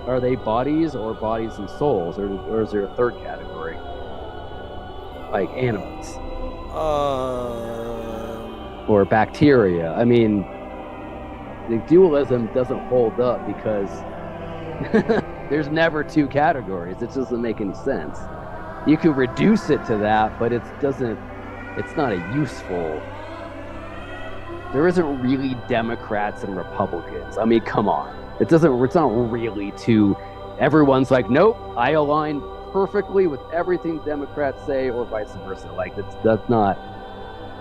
Are they bodies or bodies and souls, or is there a third category? Like animals. Or bacteria. I mean, the dualism doesn't hold up because there's never two categories. It doesn't make any sense. You could reduce it to that, but it's not a useful. There isn't really Democrats and Republicans. I mean, come on. It's not really two. Everyone's like, nope, I align perfectly with everything Democrats say, or vice versa. Like, that's not.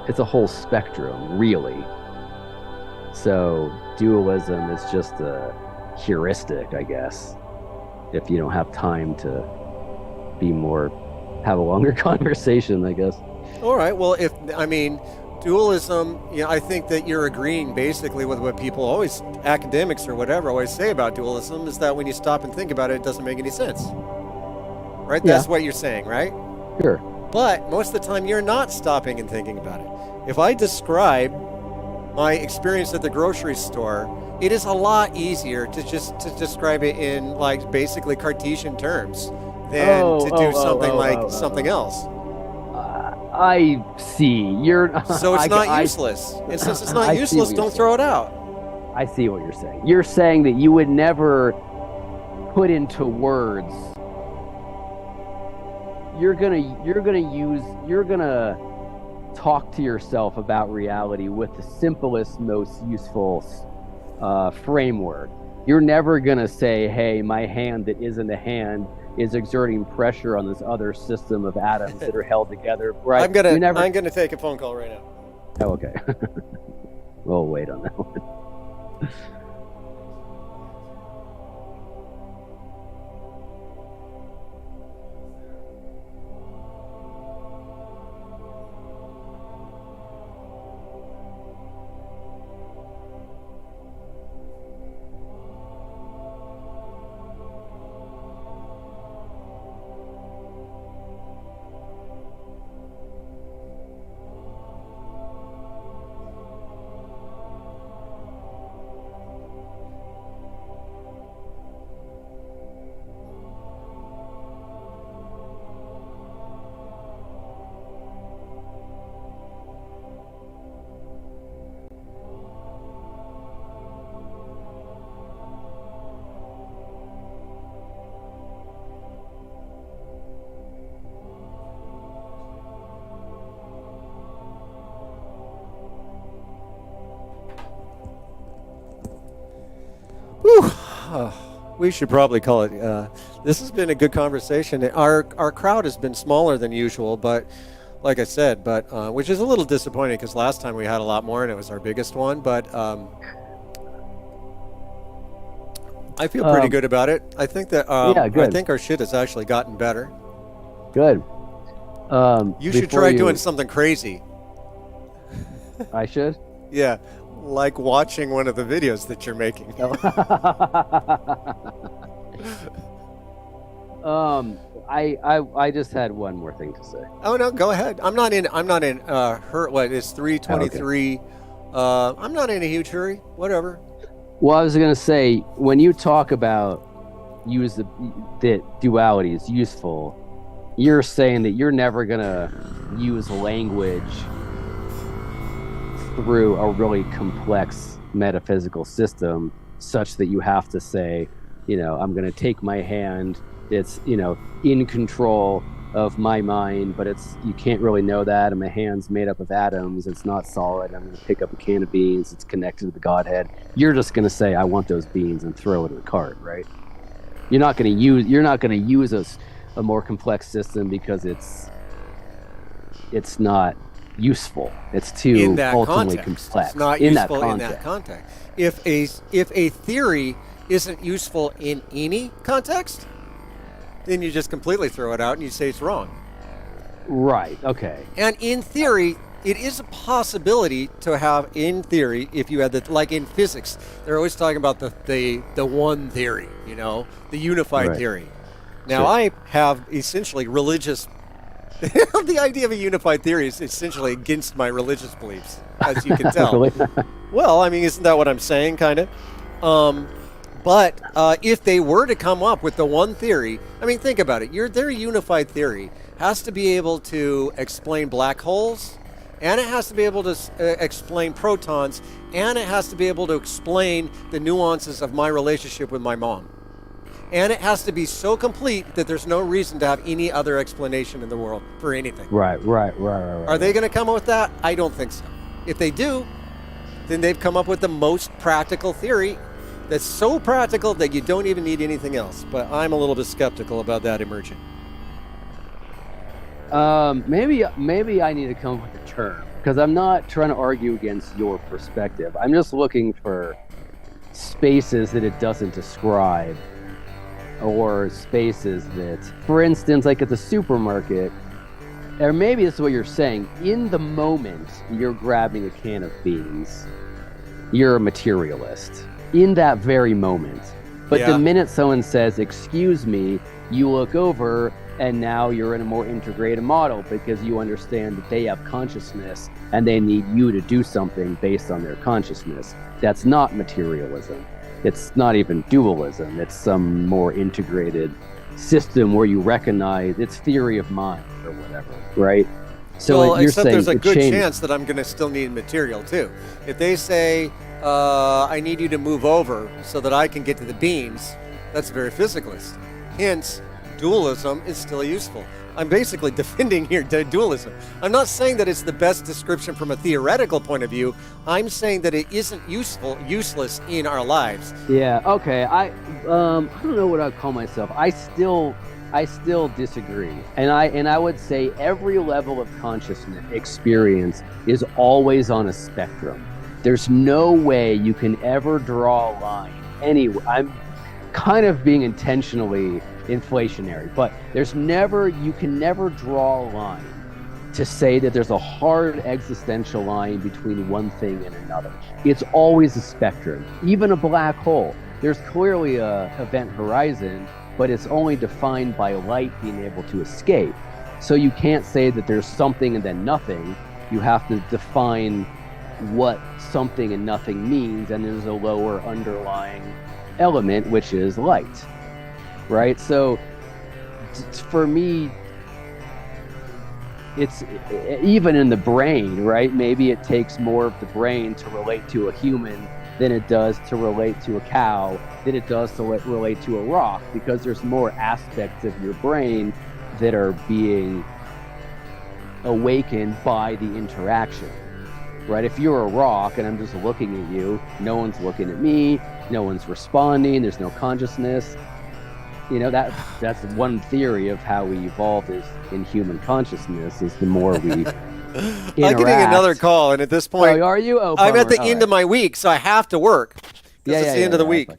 It's a whole spectrum, really. So dualism is just a heuristic, I guess, if you don't have time to have a longer conversation, I guess. All right. Well, dualism, I think that you're agreeing basically with what people always, academics or whatever, always say about dualism, is that when you stop and think about it, it doesn't make any sense. Right? Yeah. That's what you're saying, right? Sure. But most of the time, you're not stopping and thinking about it. If I describe my experience at the grocery store, it is a lot easier to describe it in like basically Cartesian terms than to do something else. I see. So it's not useless. And since it's not useless, don't throw it out. I see what you're saying. You're saying that you would never put into words. You're gonna talk to yourself about reality with the simplest, most useful framework. You're never gonna say, hey, my hand that isn't a hand is exerting pressure on this other system of atoms that are held together. Right? I'm gonna take a phone call right now. Oh, okay. We'll wait on that one. We should probably call it. This has been a good conversation. Our crowd has been smaller than usual, but like I said, which is a little disappointing because last time we had a lot more and it was our biggest one. But I feel pretty good about it. I think that good. I think our shit has actually gotten better. Good. You should try doing something crazy. I should? Yeah. Like watching one of the videos that you're making. I just had one more thing to say. Oh no, go ahead. I'm not in her. What is 3:23? Okay. I'm not in a huge hurry. Whatever. Well, I was going to say, when you talk about that duality is useful, you're saying that you're never going to use language through a really complex metaphysical system such that you have to say, I'm going to take my hand. It's, in control of my mind, but you can't really know that. And my hand's made up of atoms. It's not solid. I'm going to pick up a can of beans. It's connected to the Godhead. You're just going to say, I want those beans and throw it in the cart, right? You're not going to use a more complex system because it's not useful. It's In too that ultimately context, it's complex not in that useful in context. that context. If a theory isn't useful in any context, then you just completely throw it out and you say it's wrong. Right. Okay. And in theory, it is a possibility to have, in theory, if you had the, like in physics, they're always talking about the one theory, the unified Right. theory. Now, Sure. I have essentially religious. The idea of a unified theory is essentially against my religious beliefs, as you can tell. Really? Well, I mean, isn't that what I'm saying, kind of? But if they were to come up with the one theory, I mean, think about it. Their unified theory has to be able to explain black holes, and it has to be able to explain protons, and it has to be able to explain the nuances of my relationship with my mom. And it has to be so complete that there's no reason to have any other explanation in the world for anything. Right. Are they going to come up with that? I don't think so. If they do, then they've come up with the most practical theory that's so practical that you don't even need anything else. But I'm a little bit skeptical about that emerging. Maybe I need to come up with a term because I'm not trying to argue against your perspective. I'm just looking for spaces that it doesn't describe, or spaces that, for instance, like at the supermarket, or maybe this is what you're saying, in the moment you're grabbing a can of beans, you're a materialist in that very moment. But Yeah. the minute someone says, excuse me, you look over and now you're in a more integrated model because you understand that they have consciousness and they need you to do something based on their consciousness. That's not materialism. It's not even dualism. It's some more integrated system where you recognize it's theory of mind or whatever, right? So well, you're except saying there's a good change. chance that I'm going to still need material too. If they say, I need you to move over so that I can get to the beans, that's very physicalist. Hence, dualism is still useful. I'm basically defending here dualism. I'm not saying that it's the best description from a theoretical point of view. I'm saying that it isn't useless in our lives. Yeah. Okay. I don't know what I'd call myself. I still disagree, and I would say every level of consciousness experience is always on a spectrum. There's no way you can ever draw a line anywhere. I'm kind of being intentionally inflationary, but you can never draw a line to say that there's a hard existential line between one thing and another. It's always a spectrum. Even a black hole, there's clearly a event horizon, but it's only defined by light being able to escape. So you can't say that there's something and then nothing. You have to define what something and nothing means, and there's a lower underlying element, which is light, right? So for me, it's even in the brain, right? Maybe it takes more of the brain to relate to a human than it does to relate to a cow, than it does to relate to a rock, because there's more aspects of your brain that are being awakened by the interaction, right? If you're a rock and I'm just looking at you, no one's looking at me, no one's responding, there's no consciousness. That's one theory of how we evolved is in human consciousness, is the more we interact. I'm getting another call, and at this point, are you? Oh, I'm at the bummer. end of my week, so I have to work. Because it's the end of the week.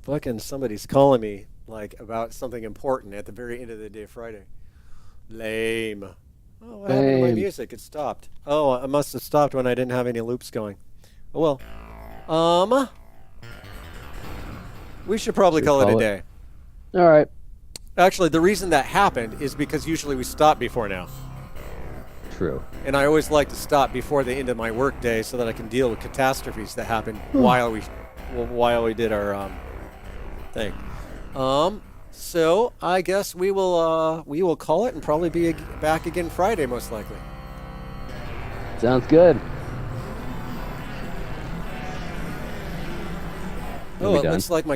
Fucking somebody's calling me like about something important at the very end of the day Friday. Lame. Oh, what happened to my Lame. music? It stopped. Oh, it must have stopped when I didn't have any loops going. Oh well. We should probably call it a day. All right. Actually, the reason that happened is because usually we stop before now. True. And I always like to stop before the end of my work day so that I can deal with catastrophes that happen while we did our thing. So I guess we will call it and probably be back again Friday most likely. Sounds good. Oh, it looks like my